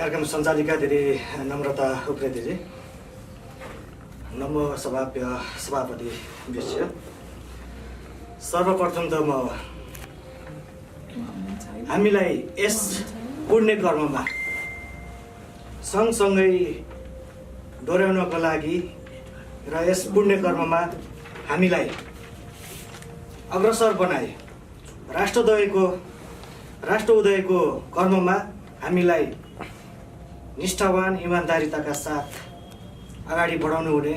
कार्यक्रम सञ्चालिका दिदी नम्रता उप्रेतीजी, नम्र सभापति विषय, सर्वप्रथम त म हामीलाई यस पुण्य कर्ममा सँगसँगै दोहोऱ्याउनको लागि र यस पुण्य कर्ममा हामीलाई अग्रसर बनाए राष्ट्र उदयको कर्ममा हामीलाई निष्ठावान इमानदारिताका साथ अगाडि बढाउनु हुने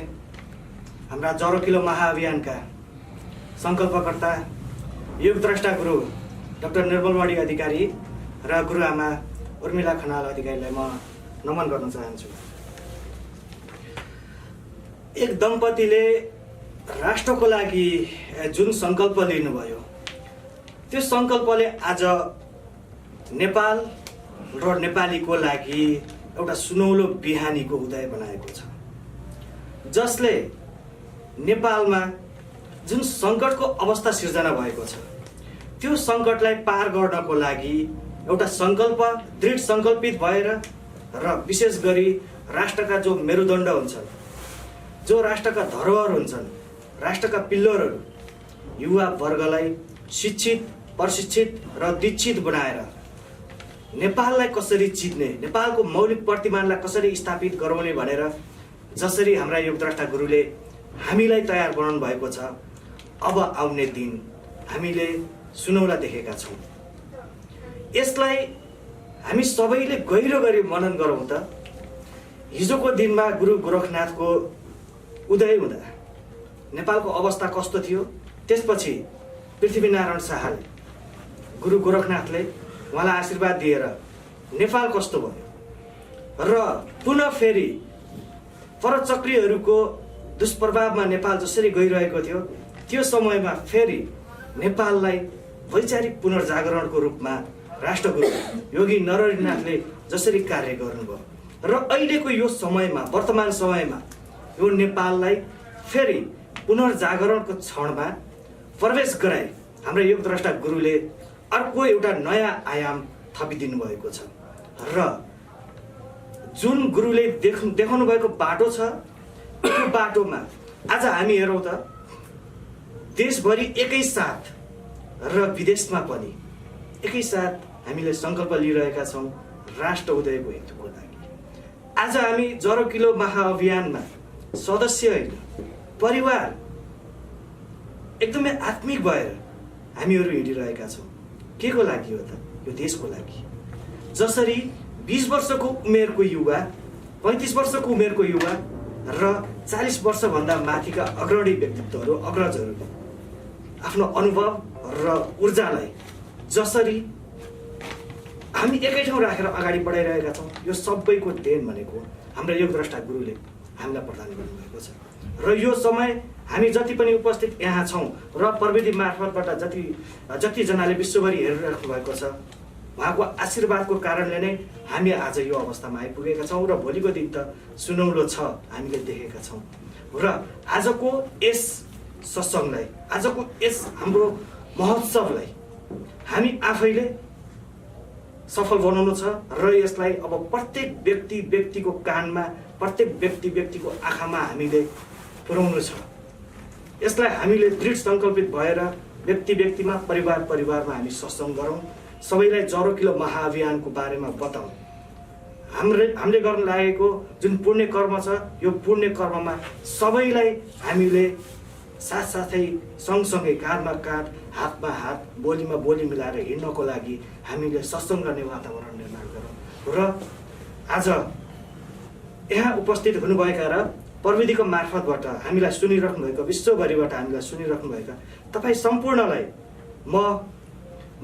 हाम्रा जरो किलो महाअभियानका सङ्कल्पकर्ता युगद्रष्टा गुरु डाक्टर निर्मलवाडी अधिकारी र गुरुआमा उर्मिला खनाल अधिकारीलाई म नमन गर्न चाहन्छु। एक दम्पतिले राष्ट्रको लागि जुन सङ्कल्प लिनुभयो त्यो सङ्कल्पले आज नेपाल र नेपालीको लागि एउटा सुनौलो बिहानीको उदय बनाएको छ, जसले नेपालमा जुन सङ्कटको अवस्था सिर्जना भएको छ त्यो सङ्कटलाई पार गर्नको लागि एउटा सङ्कल्प दृढ सङ्कल्पित भएर र विशेष गरी राष्ट्रका जो मेरुदण्ड हुन्छन्, जो राष्ट्रका धरोहर हुन्छन्, राष्ट्रका पिल्लरहरू युवा वर्गलाई शिक्षित, प्रशिक्षित र दीक्षित बनाएर नेपाललाई कसरी जित्ने, नेपालको मौलिक प्रतिमानलाई कसरी स्थापित गराउने भनेर जसरी हाम्रा योगद्रष्टा गुरुले हामीलाई तयार बनाउनु भएको छ, अब आउने दिन हामीले सुनौला देखेका छौँ। यसलाई हामी सबैले गहिरो गरी मनन गरौँ त। हिजोको दिनमा गुरु गोरखनाथको उदय हुँदा नेपालको अवस्था कस्तो थियो, त्यसपछि पृथ्वीनारायण शाहले गुरु गोरखनाथले उहाँलाई आशीर्वाद दिएर नेपाल कस्तो भयो र पुनः फेरि परचक्रीहरूको दुष्प्रभावमा नेपाल जसरी गइरहेको थियो त्यो समयमा फेरि नेपाललाई वैचारिक पुनर्जागरणको रूपमा राष्ट्रगुरु योगी नरहरिनाथले जसरी कार्य गर्नुभयो र अहिलेको यो समयमा, वर्तमान समयमा यो नेपाललाई फेरि पुनर्जागरणको क्षणमा प्रवेश गराए हाम्रा योगद्रष्टा गुरुले अर्को एउटा नयाँ आयाम थपिदिनु भएको छ र जुन गुरुले देखाउनु भएको बाटो छ त्यो बाटोमा आज हामी हेरौँ त देशभरि एकैसाथ र विदेशमा पनि एकैसाथ हामीले सङ्कल्प लिइरहेका छौँ राष्ट्र उदयको हेतुको लागि। आज हामी जरो किलो महाअभियानमा सदस्य होइन, परिवार एकदमै आत्मिक भएर हामीहरू हिँडिरहेका छौँ। के को लागि हो त? यो देशको लागि। जसरी 20 वर्षको उमेरको युवा, 35 वर्षको उमेरको युवा र 40 वर्षभन्दा माथिका अग्रणी व्यक्तित्वहरू, अग्रजहरूले आफ्नो अनुभव र ऊर्जालाई जसरी हामी एकै ठाउँ राखेर अगाडि बढाइरहेका छौँ, यो सबैको देन भनेको हाम्रा योगद्रष्टा गुरुले हामीलाई प्रदान गर्नुभएको छ। र यो समय हामी जति पनि उपस्थित यहाँ छौँ र प्रविधि मार्फतबाट जतिजनाले विश्वभरि हेरिराख्नु भएको छ, उहाँको आशीर्वादको कारणले नै हामी आज यो अवस्थामा आइपुगेका छौँ र भोलिको दिन त सुनौलो छ हामीले देखेका छौँ। र आजको यस सत्सङ्गलाई, आजको यस हाम्रो महोत्सवलाई हामी आफैले सफल बनाउनु छ र यसलाई अब प्रत्येक व्यक्तिको कानमा, प्रत्येक व्यक्तिको आँखामा हामीले पुर्याउनु छ। यसलाई हामीले दृढ सङ्कल्पित भएर व्यक्तिमा, परिवारमा हामी सत्सङ्ग गरौँ, सबैलाई जरो किलो महाअभियानको बारेमा बताउँ। हामीले गर्न लागेको जुन पुण्य कर्म छ यो पुण्य कर्ममा सबैलाई हामीले साथसाथै सँगसँगै काँधमा काँध, हातमा हात, बोलीमा बोली मिलाएर हिँड्नको लागि हामीले सत्सङ्ग गर्ने वातावरण निर्माण गरौँ। र आज यहाँ उपस्थित हुनुभएका र प्रविधिको मार्फतबाट हामीलाई सुनिराख्नुभएका, विश्वभरिबाट हामीलाई सुनिराख्नुभएका तपाईँ सम्पूर्णलाई म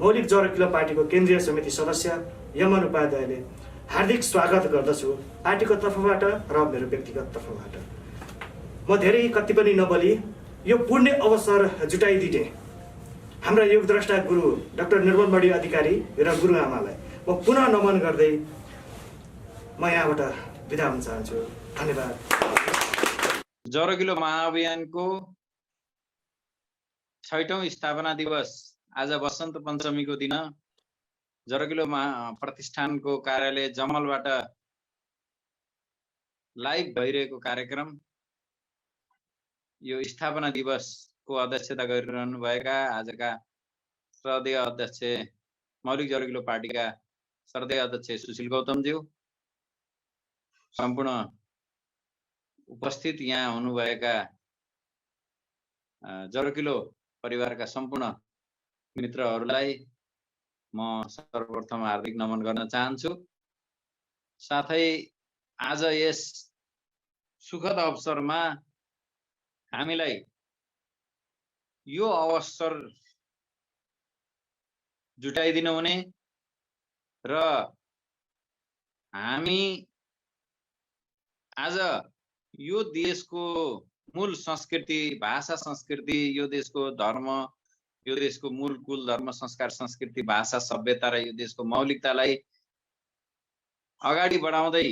मौलिक जरो किलो पार्टीको केन्द्रीय समिति सदस्य यमन उपाध्यायले हार्दिक स्वागत गर्दछु, पार्टीको तर्फबाट र मेरो व्यक्तिगत तर्फबाट। म धेरै कति पनि नबोली यो पुण्य अवसर जुटाइदिने हाम्रा योगद्रष्टा गुरु डाक्टर निर्मलवाडी अधिकारी र गुरुआमालाई म पुनः नमन गर्दै म यहाँबाट बिदा हुन चाहन्छु। धन्यवाद। जरो किलो महाअभियानको 6औं स्थापना दिवस आज वसन्त पञ्चमीको दिन जरकिलो प्रतिष्ठानको कार्यालय जमलबाट लाइभ भइरहेको कार्यक्रम यो स्थापना दिवसको अध्यक्षता गरिरहनुभएका आजका श्रद्धेय अध्यक्ष मौलिक जरकिलो पार्टीका श्रद्धेय अध्यक्ष सुशील गौतमज्यू, सम्पूर्ण उपस्थित यहाँ हुनुभएका जरकिलो परिवारका सम्पूर्ण मित्रहरूलाई म सर्वप्रथम हार्दिक नमन गर्न चाहन्छु। साथै आज यस सुखद अवसरमा हामीलाई यो अवसर जुटाइदिनु हुने र हामी आज यो देशको मूल संस्कृति, भाषा, संस्कृति, यो देशको धर्म, यो देशको मूल कुल धर्म, संस्कार, संस्कृति, भाषा, सभ्यता र यो देशको मौलिकतालाई अगाडि बढाउँदै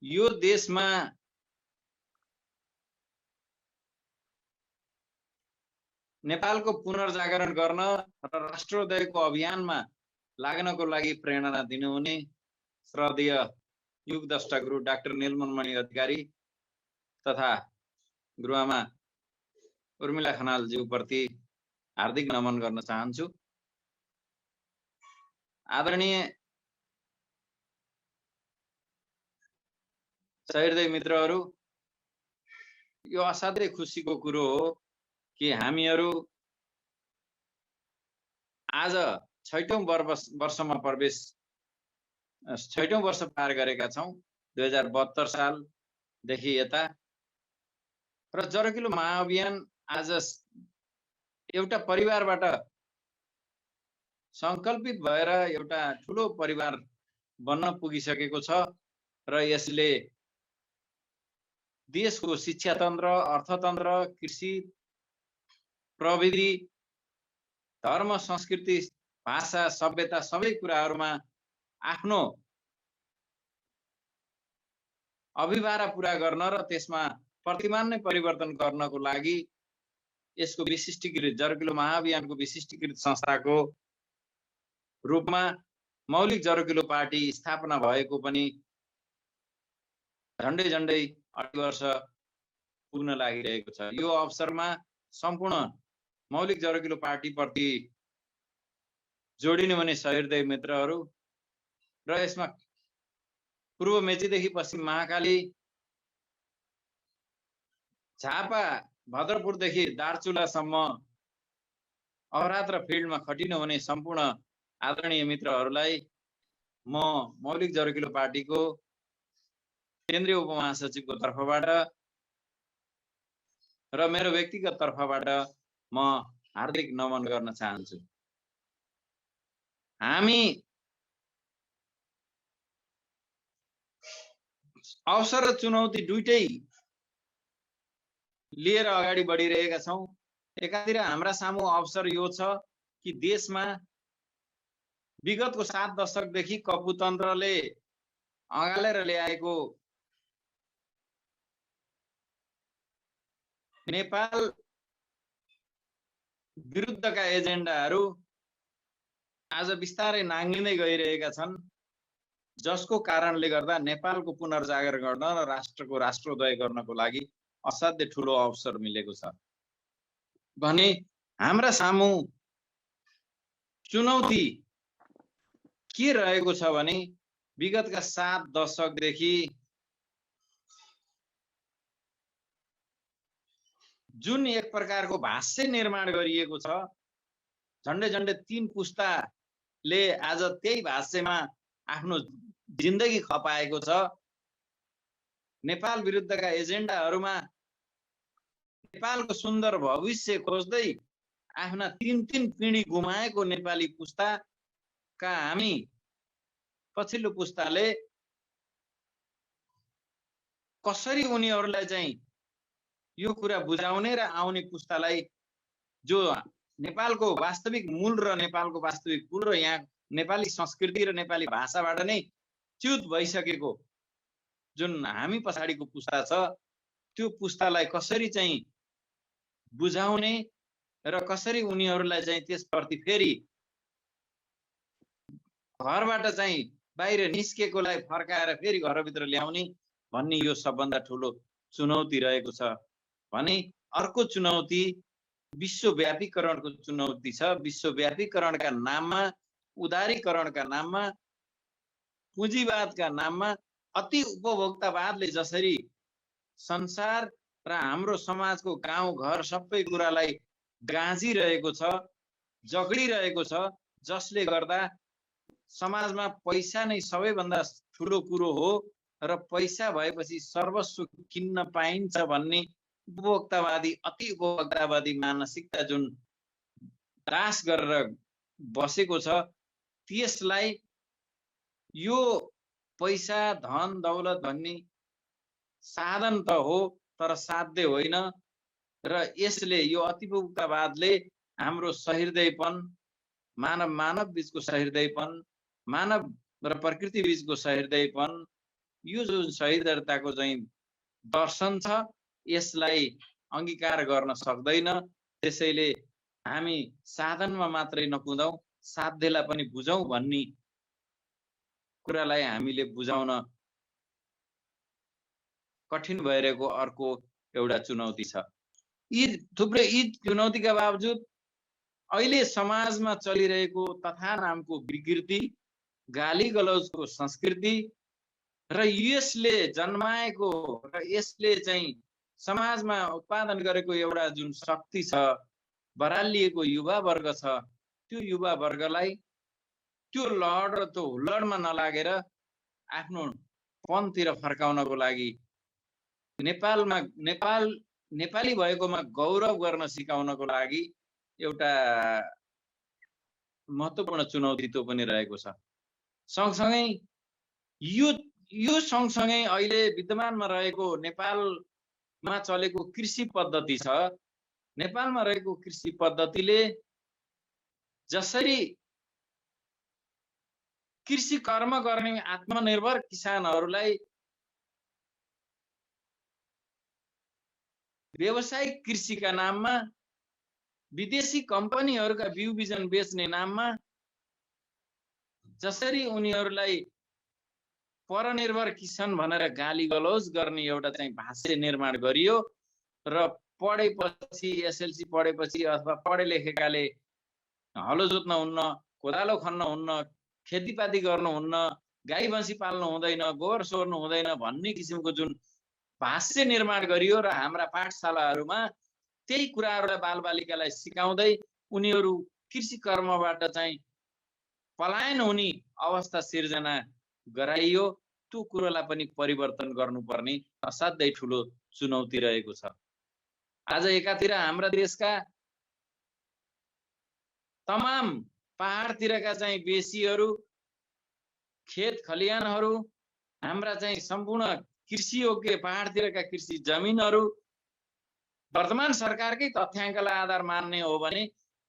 यो देशमा नेपालको पुनर्जागरण गर्न र राष्ट्रोदयको अभियानमा लाग्नको लागि प्रेरणा दिनुहुने श्रद्धेय युगदष्टा गुरु डाक्टर नीलमणि अधिकारी तथा गुरुआमा उर्मिला खनालज्यूप्रति हार्दिक नमन गर्न चाहन्छु। आदरणीय सहृदय मित्रहरू, यो असाध्यै खुसीको कुरो हो कि हामीहरू आज 6औं वर्षमा प्रवेश 6औं वर्ष पार गरेका छौं 2072 सालदेखि यता। र जरकिलो महाअभियान आज एउटा परिवारबाट संकल्पित भएर एउटा ठुलो परिवार बन्न पुगिसकेको छ र यसले देशको शिक्षा तन्त्र, अर्थतन्त्र, कृषि, प्रविधि, धर्म, संस्कृति, भाषा, सभ्यता सबै कुराहरूमा आफ्नो अभिभारा पूरा गर्न र त्यसमा प्रतिमान नै परिवर्तन गर्नको लागि यसको विशिष्टीकृत जरकिलो महाअभियानको विशिष्टीकृत संस्थाको रूपमा मौलिक जरकिलो पार्टी स्थापना भएको पनि झन्डै 8 वर्ष पुग्न लागिरहेको छ। यो अवसरमा सम्पूर्ण मौलिक जरकिलो पार्टी प्रति जोडिनु हुने सहृदय मित्रहरू र यसमा पूर्व मेचीदेखि पश्चिम महाकाली, झापा, भद्रपुरदेखि दार्चुलासम्म अहरात्र फिल्डमा खटिनु हुने सम्पूर्ण आदरणीय मित्रहरूलाई म मौलिक जरकिलो पार्टीको केन्द्रीय उपमहासचिवको तर्फबाट र मेरो व्यक्तिगत तर्फबाट म हार्दिक नमन गर्न चाहन्छु। हामी अवसर र चुनौती दुईटै लिएर अगाडि बढिरहेका छौं। एकातिर हाम्रा सामु अवसर यो छ कि देशमा विगतको 7 दशकदेखि कपुतन्त्रले अँगालेर ल्याएको नेपाल विरुद्धका एजेन्डाहरू आज बिस्तारै नाङ्गिँदै गइरहेका छन्, जसको कारणले गर्दा नेपालको पुनर्जागरण गर्न र राष्ट्रको राष्ट्रोदय गर्नको लागि असाध्यै ठुलो अवसर मिलेको छ भने हाम्रा सामु चुनौती के रहेको छ भने विगतका 7 दशकदेखि जुन एक प्रकारको भाष्य निर्माण गरिएको छ, झन्डै 3 पुस्ताले आज त्यही भाष्यमा आफ्नो जिन्दगी खपाएको छ। नेपाल विरुद्धका एजेन्डाहरूमा नेपालको सुन्दर भविष्य खोज्दै आफ्ना 3 पिँढी गुमाएको नेपाली पुस्ताका हामी पछिल्लो पुस्ताले कसरी उनीहरूलाई चाहिँ यो कुरा बुझाउने र आउने पुस्तालाई जो नेपालको वास्तविक मूल र नेपालको वास्तविक कुल र यहाँ नेपाली संस्कृति र नेपाली भाषाबाट नै च्युत भइसकेको जुन हामी पछाडिको पुस्ता छ, त्यो पुस्तालाई कसरी चाहिँ बुझाउने र कसरी उनीहरूलाई चाहिँ त्यसप्रति फेरि घरबाट चाहिँ बाहिर निस्केकोलाई फर्काएर फेरि घरभित्र ल्याउने भन्ने यो सबभन्दा ठुलो चुनौती रहेको छ भने अर्को चुनौती विश्वव्यापीकरणको चुनौती छ। विश्वव्यापीकरणका नाममा, उदारीकरणका नाममा, पुँजीवादका नाममा अति उपभोक्तावादले जसरी संसार र हाम्रो समाजको गाउँ घर सबै कुरालाई गाँजिरहेको छ, जगडिरहेको छ, जसले गर्दा समाजमा पैसा नै सबैभन्दा ठुलो कुरो हो र पैसा भएपछि सर्वस्व किन्न पाइन्छ भन्ने उपभोक्तावादी, अति उपभोक्तावादी मानसिकता जुन दास गरेर बसेको छ, त्यसलाई यो पैसा धन दौलत भन्ने साधन त हो तर साध्य होइन र यसले यो अति उपभोक्तावादले हाम्रो सहृदयपन, मानव बीचको सहृदयपन, मानव र प्रकृति बीचको सहृदयपन, यो जुन सहृदयताको चाहिँ दर्शन छ यसलाई अंगीकार गर्न सक्दैन। त्यसैले हामी साधनमा मात्रै नकुदौं, साध्यलाई पनि बुझौं भन्ने कुरालाई हामीले बुझाउन कठिन भइरहेको अर्को एउटा चुनौती छ। यी थुप्रै चुनौतीका बावजुद अहिले समाजमा चलिरहेको तथा नामको विकृति, गाली गलौजको संस्कृति र यसले जन्माएको र यसले चाहिँ समाजमा उत्पादन गरेको एउटा जुन शक्ति छ, बरालिएको युवा वर्ग छ, त्यो युवा वर्गलाई त्यो लहर र त्यो हुल्लडमा नलागेर आफ्नो पनतिर फर्काउनको लागि नेपाली भएकोमा गौरव गर्न सिकाउनको लागि एउटा महत्त्वपूर्ण चुनौती त्यो पनि रहेको छ। सँगसँगै यो सँगसँगै अहिले विद्यमानमा रहेको नेपालमा चलेको कृषि पद्धति छ। नेपालमा रहेको कृषि पद्धतिले जसरी कृषि कर्म गर्ने आत्मनिर्भर किसानहरूलाई व्यावसायिक कृषिका नाममा विदेशी कम्पनीहरूका बिउ बिजन बेच्ने नाममा जसरी उनीहरूलाई परनिर्भर किसान भनेर गाली गलौज गर्ने एउटा चाहिँ भाष्य निर्माण गरियो र पढेपछि एसएलसी पढेपछि अथवा पढे लेखेकाले हलो जोत्न हुन्न, कोदालो खन्न हुन्न, खेतीपाती गर्नुहुन्न, गाई भैँसी पाल्नु हुँदैन, गोबर सोर्नु हुँदैन भन्ने किसिमको जुन भाष्य निर्माण गरियो र हाम्रा पाठशालाहरूमा त्यही कुराहरूलाई बालबालिकालाई सिकाउँदै उनीहरू कृषि कर्मबाट चाहिँ पलायन हुने अवस्था सिर्जना गराइयो। त्यो कुरोलाई पनि परिवर्तन गर्नुपर्ने असाध्यै ठुलो चुनौती रहेको छ। आज एकातिर हाम्रा देशका तमाम पहाडतिरका चाहिँ बेसीहरू, खेत खलियानहरू, हाम्रा चाहिँ सम्पूर्ण कृषि योग्य पहाडतिरका कृषि जमिनहरू वर्तमान सरकारकै तथ्याङ्कलाई आधार मान्ने हो भने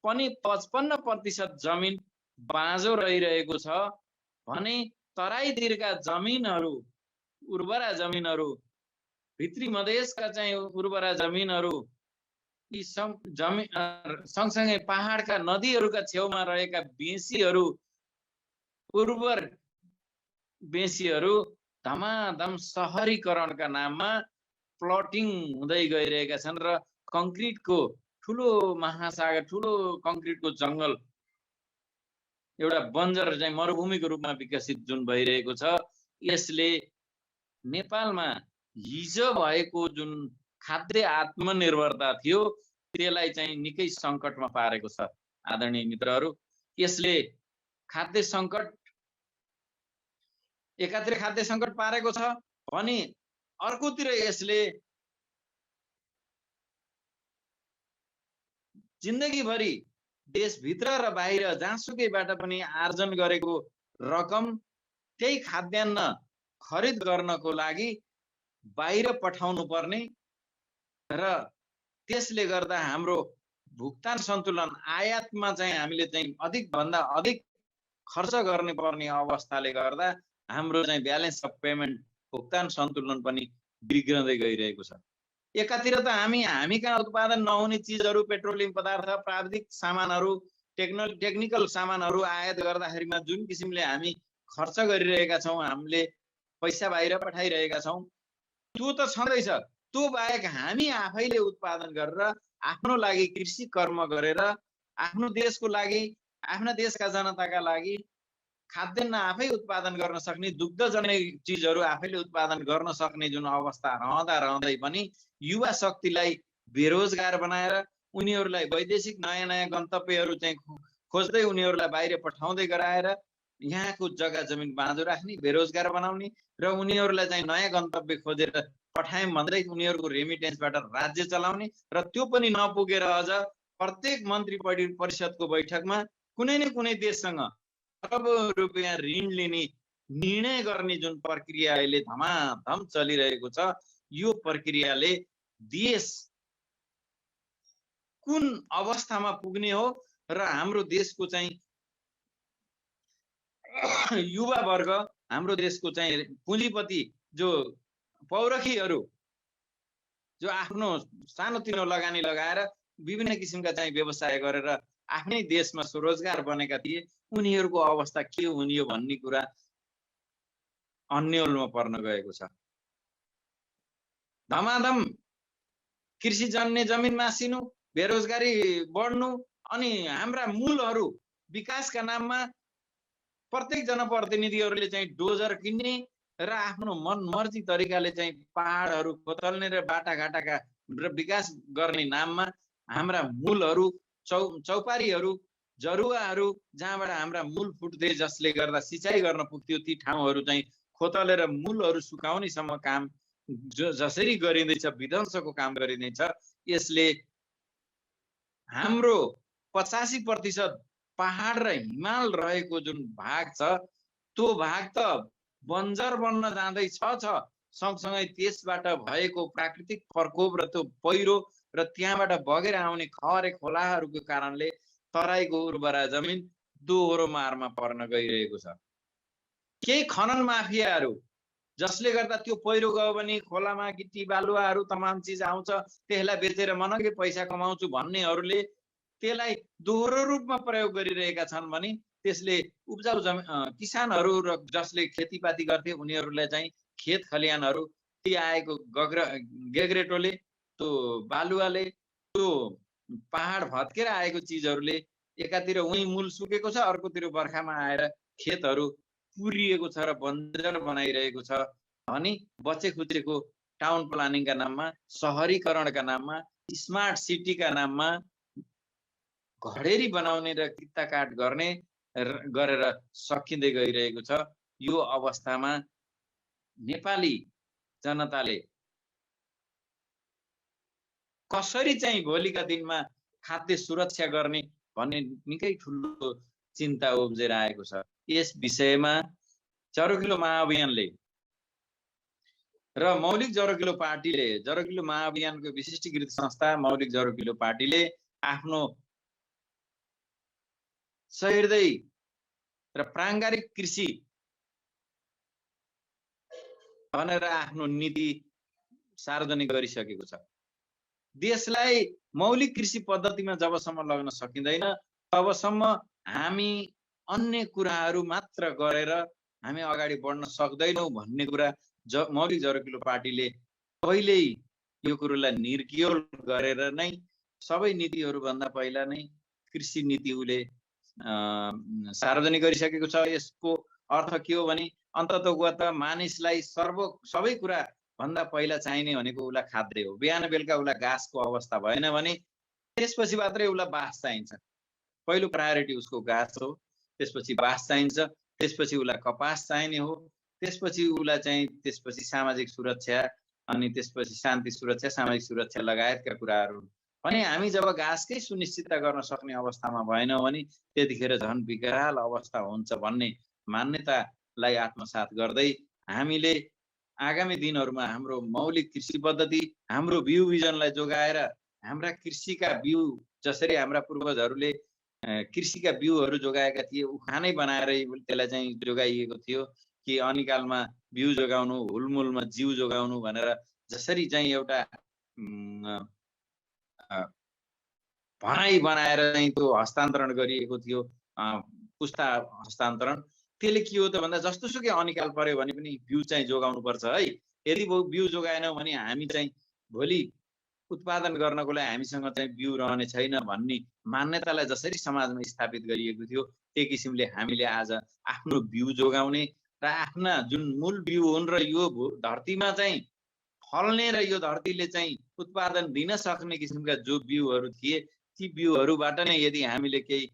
पनि 55% जमिन बाँझो रहिरहेको छ भने तराईतिरका जमिनहरू, उर्वरा जमिनहरू, भित्री मधेसका चाहिँ उर्वरा जमिनहरू, यी सँगसँगै पहाडका नदीहरूका छेउमा रहेका बेसीहरू, उर्वर बेसीहरू धमाधम शहरीकरणका नाममा प्लटिङ हुँदै गइरहेका छन् र कंक्रिटको ठुलो महासागर, ठुलो कंक्रिटको जंगल, एउटा बन्जर चाहिँ मरुभूमिको रूपमा विकसित जुन भइरहेको छ, यसले नेपालमा हिजो भएको जुन खाद्य आत्मनिर्भरता थियो त्यसलाई चाहिँ निकै संकटमा पारेको छ। आदरणीय मित्रहरू, यसले खाद्य संकट, एकातिर खाद्य संकट पारेको छ भने अर्कोतिर यसले जिन्दगीभरि देशभित्र र बाहिर जहाँसुकैबाट पनि आर्जन गरेको रकम त्यही खाद्यान्न खरिद गर्नको लागि बाहिर पठाउनु पर्ने र त्यसले गर्दा हाम्रो भुक्तान सन्तुलन, आयातमा चाहिँ हामीले चाहिँ अधिक भन्दा अधिक खर्च गर्ने पर्ने अवस्थाले गर्दा हाम्रो चाहिँ ब्यालेन्स अफ पेमेन्ट, भुक्तान सन्तुलन पनि बिग्रदै गइरहेको छ। एकातिर त हामी कहाँ उत्पादन नहुने चिजहरू, पेट्रोलियम पदार्थ, प्राविधिक सामानहरू, टेक्निकल सामानहरू आयात गर्दाखेरिमा जुन किसिमले हामी खर्च गरिरहेका छौँ, हामीले पैसा बाहिर पठाइरहेका छौँ, त्यो त छँदैछ। त्यो बाहेक हामी आफैले उत्पादन गरेर आफ्नो लागि कृषि कर्म गरेर आफ्नो देशको लागि, आफ्ना देशका जनताका लागि खाद्यान्न आफै उत्पादन गर्न सक्ने, दुग्धजन्य चिजहरू आफैले उत्पादन गर्न सक्ने जुन अवस्था रहँदै पनि युवा शक्तिलाई बेरोजगार बनाएर उनीहरूलाई वैदेशिक नयाँ नयाँ गन्तव्यहरू चाहिँ खोज्दै उनीहरूलाई बाहिर पठाउँदै गराएर यहाँको जग्गा जमिन बाँझो राख्ने, बेरोजगार बनाउने र उनीहरूलाई चाहिँ नयाँ गन्तव्य खोजेर पठायौँ भन्दै उनीहरूको रेमिटेन्सबाट राज्य चलाउने र त्यो पनि नपुगेर अझ प्रत्येक मन्त्री परिषदको बैठकमा कुनै न कुनै देशसँग अरबौं रुपियाँ ऋण लिने निर्णय गर्ने जुन प्रक्रिया अहिले धमाधम चलिरहेको छ, यो प्रक्रियाले देश कुन अवस्थामा पुग्ने हो र हाम्रो देशको चाहिँ युवा वर्ग, हाम्रो देशको चाहिँ पुँजीपति जो पौरखीहरू जो आफ्नो सानोतिनो लगानी लगाएर विभिन्न किसिमका चाहिँ व्यवसाय गरेर आफ्नै देशमा स्वरोजगार बनेका थिए, उनीहरूको अवस्था के हुने हो भन्ने कुरा अन्यलमा पर्न गएको छ। धमाधम कृषिजन्य जमिन मासिनु, बेरोजगारी बढ्नु अनि हाम्रा मूलहरू विकासका नाममा प्रत्येक जनप्रतिनिधिहरूले चाहिँ डोजर किन्ने र आफ्नो मनमर्जी तरिकाले चाहिँ पहाडहरू खोतल्ने र बाटाघाटाका र विकास गर्ने नाममा हाम्रा मूलहरू, चौपारीहरू, जरुवाहरू जहाँबाट हाम्रा मूल फुट्थे, जसले गर्दा सिँचाइ गर्न पुग्थ्यो, ती ठाउँहरू चाहिँ खोतलेर मूलहरू सुकाउनेसम्म काम जसरी गरिँदैछ, विध्वंसको काम गरिँदैछ। यसले हाम्रो 85% पहाड र हिमाल रहेको जुन भाग छ, त्यो भाग त बन्जर बन्न जाँदैछ। सँगसँगै त्यसबाट भएको प्राकृतिक प्रकोप र त्यो पहिरो र त्यहाँबाट बगेर आउने खहरे खोलाहरूको कारणले तराईको उर्वरा जमिन दोहोरो मारमा पर्न गइरहेको छ। केही खनन माफियाहरू जसले गर्दा त्यो पहिरो गयो भने खोलामा गिट्टी बालुवाहरू तमाम चिज आउँछ, त्यसलाई बेचेर मनग्गे पैसा कमाउँछु भन्नेहरूले त्यसलाई दोहोरो रूपमा प्रयोग गरिरहेका छन् भने त्यसले उब्जाउ किसानहरू र जसले खेतीपाती गर्थे उनीहरूलाई चाहिँ खेत खलिहानहरू ती आएको गेग्रेटोले, त्यो बालुवाले, त्यो पहाड भत्केर आएको चिजहरूले एकातिर उही मूल सुकेको छ, अर्कोतिर बर्खामा आएर खेतहरू पुरिएको छ र बन्जर बनाइरहेको छ। अनि बचे खुचेको टाउन प्लानिङका नाममा, सहरीकरणका नाममा, स्मार्ट सिटीका नाममा घडेरी बनाउने र कित्ता काट गर्ने गरेर सकिँदै गइरहेको छ। यो अवस्थामा नेपाली जनताले कसरी चाहिँ भोलिका दिनमा खाद्य सुरक्षा गर्ने भन्ने निकै ठुलो चिन्ता उब्जेर आएको छ। यस विषयमा जरोकिलो महाअभियानले र मौलिक जरोकिलो पार्टीले, जरोकिलो महाअभियानको विशिष्टीकृत संस्था मौलिक जरोकिलो पार्टीले आफ्नो सहृदय र प्राङ्गारिक कृषि भनेर आफ्नो नीति सार्वजनिक गरिसकेको छ। देशलाई मौलिक कृषि पद्धतिमा जबसम्म लग्न सकिँदैन तबसम्म हामी अन्य कुराहरू मात्र गरेर हामी अगाडि बढ्न सक्दैनौँ भन्ने कुरा मौलिक जरोकिलो पार्टीले पहिल्यै यो कुरोलाई निर्क्योल गरेर नै सबै नीतिहरूभन्दा पहिला नै कृषि नीति उसले सार्वजनिक गरिसकेको छ। यसको अर्थ के हो भने अन्ततः मानिसलाई सबै कुरा भन्दा पहिला चाहिने भनेको उसलाई खाद्य हो। बिहान बेलुका उसलाई घाँसको अवस्था भएन भने त्यसपछि मात्रै उसलाई बास चाहिन्छ। पहिलो प्रायोरिटी उसको घाँस हो, त्यसपछि बास चाहिन्छ, त्यसपछि उसलाई कपास चाहिने हो, त्यसपछि उसलाई चाहिँ त्यसपछि सामाजिक सुरक्षा, अनि त्यसपछि शान्ति सुरक्षा, सामाजिक सुरक्षा लगायतका कुराहरू। भने हामी जब घाँसकै सुनिश्चितता गर्न सक्ने अवस्थामा भएनौँ भने त्यतिखेर झन् विकराल अवस्था हुन्छ भन्ने मान्यतालाई आत्मसात गर्दै हामीले आगामी दिनहरूमा हाम्रो मौलिक कृषि पद्धति, हाम्रो बिउ बिजनलाई जोगाएर हाम्रा कृषिका बिउ जसरी हाम्रा पूर्वजहरूले कृषिका बिउहरू जोगाएका थिए, उखानै बनाएर त्यसलाई चाहिँ जोगाइएको थियो कि अनिकालमा बिउ जोगाउनु, हुलमुलमा जिउ जोगाउनु भनेर जसरी चाहिँ एउटा भनाइ बनाएर चाहिँ त्यो हस्तान्तरण गरिएको थियो, पुस्ता हस्तान्तरण। त्यसले के हो त भन्दा जस्तोसुकै अनिकाल पर्यो भने पनि बिउ चाहिँ जोगाउनु पर्छ है। यदि बिउ जोगाएनौँ भने हामी चाहिँ भोलि उत्पादन गर्नको लागि हामीसँग चाहिँ बिउ रहने छैन भन्ने मान्यतालाई जसरी समाजमा स्थापित गरिएको थियो, त्यही किसिमले हामीले आज आफ्नो बिउ जोगाउने र आफ्ना जुन मूल बिउ हुन् र यो धरतीमा चाहिँ फल्ने र यो धरतीले चाहिँ उत्पादन दिन सक्ने किसिमका जो बिउहरू थिए, ती बिउहरूबाट नै यदि हामीले केही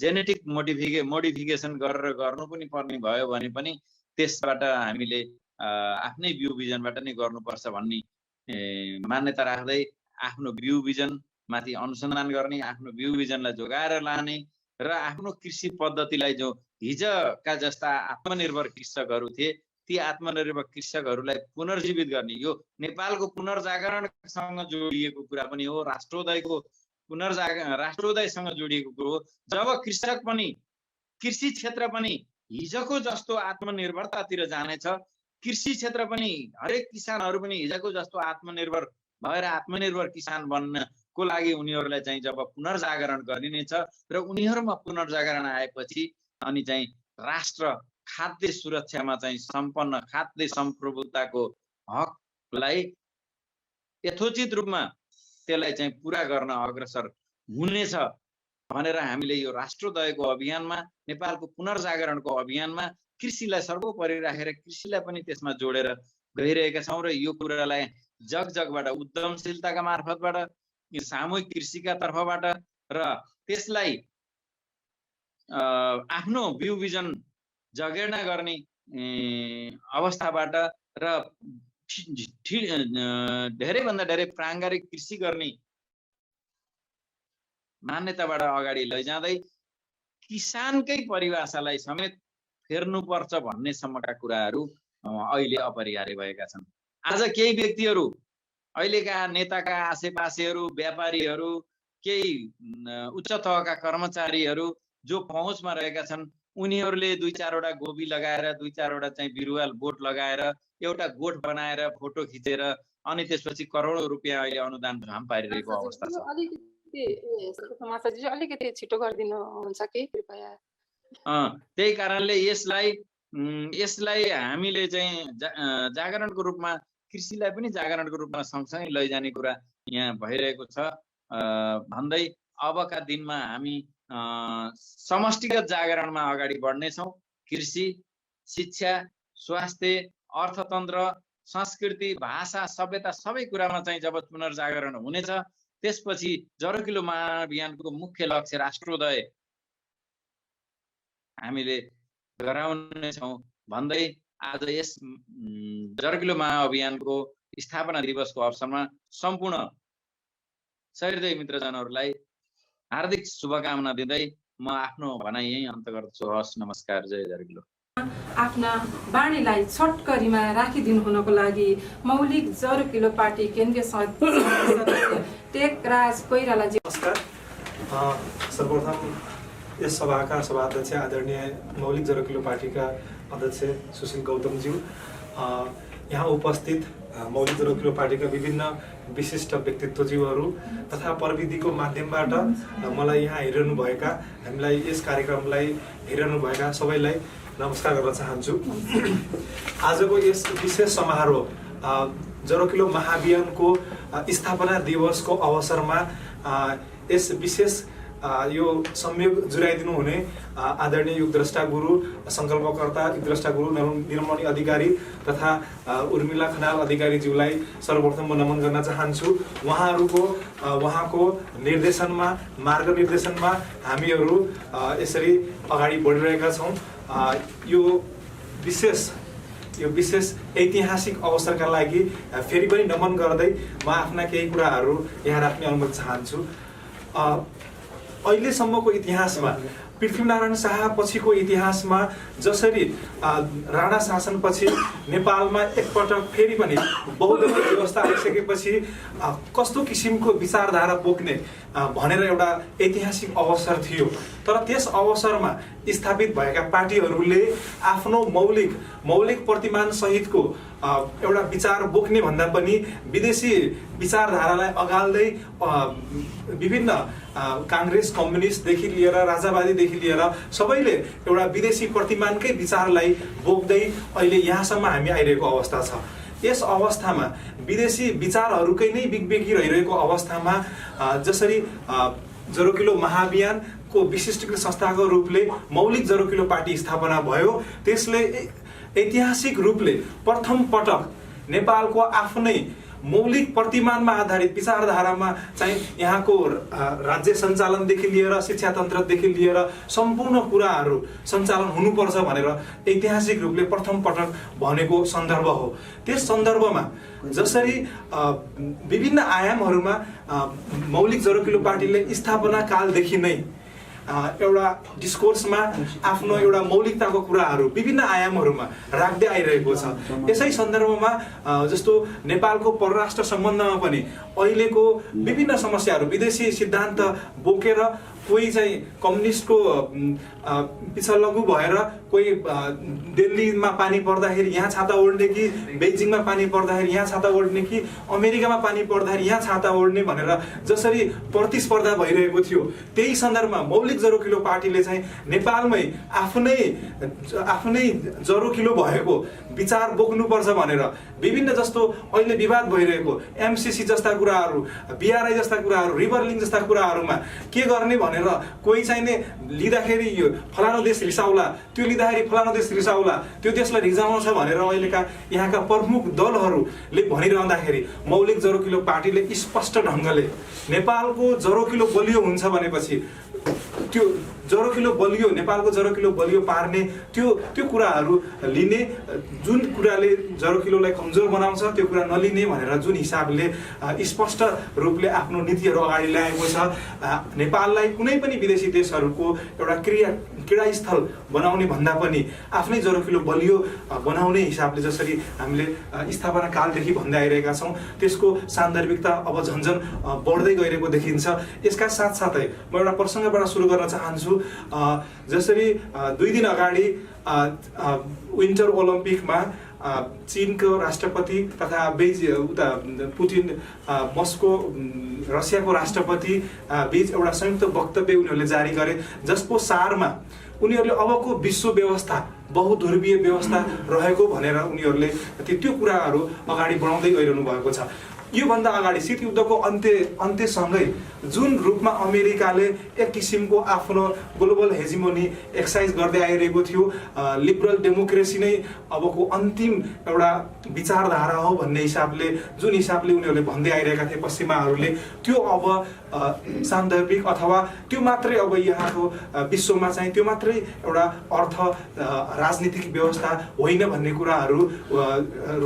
जेनेटिक मोडिफिकेसन गरेर गर्नु पनि पर्ने भयो भने पनि त्यसबाट हामीले आफ्नै बिउ बिजनबाट नै गर्नुपर्छ भन्ने मान्यता राख्दै आफ्नो बिउ बिजनमाथि अनुसन्धान गर्ने, आफ्नो बिउ बिजनलाई जोगाएर लाने र आफ्नो कृषि पद्धतिलाई जो हिजका जस्ता आत्मनिर्भर कृषकहरू थिए ती आत्मनिर्भर कृषकहरूलाई पुनर्जीवित गर्ने, यो नेपालको पुनर्जागरणसँग जोडिएको कुरा पनि हो, राष्ट्रोदयसँग जोडिएको कुरो हो। जब कृषक पनि कृषि क्षेत्र पनि हिजोको जस्तो आत्मनिर्भरतातिर जानेछ, कृषि क्षेत्र पनि हरेक किसानहरू पनि हिजोको जस्तो आत्मनिर्भर भएर आत्मनिर्भर किसान बन्नको लागि उनीहरूलाई चाहिँ जब पुनर्जागरण गरिनेछ र उनीहरूमा पुनर्जागरण आएपछि अनि चाहिँ राष्ट्र खाद्य सुरक्षामा चाहिँ सम्पन्न खाद्य सम्प्रभुताको हकलाई यथोचित रूपमा त्यसलाई चाहिँ पुरा गर्न अग्रसर हुनेछ भनेर हामीले यो राष्ट्रोदयको अभियानमा, नेपालको पुनर्जागरणको अभियानमा कृषिलाई सर्वोपरि राखेर कृषिलाई पनि त्यसमा जोडेर गइरहेका छौँ र यो कुरालाई जगबाट उद्यमशीलताका मार्फतबाट, सामूहिक कृषिका तर्फबाट र त्यसलाई आफ्नो बिउ बिजन जगेर्ना गर्ने अवस्थाबाट र धेरैभन्दा धेरै प्राङ्गारिक कृषि गर्ने मान्यताबाट अगाडि लैजाँदै किसानकै परिभाषालाई समेत फेर्नुपर्छ भन्ने सम्मका कुराहरू अहिले अपरिहार्य भएका छन्। आज केही व्यक्तिहरू, अहिलेका नेताका आसेपासेहरू, व्यापारीहरू, केही उच्च तहका कर्मचारीहरू जो पहुँचमा रहेका छन्, उनीहरूले 2-4वटा गोबी लगाएर 2-4वटा चाहिँ बिरुवा बोट लगाएर एउटा गोठ बनाएर फोटो खिचेर अनि त्यसपछि करोडौं रुपियाँ अहिले अनुदान झ्याम पारिरहेको अवस्था छ। अलिकति छिटो गरिदिनु हुन्छ कि कृपया? त्यही कारणले यसलाई हामीले चाहिँ जागरणको रूपमा, कृषिलाई पनि जागरणको रूपमा सँगसँगै लैजाने कुरा यहाँ भइरहेको छ भन्दै अबका दिनमा हामी समष्टिगत जागरणमा अगाडि बढ्नेछौँ। कृषि, शिक्षा, स्वास्थ्य, अर्थतन्त्र, संस्कृति, भाषा, सभ्यता सबै कुरामा चाहिँ जब पुनर्जागरण हुनेछ त्यसपछि 0 किलो महाअभियानको मुख्य लक्ष्य राष्ट्रोदय हामीले गराउनेछौँ भन्दै आज यस 0 किलो महाअभियानको स्थापना दिवसको अवसरमा सम्पूर्ण सहृदय मित्रजनहरूलाई हार्दिक शुभकामना दिँदै म आफ्नो भनाइ यही अन्त गर्छु। हस्, नमस्कार, जय 0 किलो। आफ्ना बाणीलाई छोटकरीमा राखिदिनु हुनको लागि मौलिक 0 किलो पार्टी केन्द्रीय सदस्य टेकराज कोइरालाजी। नमस्कार। सर्वप्रथम यस सभाका सभाध्यक्ष आदरणीय मौलिक 0 किलो पार्टीका अध्यक्ष सुशील गौतमज्यू, यहाँ उपस्थित मौलिक 0 किलो पार्टीका विभिन्न विशिष्ट व्यक्तित्वज्यूहरू तथा प्रविधिको माध्यमबाट मलाई यहाँ हेरिरहनुभएका, हामीलाई यस कार्यक्रमलाई हेरिरहनुभएका सबैलाई नमस्कार गर्न चाहन्छु। आजको यस विशेष समारोह 0 किलो महाअभियानको स्थापना दिवसको अवसरमा यस विशेष यो संयोग जुराइदिनु हुने आदरणीय युगद्रष्टा गुरु, संकल्पकर्ता युगद्रष्टा गुरु निरमणि अधिकारी तथा उर्मिला खनाल अधिकारीज्यूलाई सर्वप्रथम म नमन गर्न चाहन्छु। उहाँको निर्देशनमा, मार्गनिर्देशनमा हामीहरू यसरी अगाडि बढिरहेका छौँ। यो विशेष ऐतिहासिक अवसरका लागि फेरि पनि नमन गर्दै म आफ्ना केही कुराहरू यहाँ राख्ने अनुमति चाहन्छु। अहिलेसम्मको इतिहासमा पृथ्वीनारायण शाह पछिको इतिहासमा जसरी राणा शासनपछि नेपालमा एकपटक फेरि पनि बौद्ध व्यवस्था आइसकेपछि कस्तो किसिमको विचारधारा बोक्ने भनेर एउटा ऐतिहासिक अवसर थियो। तर त्यस अवसरमा स्थापित भएका पार्टीहरूले आफ्नो मौलिक प्रतिमान सहितको एउटा विचार बोक्ने भन्दा पनि विदेशी विचारधारालाई अगाल्दै विभिन्न काङ्ग्रेस कम्युनिस्टदेखि लिएर राजावादीदेखि लिएर सबैले एउटा विदेशी प्रतिमानकै विचारलाई बोक्दै अहिले यहाँसम्म हामी आइरहेको अवस्था छ। यस अवस्थामा विदेशी विचारहरूकै नै बिगबेगी रहिरहेको अवस्थामा जसरी जरोकिलो महाअभियानको विशिष्ट संस्थाको रूपले मौलिक जरोकिलो पार्टी स्थापना भयो, त्यसले ऐतिहासिक रूपले प्रथम पटक नेपालको आफ्नै मौलिक प्रतिमानमा आधारित विचारधारामा चाहिँ यहाँको राज्य सञ्चालनदेखि लिएर शिक्षा तन्त्रदेखि लिएर सम्पूर्ण कुराहरू सञ्चालन हुनुपर्छ भनेर ऐतिहासिक रूपले प्रथम पटक भनेको सन्दर्भ हो। त्यस सन्दर्भमा जसरी विभिन्न आयामहरूमा मौलिक जरोकिलो पार्टीले स्थापना कालदेखि नै एउटा डिस्कोर्समा आफ्नो एउटा मौलिकताको कुराहरू विभिन्न आयामहरूमा राख्दै आइरहेको छ। यसै सन्दर्भमा जस्तो नेपालको परराष्ट्र सम्बन्धमा पनि अहिलेको विभिन्न समस्याहरू विदेशी सिद्धान्त बोकेर कोही चाहिँ कम्युनिस्टको पिछलगु भएर कोही दिल्लीमा पानी पर्दाखेरि यहाँ छाता ओढ्ने कि बेजिङमा पानी पर्दाखेरि यहाँ छाता ओढ्ने कि अमेरिकामा पानी पर्दाखेरि यहाँ छाता ओढ्ने भनेर जसरी प्रतिस्पर्धा भइरहेको थियो, त्यही सन्दर्भमा मौलिक जरोकिलो पार्टीले चाहिँ नेपालमै आफ्नै जरोकिलो भएको विचार बोक्नुपर्छ भनेर विभिन्न जस्तो अहिले विवाद भइरहेको एमसीसी जस्ता कुराहरू, बीआरआई जस्ता कुराहरू, रिभरलिङ जस्ता कुराहरूमा के गर्ने भनेर कोही चाहिने लिँदाखेरि यो फलानु देश रिसाउला, त्यो लिँदाखेरि फलानु देश रिसाउला, त्यो देशलाई रिजाउनु छ भनेर अहिलेका यहाँका प्रमुख दलहरूले भनिरहँदाखेरि मौलिक जरोकिलो पार्टीले स्पष्ट ढङ्गले नेपालको जरोकिलो बलियो हुन्छ भनेपछि त्यो जरोकिलो बलियो, नेपालको जरोकिलो बलियो पार्ने त्यो कुराहरू लिने, जुन कुराले जरोकिलोलाई कमजोर बनाउँछ त्यो कुरा नलिने भनेर जुन हिसाबले स्पष्ट रूपले आफ्नो नीतिहरू अगाडि ल्याएको छ। नेपाललाई कुनै पनि विदेशी देशहरूको एउटा क्रीडास्थल बनाउने भन्दा पनि आफ्नै जरोकिलो बलियो बनाउने हिसाबले जसरी हामीले स्थापना कालदेखि भन्दै आइरहेका छौँ, त्यसको सान्दर्भिकता अब झन्झन बढ्दै गइरहेको देखिन्छ। यसका साथसाथै म एउटा प्रसङ्गबाट सुरु गर्न चाहन्छु। जसरी 2 दिन अगाडि विन्टर ओलम्पिकमा चीनको राष्ट्रपति तथा पुटिन मस्को रसियाको राष्ट्रपति बीच एउटा संयुक्त वक्तव्य उनीहरूले जारी गरे, जसको सारमा उनीहरूले अबको विश्व व्यवस्था बहुध्रुवीय व्यवस्था रहेको भनेर उनीहरूले त्यो कुराहरू अगाडि बढाउँदै गइरहनु भएको छ। योभन्दा अगाडि शीत युद्धको अन्त्यसँगै जुन रूपमा अमेरिकाले एक किसिमको आफ्नो ग्लोबल हेजिमोनी एक्सर्साइज गर्दै आइरहेको थियो, लिबरल डेमोक्रेसी नै अबको अन्तिम एउटा विचारधारा हो भन्ने हिसाबले जुन हिसाबले उनीहरूले भन्दै आइरहेका थिए पश्चिमाहरूले, त्यो अब सान्दर्भिक अथवा त्यो मात्रै अब यहाँको विश्वमा चाहिँ त्यो मात्रै एउटा अर्थ राजनीतिक व्यवस्था होइन भन्ने कुराहरू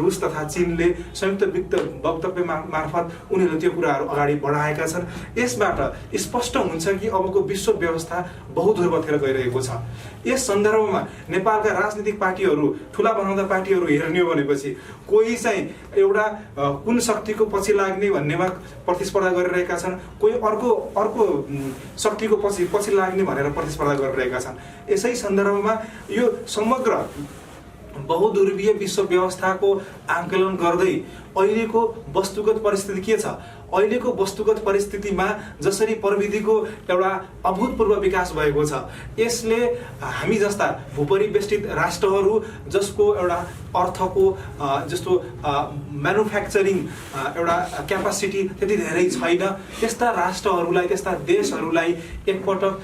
रुस तथा चीनले संयुक्त वक्तव्य मार्फत उनीहरूले त्यो कुराहरू अगाडि बढाएका छन्। यसबाट स्पष्ट हुन्छ कि अबको विश्व व्यवस्था बहुध्रुवतिर गइरहेको छ। यस सन्दर्भमा नेपालका राजनीतिक पार्टीहरू, ठुला बनाउँदा पार्टीहरू हेर्ने हो भनेपछि कोही चाहिँ एउटा कुन शक्तिको पछि लाग्ने भन्नेमा प्रतिस्पर्धा गरिरहेका छन्, कोही अर्को शक्तिको पछि लाग्ने भनेर प्रतिस्पर्धा गरिरहेका छन्। यसै सन्दर्भमा यो समग्र बहुध्रुवीय विश्व व्यवस्थाको आकलन गर्दै अहिलेको वस्तुगत परिस्थिति के छ, अहिलेको वस्तुगत परिस्थितिमा जसरी प्रविधिको एउटा अभूतपूर्व विकास भएको छ, यसले हामी जस्ता भूपरिवेष्टित राष्ट्रहरू जसको एउटा अर्थको जस्तो म्यानुफ्याक्चरिङ एउटा क्यापासिटी त्यति धेरै छैन, त्यस्ता राष्ट्रहरूलाई, त्यस्ता देशहरूलाई एकपटक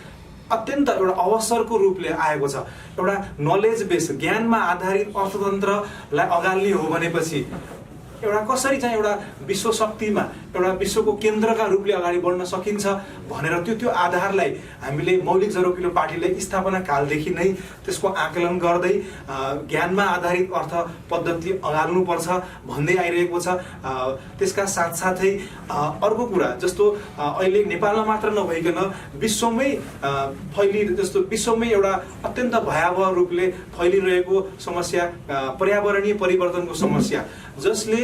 अत्यन्त एउटा अवसरको रूपले आएको छ। एउटा नलेज बेस, ज्ञानमा आधारित अर्थतन्त्रलाई अगाल्ने हो भनेपछि एउटा कसरी चाहिँ एउटा विश्व शक्तिमा एउटा विश्वको केन्द्रका रूपले अगाडि बढ्न सकिन्छ भनेर त्यो आधारलाई हामीले मौलिक जरोकिलो पार्टीले स्थापना कालदेखि नै त्यसको आकलन गर्दै ज्ञानमा आधारित अर्थ पद्धति अगाल्नुपर्छ भन्दै आइरहेको छ। त्यसका साथसाथै अर्को कुरा जस्तो अहिले नेपालमा मात्र नभइकन विश्वमै जस्तो विश्वमै एउटा अत्यन्त भयावह रूपले फैलिरहेको समस्या पर्यावरणीय परिवर्तनको समस्या, जसले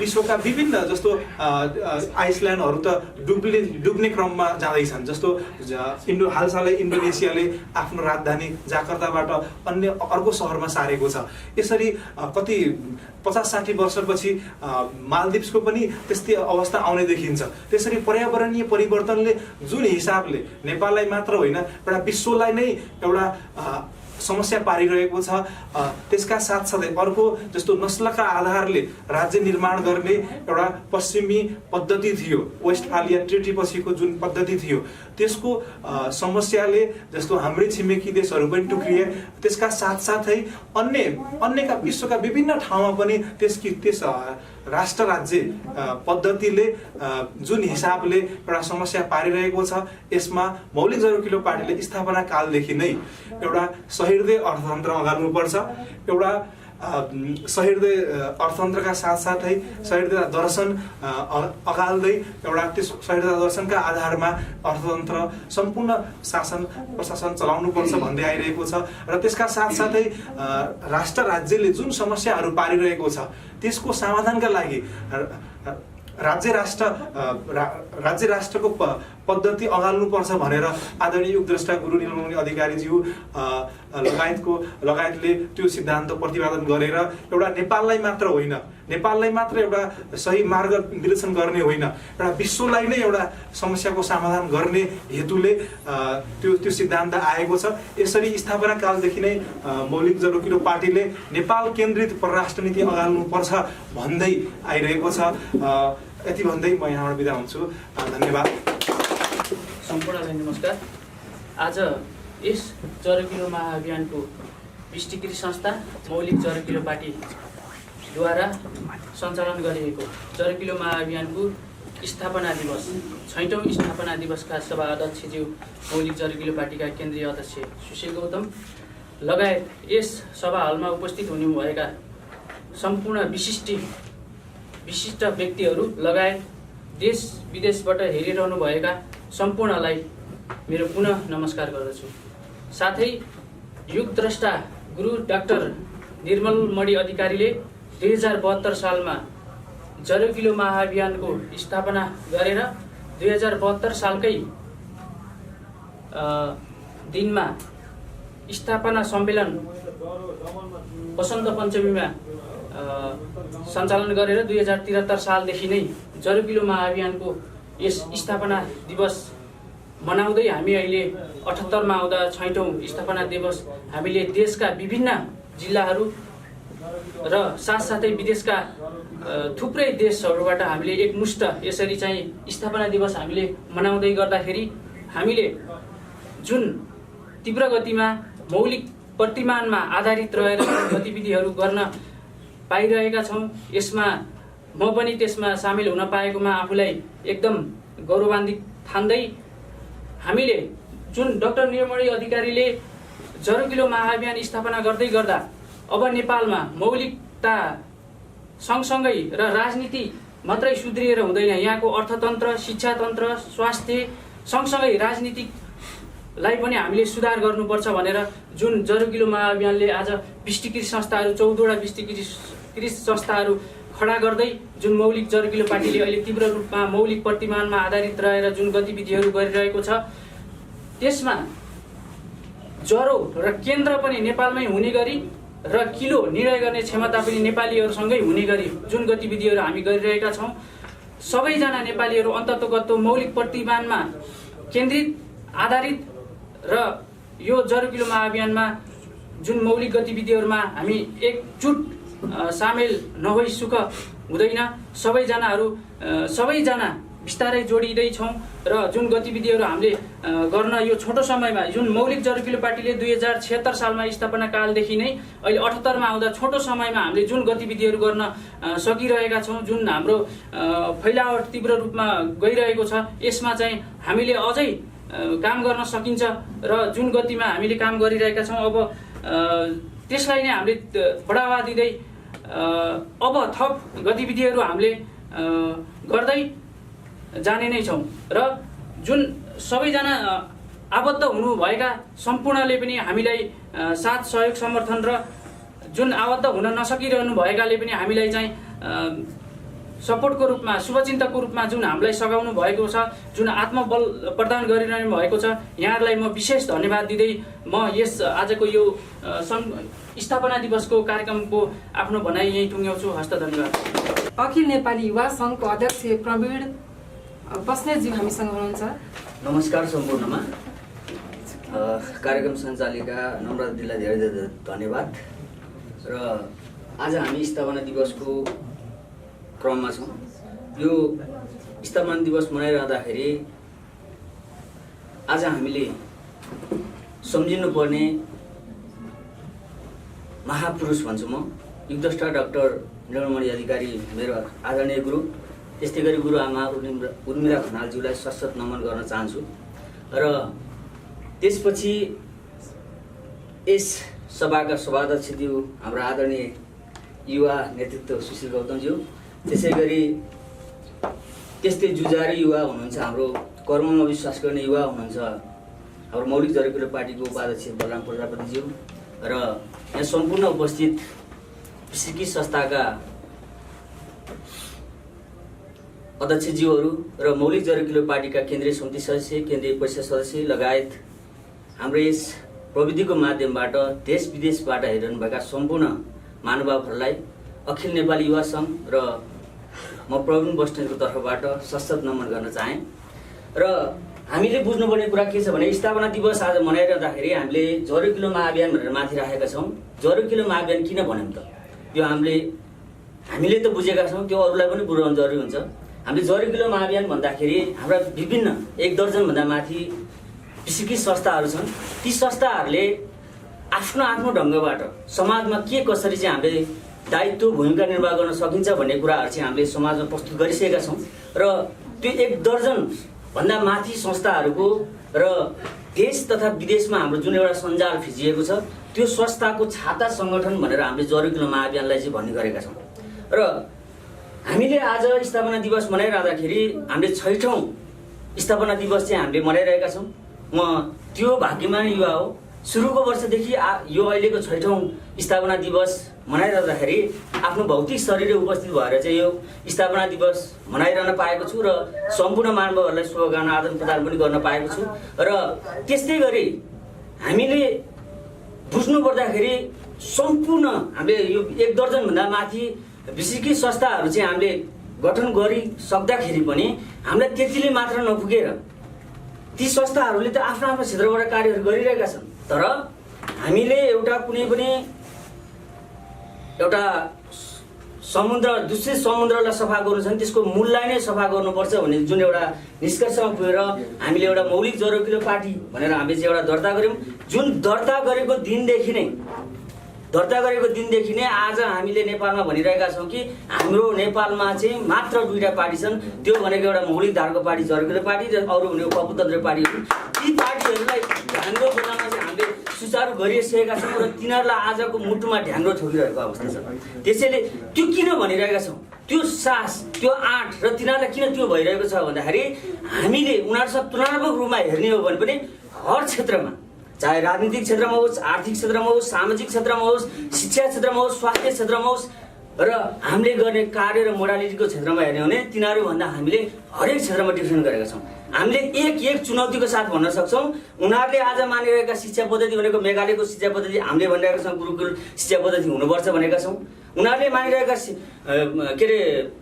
विश्वका विभिन्न जस्तो आइसल्यान्डहरू त डुब्ने क्रममा जाँदैछन्। जस्तो हालसालै इन्डोनेसियाले आफ्नो राजधानी जाकर्ताबाट अन्य अर्को सहरमा सारेको छ। यसरी कति 50-60 वर्षपछि मालदिप्सको पनि त्यस्तै अवस्था आउने देखिन्छ। त्यसरी पर्यावरणीय परिवर्तनले जुन हिसाबले नेपाललाई मात्र होइन एउटा विश्वलाई नै एउटा समस्या पारिरहेको छ, त्यसका साथसाथै अर्को जस्तो नस्लका आधारले राज्य निर्माण गर्ने एउटा पश्चिमी पद्धति थियो, वेस्टफालिया ट्रिटी पछिको जुन पद्धति थियो, त्यसको समस्याले जस्तो हाम्रै छिमेकी देशहरू पनि टुक्रिए। त्यसका साथसाथै अन्यका विश्वका विभिन्न ठाउँमा पनि त्यस राष्ट्र राज्य पद्धतिले जुन हिसाबले एउटा समस्या पारिरहेको छ, यसमा मौलिक जरोकिलो पार्टीले स्थापना कालदेखि नै एउटा सहृदय अर्थतन्त्र अगाल्नुपर्छ। एउटा सहृदय अर्थतन्त्रका साथसाथै सहृदय दर्शन अगाल्दै एउटा त्यस सहृदय दर्शनका आधारमा अर्थतन्त्र सम्पूर्ण शासन प्रशासन चलाउनुपर्छ भन्दै आइरहेको छ। र त्यसका साथसाथै राष्ट्र राज्यले जुन समस्याहरू पारिरहेको छ त्यसको समाधानका लागि राज्य राष्ट्रको पद्धति अगाल्नुपर्छ भनेर आदरणीय उपद्रष्टा गुरु नीलमणि अधिकारीज्यू लगायतले त्यो सिद्धान्त प्रतिपादन गरेर एउटा नेपाललाई मात्र एउटा सही मार्ग निर्देशन गर्ने होइन, एउटा विश्वलाई नै एउटा समस्याको समाधान गर्ने हेतुले त्यो सिद्धान्त आएको छ। यसरी स्थापना कालदेखि नै मौलिक जरोकिलो पार्टीले नेपाल केन्द्रित परराष्ट्र नीति अगाल्नुपर्छ भन्दै आइरहेको छ। यति भन्दै म यहाँबाट बिदा हुन्छु। धन्यवाद। सम्पूर्णलाई नमस्कार। आज यस जरोकिलो महाअभियानको विष्टिकृत संस्था मौलिक जरोकिलो पार्टीद्वारा सञ्चालन गरिएको जरोकिलो महाअभियानको स्थापना दिवस 6औं स्थापना दिवसका सभा अध्यक्षज्यू मौलिक जरोकिलो पार्टीका केन्द्रीय अध्यक्ष सुशील गौतम लगायत यस सभा हलमा उपस्थित हुनुभएका सम्पूर्ण विशिष्ट व्यक्तिहरू लगायत देश विदेशबाट हेरिरहनुभएका सम्पूर्णलाई मेरो पुनः नमस्कार गर्दछु। साथै युगद्रष्टा गुरु डाक्टर निर्मलमणि अधिकारीले 2072 सालमा जरोकिलो महाअभियानको स्थापना गरेर 2072 सालकै दिनमा स्थापना सम्मेलन वसन्त पञ्चमीमा सञ्चालन गरेर 2073 सालदेखि नै जरोकिलो महाअभियानको यस स्थापना दिवस मनाउँदै हामी अहिले 78 मा आउँदा 6औं स्थापना दिवस हामीले देशका विभिन्न जिल्लाहरू र साथसाथै विदेशका थुप्रै देशहरूबाट हामीले एकमुष्ट यसरी चाहिँ स्थापना दिवस हामीले मनाउँदै गर्दाखेरि हामीले जुन तीव्र गतिमा मौलिक प्रतिमानमा आधारित रहेर गतिविधिहरू गर्न पाइरहेका छौँ, यसमा म पनि त्यसमा सामेल हुन पाएकोमा आफूलाई एकदम गौरवान्वित ठान्दै हामीले जुन डाक्टर निर्मलमणि अधिकारीले जरोकिलो महाअभियान स्थापना गर्दै गर्दा अब नेपालमा मौलिकता सँगसँगै र राजनीति मात्रै सुध्रिएर हुँदैन, यहाँको अर्थतन्त्र, शिक्षातन्त्र, स्वास्थ्य सँगसँगै राजनीतिकलाई पनि हामीले सुधार गर्नुपर्छ भनेर जुन जरोकिलो महाअभियानले आज विष्टिकृत संस्थाहरू 14वटा विष्टिकृत संस्थाहरू खडा गर्दै जुन मौलिक जरोकिलो पार्टीले अहिले तीव्र रूपमा मौलिक प्रतिमानमा आधारित रहेर जुन गतिविधिहरू गरिरहेको छ, त्यसमा जरो र केन्द्र पनि नेपालमै हुने गरी र किलो निर्णय गर्ने क्षमता पनि नेपालीहरूसँगै हुने गरी जुन गतिविधिहरू हामी गरिरहेका छौँ, सबैजना नेपालीहरू अन्ततोगत्तो मौलिक प्रतिमानमा केन्द्रित आधारित र यो जरोकिलो महाअभियानमा जुन मौलिक गतिविधिहरूमा हामी एकजुट सामेल नभई सुख हुँदैन। सबैजना बिस्तारै जोडिँदैछौँ र जुन गतिविधिहरू हामीले गर्न यो छोटो समयमा जुन मौलिक जरुकिलो पार्टीले 2076 सालमा स्थापना कालदेखि नै अहिले 78 मा आउँदा छोटो समयमा हामीले जुन गतिविधिहरू गर्न सकिरहेका छौँ, जुन हाम्रो फैलावट तीव्र रूपमा गइरहेको छ, यसमा चाहिँ हामीले अझै काम गर्न सकिन्छ र जुन गतिमा हामीले काम गरिरहेका छौँ अब त्यसलाई नै हामीले बढावा दिँदै अब थप गतिविधिहरू हामीले गर्दै जाने नै छौँ र जुन सबैजना आबद्ध हुनुभएका सम्पूर्णले पनि हामीलाई साथ सहयोग समर्थन र जुन आबद्ध हुन नसकिरहनु भएकाले पनि हामीलाई चाहिँ सपोर्टको रूपमा शुभचिन्तकको रूपमा जुन हामीलाई सघाउनु भएको छ, जुन आत्मबल प्रदान गरिरहनु भएको छ, यहाँहरूलाई म विशेष धन्यवाद दिँदै म यस आजको यो स्थापना दिवसको कार्यक्रमको आफ्नो भनाइ यहीँ टुङ्ग्याउँछु। हस्त धन्यवाद। अखिल नेपाली युवा सङ्घको अध्यक्ष प्रवीण बस्नेतज्यू हामीसँग हुनुहुन्छ। नमस्कार सम्पूर्णमा। कार्यक्रम सञ्चालिका नम्रता दिदीलाई धेरै धेरै धन्यवाद। र आज हामी स्थापना दिवसको क्रममा छौँ। यो स्थापना दिवस मनाइरहँदाखेरि आज हामीले सम्झिनुपर्ने महापुरुष भन्छु म, युगद्रष्टा डाक्टर नीलमणि अधिकारी मेरो आदरणीय गुरु, त्यस्तै गरी गुरुआमा उर्मिला खनालज्यूलाई सशक्त नमन गर्न चाहन्छु। र त्यसपछि यस सभाका सभाध्यक्षज्यू हाम्रो आदरणीय युवा नेतृत्व सुशील गौतमज्यू, त्यसै गरी त्यस्तै जुझारू युवा हुनुहुन्छ, हाम्रो कर्ममा विश्वास गर्ने युवा हुनुहुन्छ हाम्रो मौलिक जरुकिलो पार्टीको उपाध्यक्ष बलराम प्रजापतिज्यू र यहाँ सम्पूर्ण उपस्थित विशिकी संस्थाका अध्यक्षज्यूहरू र मौलिक जरुकिलो पार्टीका केन्द्रीय समिति सदस्य, केन्द्रीय परिषद सदस्य लगायत हाम्रो यस प्रविधिको माध्यमबाट देश विदेशबाट हेरिरहनुभएका सम्पूर्ण महानुभावहरूलाई अखिल नेपाली युवा सङ्घ र म प्रवीण बस्नेतको तर्फबाट सशक्त नमन गर्न चाहेँ। र हामीले बुझ्नुपर्ने कुरा के छ भने स्थापना दिवस आज मनाइरहँदाखेरि हामीले जरुकिलो महाअभियान भनेर माथि राखेका छौँ। जरुकिलो महाअभियान किन भन्यौँ त? यो हामीले त बुझेका छौँ, त्यो अरूलाई पनि बुझाउनु जरुरी हुन्छ। हामीले जरुकिलो महाअभियान भन्दाखेरि हाम्रा विभिन्न 1 दर्जनभन्दा माथि विशिकी संस्थाहरू छन्। ती संस्थाहरूले आफ्नो ढङ्गबाट समाजमा के कसरी चाहिँ हामीले दायित्व भूमिका निर्वाह गर्न सकिन्छ भन्ने कुराहरू चाहिँ हामीले समाजमा प्रस्तुत गरिसकेका छौँ। र त्यो 1 दर्जनभन्दा माथि संस्थाहरूको र देश तथा विदेशमा हाम्रो जुन एउटा सञ्जाल फिजिएको छ, त्यो संस्थाको छाता सङ्गठन भनेर हामीले जरुकिलो महाअभियानलाई चाहिँ भन्ने गरेका छौँ। र हामीले आज स्थापना दिवस मनाइरहँदाखेरि हामीले 6औँ स्थापना दिवस चाहिँ हामीले मनाइरहेका छौँ। म त्यो भाग्यमान युवा हो। सुरुको वर्षदेखि यो अहिलेको 6औँ स्थापना दिवस मनाइरहँदाखेरि आफ्नो भौतिक शरीरले उपस्थित भएर चाहिँ यो स्थापना दिवस मनाइरहन पाएको छु र सम्पूर्ण महानुभावहरूलाई शुभकामना आदान प्रदान पनि गर्न पाएको छु। र त्यस्तै गरी हामीले बुझ्नु पर्दाखेरि सम्पूर्ण हामीले यो 1 दर्जनभन्दा माथि विशिकी संस्थाहरू चाहिँ हामीले गठन गरिसक्दाखेरि पनि हामीलाई त्यतिले मात्र नपुगेर ती संस्थाहरूले त आफ्नो क्षेत्रबाट कार्यहरू गरिरहेका छन्, तर हामीले कुनै पनि एउटा समुद्र दूषित समुद्रलाई सफा गर्नु छ भने त्यसको मूललाई नै सफा गर्नुपर्छ भन्ने जुन एउटा निष्कर्षमा पुगेर हामीले एउटा मौलिक जरुकिलो पार्टी भनेर हामीले चाहिँ एउटा दर्ता गऱ्यौँ। जुन दर्ता गरेको दिनदेखि नै आज हामीले नेपालमा भनिरहेका छौँ कि हाम्रो नेपालमा चाहिँ मात्र 2टा पार्टी छन्। त्यो भनेको एउटा मौलिक धारको पार्टी जरुकिलो पार्टी र अरू भनेको कपुतन्त्र पार्टी हो। ती पार्टीहरूलाई ढ्याङ्ग्रो बनाउन चाहिँ हामीले सुचारू गरिसकेका छौँ र तिनीहरूलाई आजको मुटुमा ढ्याङ्ग्रो ठोकिरहेको अवस्था छ। त्यसैले त्यो किन भनिरहेका छौँ, त्यो साहस, त्यो आँट र तिनीहरूलाई किन त्यो भइरहेको छ भन्दाखेरि हामीले उनीहरूसँग तुलनात्मक रूपमा हेर्ने हो भने पनि हर क्षेत्रमा, चाहे राजनीतिक क्षेत्रमा होस्, आर्थिक क्षेत्रमा होस्, सामाजिक क्षेत्रमा होस्, शिक्षा क्षेत्रमा होस्, स्वास्थ्य क्षेत्रमा होस् र हामीले गर्ने कार्य र मोडालिटीको क्षेत्रमा हेर्ने हो भने तिनीहरूभन्दा हामीले हरेक क्षेत्रमा डिफेन्ड गरेका छौँ। हामीले एक चुनौतीको साथ भन्न सक्छौँ। उनीहरूले आज मानिरहेका शिक्षा पद्धति भनेको मेघालयको शिक्षा पद्धति हामीले भनिरहेका छौँ गुरुकुल शिक्षा पद्धति हुनुपर्छ भनेका छौँ। उनीहरूले मानिरहेका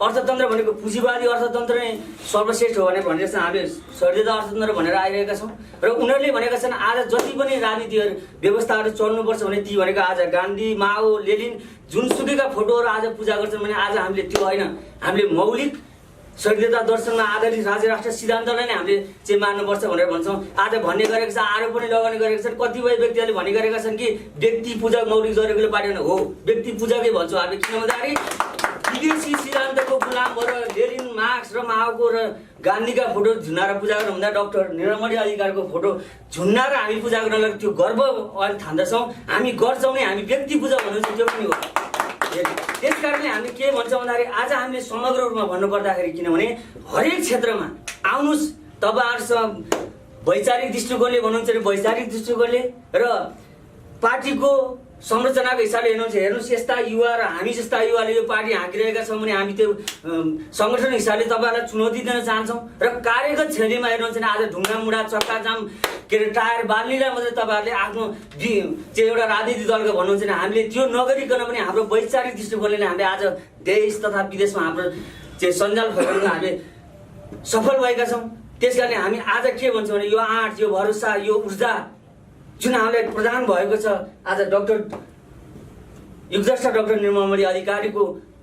अर्थतन्त्र भनेको पुँजीवादी अर्थतन्त्र नै सर्वश्रेष्ठ हो भनेर भनिरहेका छन्। हामीले सर्वोदय अर्थतन्त्र भनेर आइरहेका छौँ र उनीहरूले भनेका छन् आज जति पनि राजनीतिहरू व्यवस्थाहरू चल्नुपर्छ भने ती भनेको आज गान्धी, माओ, लेनिन जुनसुकैका फोटोहरू आज पूजा गर्छन् भने आज हामीले त्यो होइन, हामीले मौलिक संहिता दर्शनमा आधारित राज्य राष्ट्र सिद्धान्तलाई नै हामीले चाहिँ मान्नुपर्छ भनेर भन्छौँ। आज भन्ने गरेको छ, आरोप पनि लगाउने गरेका छन्। कतिपय व्यक्तिहरूले भन्ने गरेका छन् कि व्यक्ति पूजक मौलिक जरुरीको पार्टी हो। व्यक्ति पूजकै भन्छौँ हामीले, किन भन्दाखेरि विदेशी सिद्धान्तको गुलाम भएर लेनिन, मार्क्स र माओको र गान्धीका फोटो झुन्डाएर पूजा गर्नुभन्दा डाक्टर निरमणि अधिकारको फोटो झुन्डाएर हामी पूजा गर्नलाई त्यो गर्व अहिले ठान्दछौँ। हामी गर्छौँ नै, हामी व्यक्ति पूजा भन्नुहुन्छ त्यो पनि हो। त्यस कारणले हामी के भन्छौँ भन्दाखेरि आज हामीले समग्र रूपमा भन्नुपर्दाखेरि, किनभने हरेक क्षेत्रमा आउनुहोस्, तपाईँहरूसँग वैचारिक दृष्टिकोणले भन्नुहुन्छ भने वैचारिक दृष्टिकोणले र पार्टीको संरचनाको हिसाबले हेर्नुहोस् यस्ता युवा र हामी जस्ता युवाले यो पार्टी हाँकिरहेका छौँ भने हामी त्यो सङ्गठन हिसाबले तपाईँहरूलाई चुनौती दिन चाहन्छौँ। र कार्यगत श्रेणीमा हेर्नुहुन्छ भने आज ढुङ्गा मुढा चक्काजाम के अरे टायर बाल्नेलाई मात्रै तपाईँहरूले आफ्नो चाहिँ एउटा राजनीतिक दलको भन्नुहुन्छ भने हामीले त्यो नगरिकन पनि हाम्रो वैचारिक दृष्टिकोणले हामीले आज देश तथा विदेशमा हाम्रो चाहिँ सञ्जाल फैलाउन हामीले सफल भएका छौँ। त्यस कारणले हामी आज के भन्छौँ भने यो आँट, यो भरोसा, यो ऊर्जा जुन हामीलाई प्रदान भएको छ, आज डाक्टर युगदर्शक डाक्टर निरमणि अधिकारीको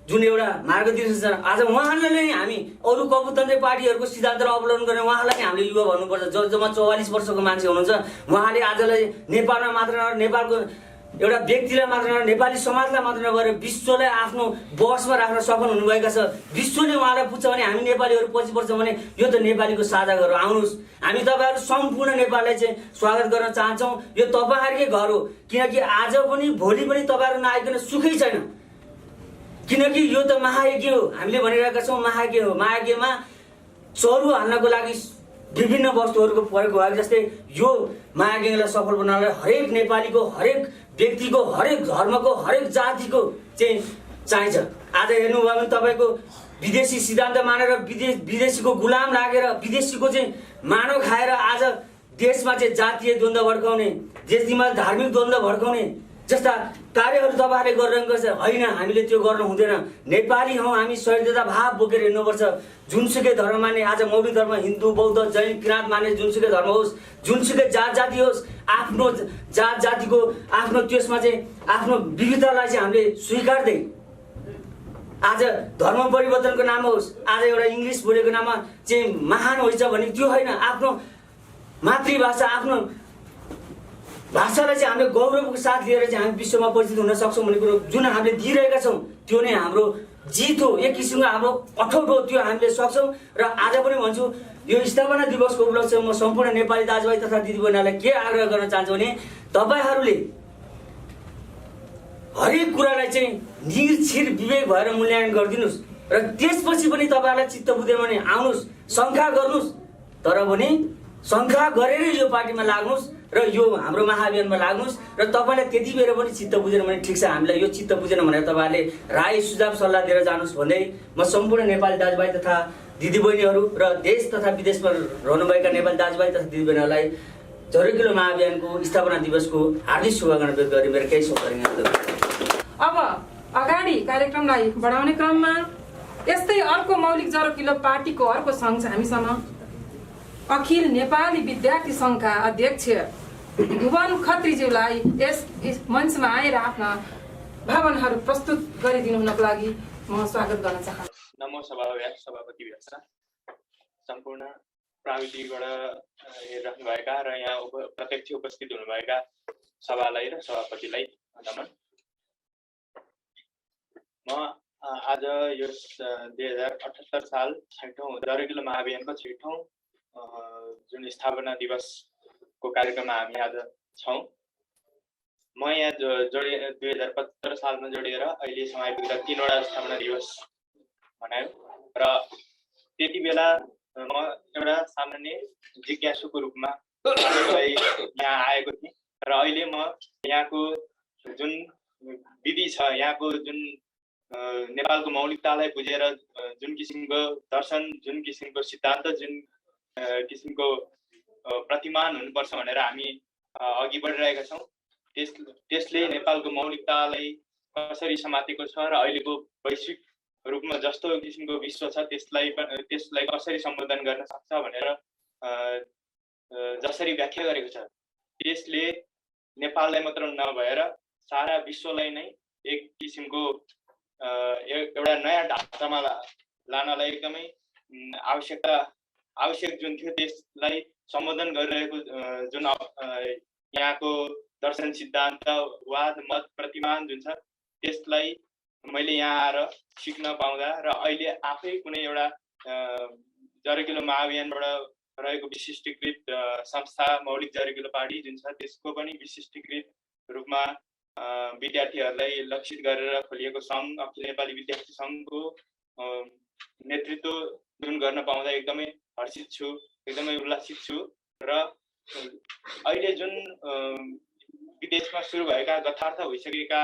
जुन एउटा मार्गदर्शन छ, आज उहाँलाई नै हामी अरू कबुतन्त्री पार्टीहरूको सिद्धान्तलाई अवलम्बन गर्ने उहाँलाई नै हामीले युवा भन्नुपर्छ। जम्मा 44 वर्षको मान्छे हुनुहुन्छ, उहाँले आजलाई नेपालमा मात्र नभएर नेपालको एउटा व्यक्तिलाई मात्र नभएर नेपाली समाजलाई मात्र नभएर विश्वलाई आफ्नो बसमा राख्न सफल हुनुभएका छ। विश्वले उहाँलाई पुग्छ भने हामी नेपालीहरू पछि पर्छौँ भने यो त नेपालीको साझा घर हो। आउनुहोस्, हामी तपाईँहरू सम्पूर्ण नेपाललाई चाहिँ स्वागत गर्न चाहन्छौँ। यो तपाईँहरूकै घर हो, किनकि आज पनि भोलि पनि तपाईँहरू नआइकन सुखै छैन, किनकि यो त महायज्ञ हो। हामीले भनिरहेका छौँ महायज्ञ हो। महायज्ञमा चरु हाल्नको लागि विभिन्न वस्तुहरूको प्रयोग भएको जस्तै यो महायज्ञलाई सफल बनाउनलाई हरेक नेपालीको, हरेक व्यक्तिको, हरेक धर्मको, हरेक जातिको चाहिँ चाहिन्छ। आज हेर्नुभयो भने तपाईँको विदेशी सिद्धान्त मानेर विदेशीको गुलाम लागेर विदेशीको चाहिँ मानव खाएर आज देशमा चाहिँ जातीय द्वन्द्व भड्काउने, देशमा धार्मिक द्वन्द्व भड्काउने जस्ता कार्यहरू तपाईँहरूले गरिरहेको छ। होइन, हामीले त्यो गर्न हुँदैन। नेपाली हौँ हामी, सहिष्णुता भाव बोकेर हिँड्नुपर्छ। जुनसुकै धर्म माने, आज मौलिक धर्म हिन्दू, बौद्ध, जैन, किराँत माने जुनसुकै धर्म होस्, जुनसुकै जात जाति होस्, आफ्नो जात जातिको आफ्नो त्यसमा चाहिँ आफ्नो विविधतालाई चाहिँ हामीले स्वीकार्दै आज धर्म परिवर्तनको नाम होस्, आज एउटा इङ्ग्लिस बोलेको नाममा चाहिँ महान हुन्छ भने त्यो होइन। आफ्नो मातृभाषा, आफ्नो भाषालाई चाहिँ हामीले गौरवको साथ लिएर चाहिँ हामी विश्वमा परिचित हुन सक्छौँ भन्ने कुरो जुन हामीले दिइरहेका छौँ त्यो नै हाम्रो जित हो। एक किसिमको हाम्रो अठोट हो, त्यो हामीले सक्छौँ। र आज पनि भन्छु, यो स्थापना दिवसको उपलक्ष्यमा म सम्पूर्ण नेपाली दाजुभाइ तथा दिदीबहिनीलाई के आग्रह गर्न चाहन्छु भने तपाईँहरूले हरेक कुरालाई चाहिँ निर्छिर विवेक भएर मूल्याङ्कन गरिदिनुहोस् र त्यसपछि पनि तपाईँहरूलाई चित्त बुझ्दैन भने आउनुहोस्, शङ्का गर्नुहोस्, तर पनि शङ्का गरेर यो पार्टीमा लाग्नुहोस् र यो हाम्रो महाअभियानमा लाग्नुहोस्। र तपाईँलाई त्यति बेर पनि चित्त बुझेन भने ठिक छ, हामीलाई यो चित्त बुझेन भनेर तपाईँहरूले राय सुझाव सल्लाह दिएर जानुहोस् भन्दै म सम्पूर्ण नेपाली दाजुभाइ तथा दिदीबहिनीहरू र देश तथा विदेशमा रहनुभएका नेपाली दाजुभाइ तथा दिदीबहिनीहरूलाई झरेकिलो महाअभियानको स्थापना दिवसको हार्दिक शुभकामना व्यक्त गरी मेरो केही शब्द। अब अगाडि कार्यक्रमलाई बढाउने क्रममा यस्तै अर्को मौलिक जरोकिलो पार्टीको अर्को सङ्घ छ हामीसँग, अखिल नेपाली विद्यार्थी सङ्घका अध्यक्ष भुवन खत्रीज्यूलाई यस मञ्चमा आएर आफ्ना भावनाहरू प्रस्तुत गरिदिनु हुनको लागि म स्वागत गर्न चाहन्छु। नमो सभापति भेट्छ, सम्पूर्ण प्राविधिकबाट हेरिराख्नुभएका र यहाँ प्रत्यक्ष उपस्थित हुनुभएका सभालाई र सभापतिलाई नमन। म आज यो 2078 साल 6औं झरेकिलो महाअभियानको 6औं जुन स्थापना दिवसको कार्यक्रममा हामी आज छौँ। म यहाँ 2075 सालमा जोडिएर अहिलेसम्म आइपुग्दा 3वटा स्थापना दिवस मनायो र त्यति बेला म एउटा सामान्य जिज्ञासुको रूपमा यहाँ आएको थिएँ र अहिले म यहाँको जुन विधि छ, यहाँको जुन नेपालको मौलिकतालाई बुझेर जुन किसिमको दर्शन, जुन किसिमको सिद्धान्त, जुन किसिमको प्रतिमान हुनुपर्छ भनेर हामी अघि बढिरहेका छौँ, त्यसले नेपालको मौलिकतालाई कसरी समातेको छ र अहिलेको वैश्विक रूपमा जस्तो किसिमको विश्व छ त्यसलाई कसरी सम्बोधन गर्न सक्छ भनेर जसरी व्याख्या गरेको छ, त्यसले नेपाललाई मात्र नभएर सारा विश्वलाई नै एक किसिमको एउटा नयाँ ढाँचामा लानलाई एकदमै आवश्यक जुन थियो त्यसलाई सम्बोधन गरिरहेको जुन यहाँको दर्शन सिद्धान्त वाद मत प्रतिमान जुन छ त्यसलाई मैले यहाँ आएर सिक्न पाउँदा र अहिले आफै कुनै एउटा जरकिलो महाअभियानबाट रहेको विशिष्टीकृत संस्था मौलिक जरकिलो पार्टी जुन छ त्यसको पनि विशिष्टीकृत रूपमा विद्यार्थीहरूलाई लक्षित गरेर खोलिएको सङ्घ अखिल नेपाली विद्यार्थी सङ्घको नेतृत्व जुन गर्न पाउँदा एकदमै हर्षित छु, एकदमै उल्लासित छु र अहिले जुन विदेशमा सुरु भएका गथार्थ भइसकेका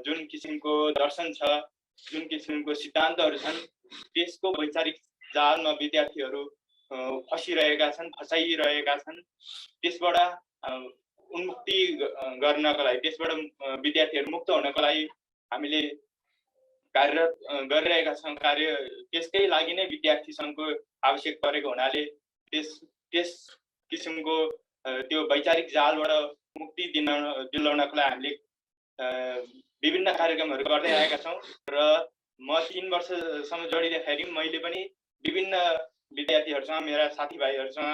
जुन किसिमको दर्शन छ, जुन किसिमको सिद्धान्तहरू छन् त्यसको वैचारिक जालमा विद्यार्थीहरू फसिरहेका छन्, फसाइरहेका छन्। त्यसबाट उन्मुक्ति गर्नको लागि, त्यसबाट विद्यार्थीहरू मुक्त हुनको लागि हामीले कार्यरत गरिरहेका छौँ। त्यसकै लागि नै विद्यार्थी सङ्घको आवश्यक परेको हुनाले त्यस किसिमको त्यो वैचारिक जालबाट मुक्ति दिलाउनको लागि हामीले विभिन्न कार्यक्रमहरू गर्दै आएका छौँ र म 3 वर्षसम्म जोडिँदाखेरि मैले पनि विभिन्न विद्यार्थीहरूसँग, मेरा साथीभाइहरूसँग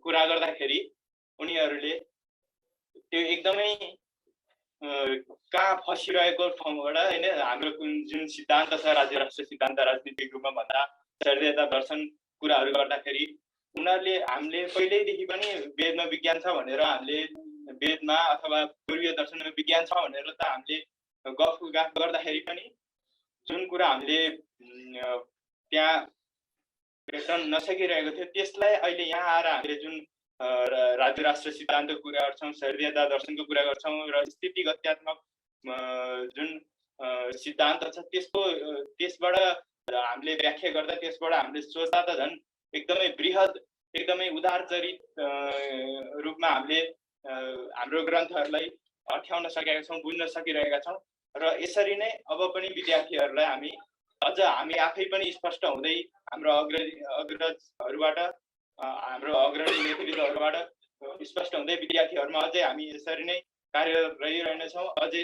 कुरा गर्दाखेरि उनीहरूले त्यो एकदमै कहाँ फसिरहेको ठाउँबाट होइन हाम्रो जुन सिद्धान्त छ, राज्य राष्ट्र सिद्धान्त राजनीतिक रूपमा भन्दा शरीरता दर्शन कुराहरू गर्दाखेरि उनीहरूले हामीले पहिल्यैदेखि पनि वेदमा विज्ञान छ भनेर हामीले वेदमा अथवा पूर्वीय दर्शनमा विज्ञान छ भनेर त हामीले गफ गर्दाखेरि पनि जुन कुरा हामीले त्यहाँ भेट्न नसकिरहेको थियो त्यसलाई अहिले यहाँ आएर हामीले जुन राज्य राष्ट्र सिद्धान्तको कुरा गर्छौँ, शरीरता दर्शनको कुरा गर्छौँ र स्थितिगत्यात्मक जुन सिद्धान्त छ त्यसबाट हामीले व्याख्या गर्दा त्यसबाट हामीले सोच्दा त झन् एकदमै बृहत, एकदमै उदारचरित रूपमा हामीले हाम्रो ग्रन्थहरूलाई अठ्याउन सकेका छौँ, बुझ्न सकिरहेका छौँ र यसरी नै अब पनि विद्यार्थीहरूलाई हामी आफै पनि स्पष्ट हुँदै हाम्रो अग्रजहरूबाट, हाम्रो अग्रणी नेतृत्वहरूबाट स्पष्ट हुँदै विद्यार्थीहरूमा अझै हामी यसरी नै कार्य रहिरहनेछौँ। अझै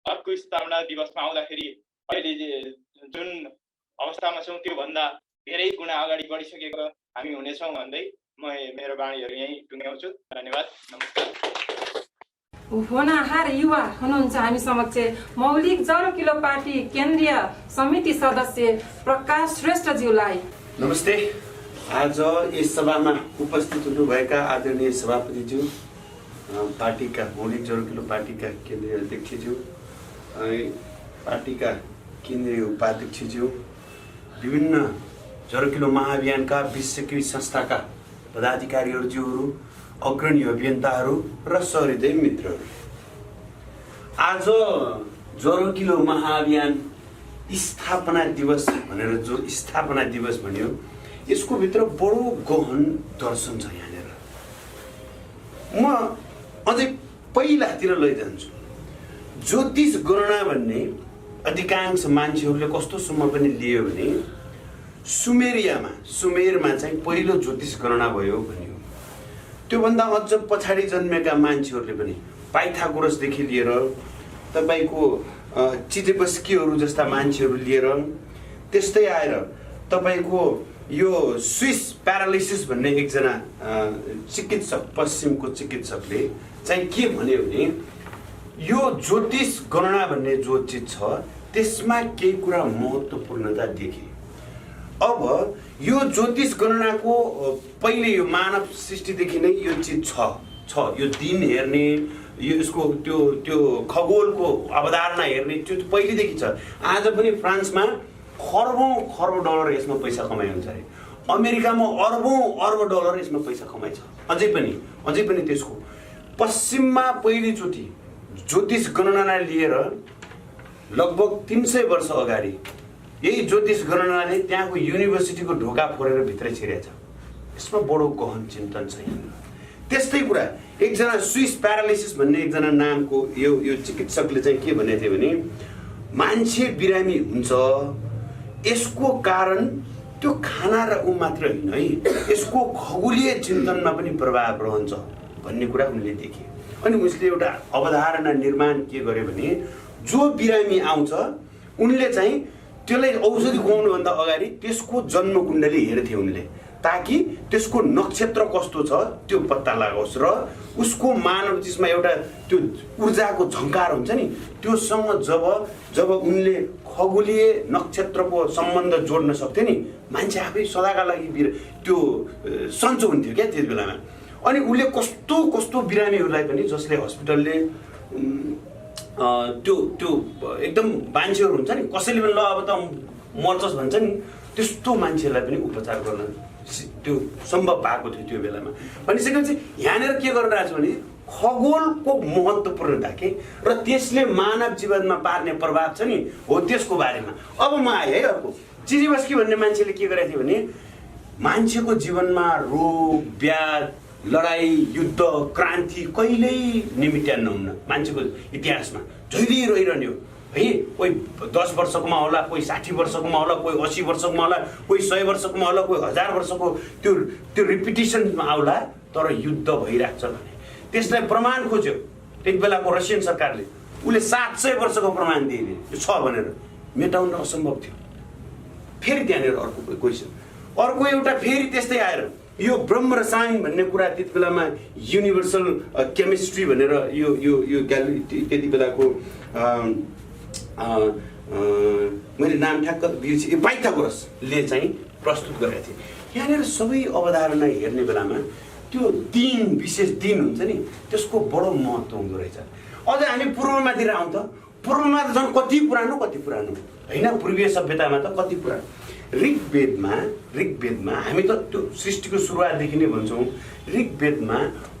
अर्को स्थापना दिवसमा आउँदाखेरि अहिले जुन अवस्थामा छौँ त्योभन्दा धेरै गुणा अगाडि बढिसकेको हामी हुनेछौँ भन्दै म मेरो बाणीहरू यहीँ टुङ्ग्याउँछु। धन्यवाद, नमस्कार। होनहार युवा हुनुहुन्छ हामी समक्ष मौलिक जरकिलो पार्टी केन्द्रीय समिति सदस्य प्रकाश श्रेष्ठज्यूलाई। नमस्ते। आज यस सभामा उपस्थित हुनुभएका आदरणीय सभापतिज्यू, पार्टीका मौलिक जरकिलो पार्टीका केन्द्रीय अध्यक्षज्यू, पार्टीका केन्द्रीय उपाध्यक्षज्यू, विभिन्न जरकिलो महाअभियानका विश्वकृत संस्थाका पदाधिकारीज्यूहरू, अग्रणी अभियन्ताहरू र सहृदय मित्रहरू, आज जरकिलो महाअभियान स्थापना दिवस भनेर जो स्थापना दिवस भन्यो यसको भित्र बडो गहन दर्शन छ। यहाँनिर म अझै पहिलातिर लैजान्छु। ज्योतिष गणना भन्ने अधिकांश मान्छेहरूले कस्तोसम्म पनि लियो भने सुमेरमा चाहिँ पहिलो ज्योतिष गणना भयो भन्यो। त्योभन्दा अझ पछाडि जन्मेका मान्छेहरूले पनि पाइथागोरसदेखि लिएर तपाईँको चिजेबस्कीहरू जस्ता मान्छेहरू लिएर त्यस्तै आएर तपाईँको यो स्विस प्यारालिसिस भन्ने एकजना चिकित्सक, पश्चिमको चिकित्सकले चाहिँ के भन्यो भने यो ज्योतिष गणना भन्ने जो चिज छ त्यसमा केही कुरा महत्त्वपूर्णता देखे। अब यो ज्योतिष गणनाको पहिले यो मानव सृष्टिदेखि नै यो चिज छ यो दिन हेर्ने, यो यसको त्यो खगोलको अवधारणा हेर्ने त्यो पहिलेदेखि छ। आज पनि फ्रान्समा खरबौँ डलर यसमा पैसा कमाइन्छ अरे, अमेरिकामा अरबौँ डलर यसमा पैसा कमाइन्छ। अझै पनि त्यसको पश्चिममा पहिलोचोटि ज्योतिष गणनालाई लिएर लगभग 300 वर्ष अगाडि यही ज्योतिष गणनाले त्यहाँको युनिभर्सिटीको ढोका फोरेर भित्र छिरेछ। यसमा बडो गहन चिन्तन छ। त्यस्तै कुरा एकजना स्विस प्यारालिसिस भन्ने एकजना नामको यो चिकित्सकले चाहिँ के भनेको थियो भने मान्छे बिरामी हुन्छ यसको कारण त्यो खाना र ऊ मात्र होइन है, यसको खगोलीय चिन्तनमा पनि प्रभाव रहन्छ भन्ने कुरा उनले देखे। अनि उसले एउटा अवधारणा निर्माण के गर्यो भने जो बिरामी आउँछ उनले चाहिँ त्यसलाई औषधि खुवाउनुभन्दा अगाडि त्यसको जन्म कुण्डली हेर्थे उनले, ताकि त्यसको नक्षत्र कस्तो छ त्यो पत्ता लगाओस् र उसको मानव जिसमा एउटा त्यो ऊर्जाको झङ्कार हुन्छ नि, त्योसँग जब उनले खगोलीय नक्षत्रको सम्बन्ध जोड्न सक्थे नि, मान्छे आफै सदाका लागि त्यो सन्चो हुन्थ्यो क्या त्यति बेलामा। अनि उसले कस्तो कस्तो बिरामीहरूलाई पनि, जसले हस्पिटलले त्यो एकदम मान्छेहरू हुन्छ नि, कसैले पनि ल अब त मर्छस् भन्छ नि, त्यस्तो मान्छेलाई पनि उपचार गर्न त्यो सम्भव भएको थियो त्यो बेलामा। भनिसकेपछि यहाँनिर के गरिरहेको छ भने खगोलको महत्त्वपूर्णता के र त्यसले मानव जीवनमा पार्ने प्रभाव छ नि, हो त्यसको बारेमा अब म आएँ है। अर्को चिजिबस्की भन्ने मान्छेले के गरेको थियो भने मान्छेको जीवनमा रोग व्याध लडाई युद्ध क्रान्ति कहिल्यै निमित्यान्न हुन्न। मान्छेको इतिहासमा जहिले रहिरहने हो है, कोही 10 वर्षकोमा होला, कोही 60 वर्षकोमा होला, कोही 80 वर्षकोमा होला, कोही 100 वर्षकोमा होला, कोही 1000 वर्षको त्यो रिपिटिसनमा आउला, तर युद्ध भइरहेको छ भने त्यसलाई प्रमाण खोज्यो त्यति बेलाको रसियन सरकारले। उसले 700 वर्षको प्रमाण दिए यो छ भनेर, मेटाउन असम्भव थियो। फेरि त्यहाँनिर अर्को क्वेसन, अर्को एउटा फेरि त्यस्तै आएर यो ब्रह्म रसायन भन्ने कुरा त्यति बेलामा युनिभर्सल केमिस्ट्री भनेर यो त्यति बेलाको मैले नाम ठ्याक्क बिर्सेँ, पाइथागोरसले चाहिँ प्रस्तुत गरेका थिए। यहाँनिर सबै अवधारणा हेर्ने बेलामा त्यो दिन विशेष दिन हुन्छ नि, त्यसको बडो महत्त्व हुँदो रहेछ। अझ हामी पूर्वमातिर आउँ त, पूर्वमा त झन् कति पुरानो होइन, पूर्वीय सभ्यतामा त कति पुरानो। ऋग्वेदमा हामी त त्यो सृष्टिको सुरुवातदेखि नै भन्छौँ, ऋग्वेदमा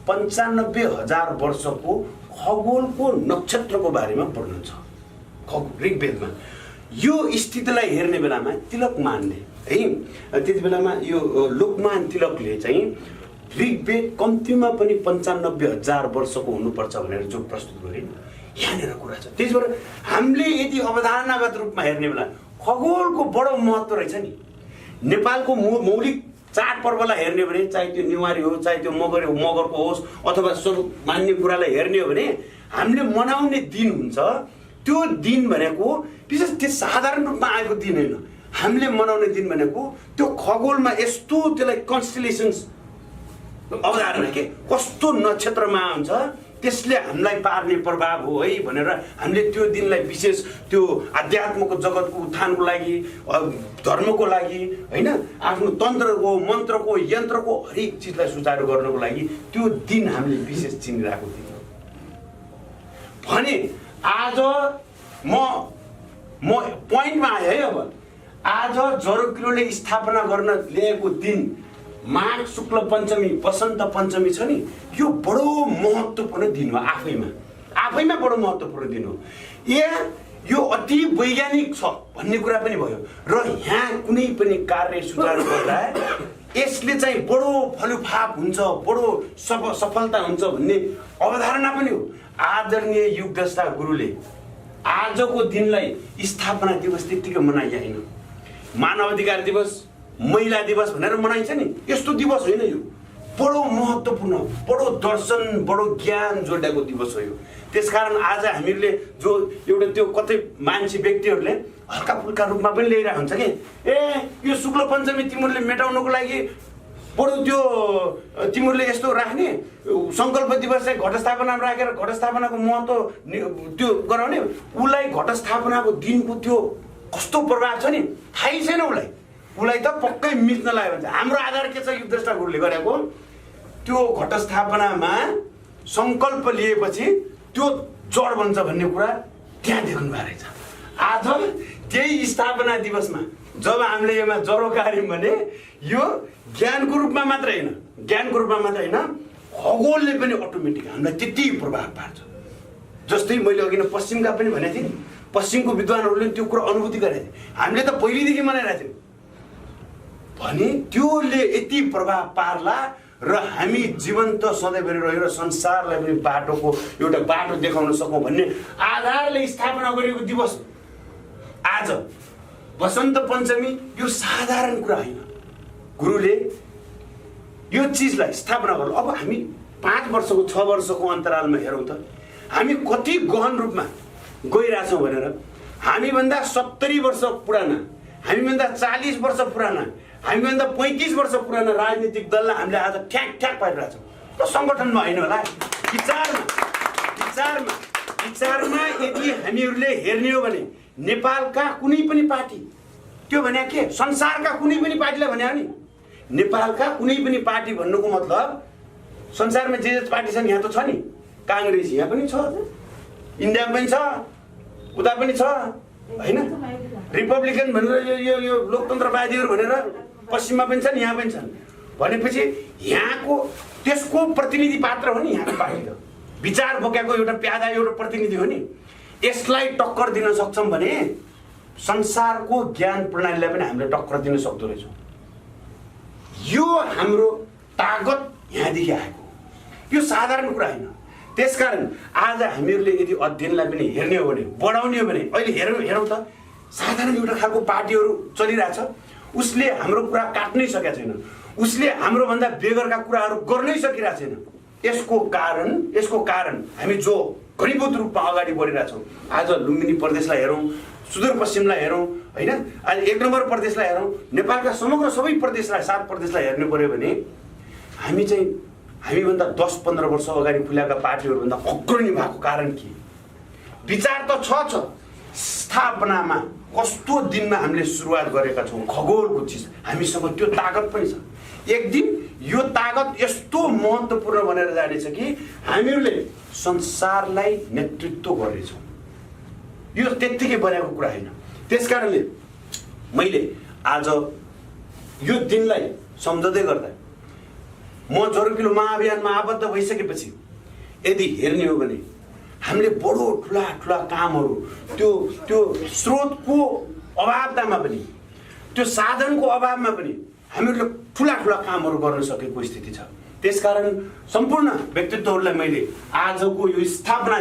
95,000 वर्षको खगोलको नक्षत्रको बारेमा वर्णन छ ऋग्वेदमा। यो स्थितिलाई हेर्ने बेलामा तिलकमानले है, त्यति बेलामा यो लोकमान तिलकले चाहिँ ऋग्वेद कम्तीमा पनि 95,000 वर्षको हुनुपर्छ भनेर जो प्रस्तुत गरे, यहाँनिर कुरा छ। त्यसबाट हामीले यदि अवधारणागत रूपमा हेर्ने बेला खगोलको बडो महत्त्व रहेछ नि। नेपालको मौलिक चाडपर्वलाई हेर्ने भने, चाहे त्यो नेवारी हो, चाहे त्यो मगरको होस्, अथवा मान्ने कुरालाई हेर्ने हो भने हामीले मनाउने दिन हुन्छ। त्यो दिन भनेको विशेष त्यो साधारण रूपमा आएको दिन होइन, हामीले मनाउने दिन भनेको त्यो खगोलमा यस्तो त्यसलाई कन्स्टेलेसन्स अवधारणा के कस्तो नक्षत्रमा हुन्छ त्यसले हामीलाई पार्ने प्रभाव हो है भनेर हामीले त्यो दिनलाई विशेष त्यो आध्यात्मको जगतको उत्थानको लागि, धर्मको लागि होइन, आफ्नो तन्त्रको मन्त्रको यन्त्रको हरेक चिजलाई सुचारू गर्नको लागि त्यो दिन हामीले विशेष चिनिरहेको दिन हो भने आज म पोइन्टमा आएँ है। अब आज जरोकिलोले स्थापना गर्न ल्याएको दिन माघ शुक्ल पञ्चमी वसन्त पञ्चमी छ नि, यो बडो महत्त्वपूर्ण दिन हो, आफैमा बडो महत्त्वपूर्ण दिन हो। यो अति वैज्ञानिक छ भन्ने कुरा पनि भयो र यहाँ कुनै पनि कार्य सुचारू गर्दा यसले चाहिँ बडो फलुफाप हुन्छ, बडो सफलता हुन्छ भन्ने अवधारणा पनि हो। आदरणीय युगदस्ता गुरुले आजको दिनलाई स्थापना दिवस त्यत्तिकै मनाइएन, मानव अधिकार दिवस, महिला दिवस भनेर मनाइन्छ नि, यस्तो दिवस होइन। यो बडो महत्त्वपूर्ण, बडो दर्शन, बडो ज्ञान जोडिएको दिवस हो यो। त्यसकारण आज हामीले जो एउटा त्यो कतै मान्छे व्यक्तिहरूले हल्का फुल्का रूपमा पनि ल्याइरहेको हुन्छ कि यो शुक्ल पञ्चमी तिमीहरूले मेटाउनको लागि बडो त्यो तिमीहरूले यस्तो राख्ने, सङ्कल्प दिवस चाहिँ घटस्थापनामा राखेर घटस्थापनाको महत्त्व त्यो गराउने, उसलाई घटस्थापनाको दिनको त्यो कस्तो प्रभाव छ नि थाहै छैन उसलाई त पक्कै मिच्न लाग्यो भन्छ। हाम्रो आधार के छ, युगदृष्टा गुरुले गरेको त्यो घटस्थापनामा सङ्कल्प लिएपछि त्यो जड बन्छ भन्ने कुरा त्यहाँ देख्नु भएको रहेछ। आज त्यही स्थापना दिवसमा जब हामीले यसमा जरो कार्यौँ भने यो ज्ञानको रूपमा मात्र होइन, खगोलले पनि अटोमेटिक हामीलाई त्यति प्रभाव पार्छ। जस्तै मैले अघि नै पश्चिमका पनि भनेको थिएँ, पश्चिमको विद्वानहरूले त्यो कुरा अनुभूति गरेको थिए, हामीले त पहिलेदेखि मनाइरहेको थियौँ भने त्योले यति प्रभाव पार्ला र हामी जीवन्त सधैँभरि रहेर संसारलाई पनि एउटा बाटो देखाउन सकौँ भन्ने आधारले स्थापना गरिएको दिवस आज वसन्त पञ्चमी। यो साधारण कुरा होइन, गुरुले यो चिजलाई स्थापना गर्नु। अब हामी 5 वर्षको 6 वर्षको अन्तरालमा हेरौँ त हामी कति गहन रूपमा गइरहेछौँ भनेर। हामीभन्दा 70 वर्ष पुराना, हामीभन्दा 40 वर्ष पुराना, हामीभन्दा 35 वर्ष पुराना राजनीतिक दललाई हामीले आज ठ्याक पारिरहेछौँ। र सङ्गठनमा होइन होला, विचारमा यदि हामीहरूले हेर्ने हो भने नेपालका कुनै पनि पार्टी, त्यो भने के संसारका कुनै पनि पार्टीलाई भने हो नि, नेपालका कुनै पनि पार्टी भन्नुको मतलब संसारमा जे पार्टी छन् यहाँ त छ नि, काङ्ग्रेस यहाँ पनि छ, इन्डियामा पनि छ, उता पनि छ होइन, रिपब्लिकन भनेर यो लोकतन्त्रवादीहरू भनेर पश्चिममा पनि छन्, यहाँ पनि छन् भनेपछि यहाँको त्यसको प्रतिनिधि पात्र हो नि यहाँको पार्टी त, विचार बोकेको एउटा प्यादा एउटा प्रतिनिधि हो नि। यसलाई टक्कर दिन सक्छौँ भने संसारको ज्ञान प्रणालीलाई पनि हामीले टक्कर दिन सक्दो रहेछौँ। यो हाम्रो तागत यहाँदेखि आएको, यो साधारण कुरा होइन। त्यसकारण आज हामीहरूले यदि अध्ययनलाई पनि हेर्ने हो भने, बढाउने हो भने, अहिले हेरौँ त साधारण एउटा खालको पार्टीहरू चलिरहेछ, उसले हाम्रो कुरा काट्नै सकेका छैन, उसले हाम्रोभन्दा बेगरका कुराहरू गर्नै सकिरहेको छैन। यसको कारण हामी जो घनीभूत रूपमा अगाडि बढिरहेछौँ, आज लुम्बिनी प्रदेशलाई हेरौँ, सुदूरपश्चिमलाई हेरौँ होइन, आज 1 नम्बर प्रदेशलाई हेरौँ, नेपालका समग्र सबै प्रदेशलाई 7 प्रदेशलाई हेर्नु पर्यो भने हामीभन्दा 10-15 वर्ष अगाडि फुल्याएका पार्टीहरूभन्दा अग्रणी भएको कारण के? विचार त छ, स्थापनामा कस्तो दिनमा हामीले सुरुवात गरेका छौँ, खगोलको चिज हामीसँग त्यो तागत पनि छ। एक दिन यो तागत यस्तो महत्त्वपूर्ण बनेर जानेछ कि हामीहरूले संसारलाई नेतृत्व गर्नेछौँ। यो त्यत्तिकै बनेको कुरा होइन। त्यसकारणले मैले आज यो दिनलाई सम्झँदै गर्दा म जरुकिलो महाअभियानमा आबद्ध भइसकेपछि यदि हेर्ने हो भने हामीले बडो ठुला कामहरू त्यो स्रोतको अभावतामा पनि, त्यो साधनको अभावमा पनि हामीहरूले ठुला कामहरू गर्न सकेको स्थिति छ। त्यसकारण सम्पूर्ण व्यक्तित्वहरूलाई मैले आजको यो स्थापना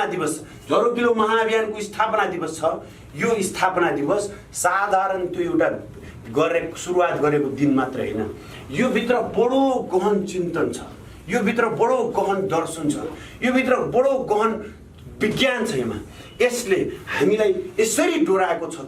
दिवस जरुकिलो महाअभियानको स्थापना दिवस छ, यो स्थापना दिवस साधारण त्यो एउटा सुरुवात गरेको दिन मात्र होइन, यो भित्र बडो गहन चिन्तन छ, यो भित्र बडो गहन दर्शन छ, यो भित्र बडो गहन विज्ञान छ। यसले हामीलाई यसरी डोराएको छ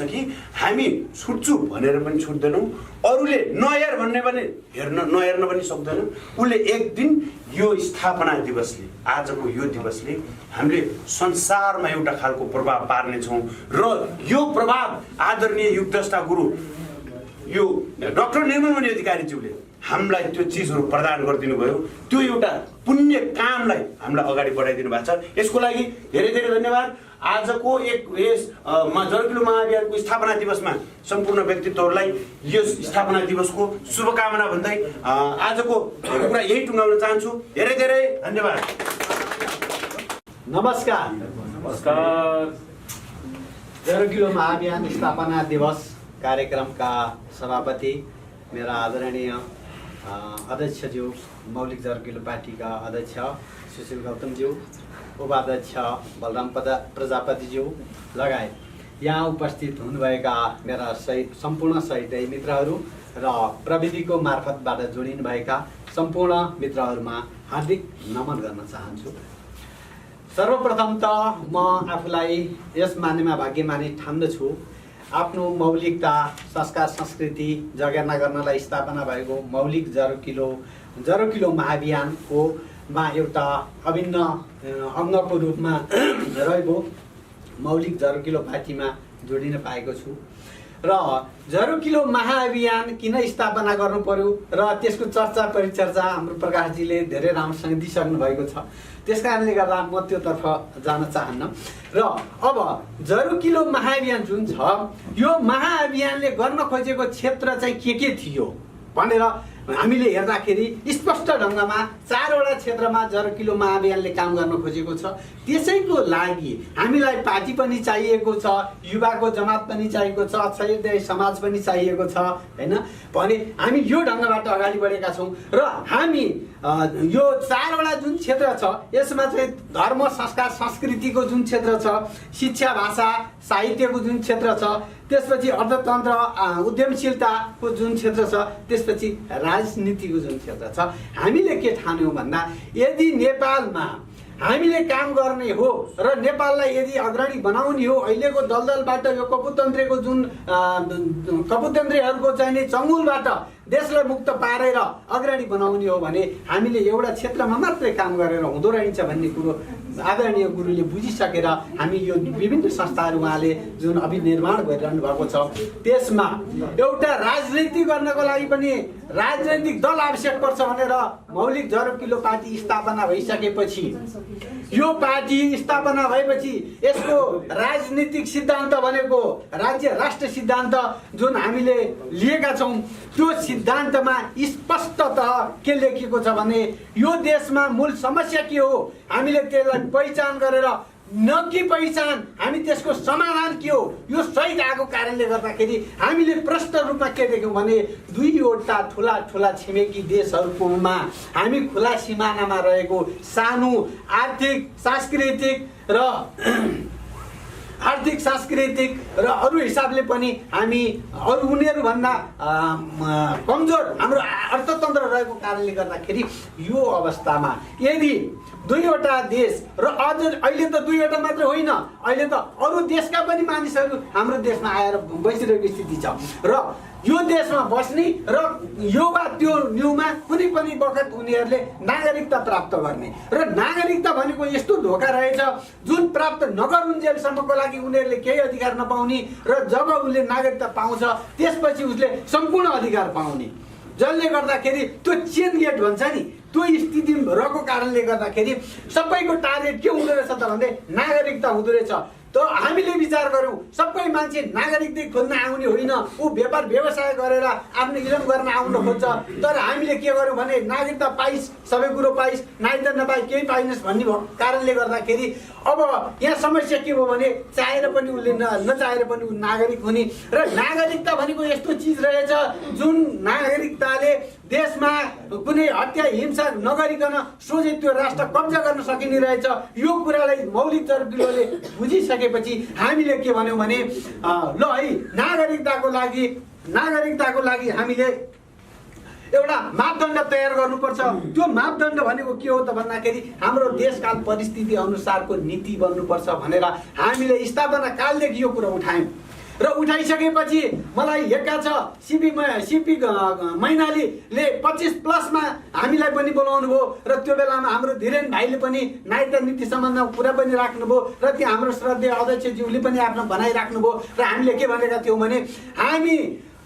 कि हामी छुट्छु भनेर पनि छुट्दैनौँ, अरूले नहेर भन्ने पनि नहेर्न पनि सक्दैनौँ। उसले एक दिन यो स्थापना दिवसले, आजको यो दिवसले हामीले संसारमा एउटा खालको प्रभाव पार्नेछौँ र यो प्रभाव आदरणीय युगदृष्टा गुरु यो डाक्टर निर्मलमणि अधिकारीज्यूले हामीलाई त्यो चिजहरू प्रदान गरिदिनु भयो। त्यो एउटा पुण्य कामलाई हामीलाई अगाडि बढाइदिनु भएको छ। यसको लागि धेरै धन्यवाद। आजको जरुकिलो महाअभियानको स्थापना दिवसमा सम्पूर्ण व्यक्तित्वहरूलाई यस स्थापना दिवसको शुभकामना भन्दै आजको कुरा यही टुङ्गाउन चाहन्छु। धेरै धन्यवाद। नमस्कार। जरुकिलो महाअभियान स्थापना दिवस कार्यक्रमका सभापति मेरा आदरणीय अध्यक्षज्यू, मौलिक जरुकिलो पार्टीका अध्यक्ष सुशील गौतमज्यू, उपाध्यक्ष बलराम प्रजापतिज्यू लगायत यहाँ उपस्थित हुनुभएका मेरा सम्पूर्ण सहयोगी मित्रहरू र प्रविधिको मार्फतबाट जोडिनुभएका सम्पूर्ण मित्रहरूमा हार्दिक नमन गर्न चाहन्छु। सर्वप्रथम त म आफूलाई यस मानेमा भाग्यमानी ठान्दछु। आफ्नो मौलिकता, संस्कार, संस्कृति जगेर्ना गर्नलाई स्थापना भएको मौलिक जरुकिलो महाअभियानको एउटा अभिन्न अङ्गको रूपमा रहेको मौलिक जरुकिलो पार्टीमा जोडिन पाएको छु र जरुकिलो महाअभियान किन स्थापना गर्नु पर्यो र त्यसको चर्चा परिचर्चा हाम्रो प्रकाशजीले धेरै राम्रोसँग दिइसक्नु भएको छ। त्यसकारणले गर्दा म त्योतर्फ जान चाहन्न र अब जरुकिलो महाअभियान जुन छ, यो महाअभियानले गर्न खोजेको क्षेत्र चाहिँ के थियो भनेर हामीले हेर्दाखेरि स्पष्ट ढङ्गमा 4वटा क्षेत्रमा जरुकिलो महाअभियानले काम गर्न खोजेको छ। त्यसैको लागि हामीलाई पार्टी पनि चाहिएको छ, युवाको जमात पनि चाहिएको छ, अक्षरदेय समाज पनि चाहिएको छ हैन भने हामी यो ढङ्गबाट अगाडि बढेका छौँ र हामी यो 4वटा जुन क्षेत्र छ यसमा चाहिँ धर्म, संस्कार, संस्कृतिको जुन क्षेत्र छ, शिक्षा, भाषा, साहित्यको जुन क्षेत्र छ, त्यसपछि अर्थतन्त्र, उद्यमशीलताको जुन क्षेत्र छ, त्यसपछि राजनीतिको जुन क्षेत्र छ, हामीले के ठान्यौँ भन्दा यदि नेपालमा हामीले काम गर्ने हो र नेपाललाई यदि अग्रणी बनाउने हो, अहिलेको दलदलबाट यो कपुतन्त्रीको जुन कपुतन्त्रीहरूको चाहिँ नि चङ्गुलबाट देशलाई मुक्त पारेर अग्रणी बनाउने हो भने हामीले एउटा क्षेत्रमा मात्रै काम गरेर हुँदो रहेछ भन्ने कुरो आदरणीय गुरुले बुझिसकेर हामी यो विभिन्न संस्थाहरू उहाँले जुन अभिनिर्माण गरिरहनु भएको छ त्यसमा एउटा राजनीति गर्नको लागि पनि राजनैतिक दल आवश्यक पर्छ भनेर मौलिक जरकिलो पार्टी स्थापना भइसकेपछि यो पार्टी स्थापना भएपछि यसको राजनीतिक सिद्धान्त भनेको राज्य राष्ट्र सिद्धान्त जुन हामीले लिएका छौँ त्यो सिद्धान्तमा स्पष्टतः के लेखिएको छ भने यो देशमा मूल समस्या के हो हामीले त्यसलाई पहिचान गरेर न कि पहिचान हामी त्यसको समाधान के हो यो सही आएको कारणले गर्दाखेरि हामीले प्रष्ट रूपमा के देख्यौँ भने दुईवटा ठुला ठुला छिमेकी देशहरूकोमा हामी खुला सिमानामा रहेको सानो आर्थिक सांस्कृतिक र अरू हिसाबले पनि हामी अरू उनीहरूभन्दा कमजोर हाम्रो अर्थतन्त्र रहेको कारणले गर्दाखेरि यो अवस्थामा यदि दुईवटा देश र अझ अहिले त दुईवटा मात्र होइन, अहिले त अरू देशका पनि मानिसहरू हाम्रो देशमा आएर बसिरहेको स्थिति छ र यो देशमा बस्ने र यो वा त्यो न्युमा कुनै पनि बखत उनीहरूले नागरिकता प्राप्त गर्ने र नागरिकता भनेको यस्तो धोका रहेछ जुन प्राप्त नगरुन्जेलसम्मको लागि उनीहरूले केही अधिकार नपाउने र जब उसले नागरिकता पाउँछ त्यसपछि उसले सम्पूर्ण अधिकार पाउने, जसले गर्दाखेरि त्यो चेन गेट भन्छ नि त्यो स्थिति रहेको कारणले गर्दाखेरि सबैको टार्गेट के हुँदो रहेछ त भन्दै नागरिकता हुँदो रहेछ। त हामीले विचार गरौँ सबै मान्छे नागरिकता खोज्न आउने होइन, ऊ व्यापार व्यवसाय गरेर आफ्नो इलम गर्न आउन खोज्छ। तर हामीले के गर्यौँ भने नागरिकता पाइस् सबै कुरो पाइस्, नागरिकता नपाइ केही पाइनस् भन्ने कारणले गर्दाखेरि अब यहाँ समस्या के भयो भने चाहेर पनि उसले नचाहेर पनि ऊ नागरिक हुने र नागरिकता भनेको यस्तो चिज रहेछ जुन नागरिकताले देशमा कुनै हत्या हिंसा नगरिकन सोझै त्यो राष्ट्र कब्जा गर्न सकिने रहेछ। यो कुरालाई मौलिक जरकिलोले बुझिसकेपछि हामीले के भन्यौँ भने ल है नागरिकताको लागि हामीले एउटा मापदण्ड तयार गर्नुपर्छ। त्यो मापदण्ड भनेको के हो त भन्दाखेरि हाम्रो देशकाल परिस्थिति अनुसारको नीति बन्नुपर्छ भनेर हामीले स्थापना कालदेखि यो कुरा उठायौँ र उठाइसकेपछि मलाई हेक्का छ सिपी मैनालीले 25+ हामीलाई पनि बोलाउनु भयो र त्यो बेलामा हाम्रो धीरेन भाइले पनि नागरिकता नीति सम्बन्धमा कुरा पनि राख्नुभयो र त्यो हाम्रो श्रद्धेय अध्यक्षज्यूले पनि आफ्नो भनाइ राख्नुभयो र हामीले के भनेका थियौँ भने हामी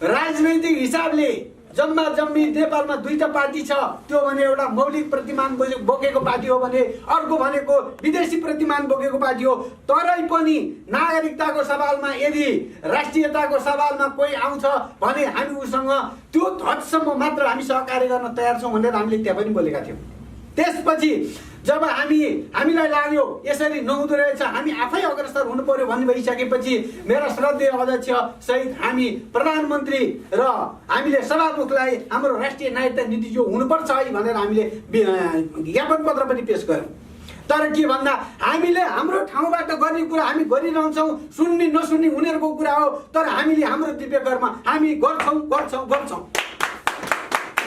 राजनैतिक हिसाबले जम्मी नेपालमा दुईटा पार्टी छ, त्यो भने एउटा मौलिक प्रतिमान बोकेको पार्टी हो भने अर्को भनेको विदेशी प्रतिमान बोकेको पार्टी हो। तरै पनि नागरिकताको सवालमा यदि राष्ट्रियताको सवालमा कोही आउँछ भने हामी उसँग त्यो हदसम्म मात्र हामी सहकार्य गर्न तयार छौँ भनेर हामीले त्यहाँ पनि बोलेका थियौँ। त्यसपछि जब हामीलाई लाग्यो यसरी नहुँदो रहेछ हामी आफै अग्रसर हुनु पर्यो भन्ने भइसकेपछि मेरा श्रद्धेय अध्यक्ष सहित हामी प्रधानमन्त्री र हामीले सभामुखलाई हाम्रो राष्ट्रिय नागरिकता नीति जो हुनुपर्छ है भनेर हामीले ज्ञापन पत्र पनि पेश गर्यौँ। तर के भन्दा हामीले हाम्रो ठाउँबाट गर्ने कुरा हामी गरिरहन्छौँ, सुन्ने नसुन्ने उनीहरूको कुरा हो, तर हामीले हाम्रो दिव्य कर्म हामी गर्छौँ।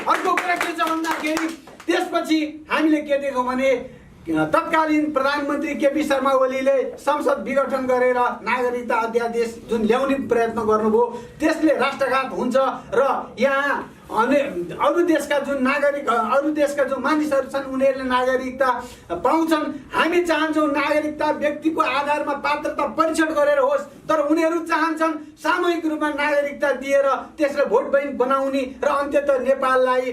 अर्को कुरा के छ भन्दाखेरि त्यसपछि हामीले के देख्यौँ भने तत्कालीन प्रधानमन्त्री केपी शर्मा ओलीले संसद विघटन गरेर नागरिकता अध्यादेश जुन ल्याउने प्रयत्न गर्नुभयो त्यसले राष्ट्रघात हुन्छ र यहाँ अरू देशका जुन मानिसहरू छन् उनीहरूले नागरिकता पाउँछन्। हामी चाहन्छौँ नागरिकता व्यक्तिको आधारमा पात्रता परीक्षण गरेर होस्, तर उनीहरू चाहन्छन् सामूहिक रूपमा नागरिकता दिएर त्यसलाई भोट बैंक बनाउने र अन्त्यतः नेपाललाई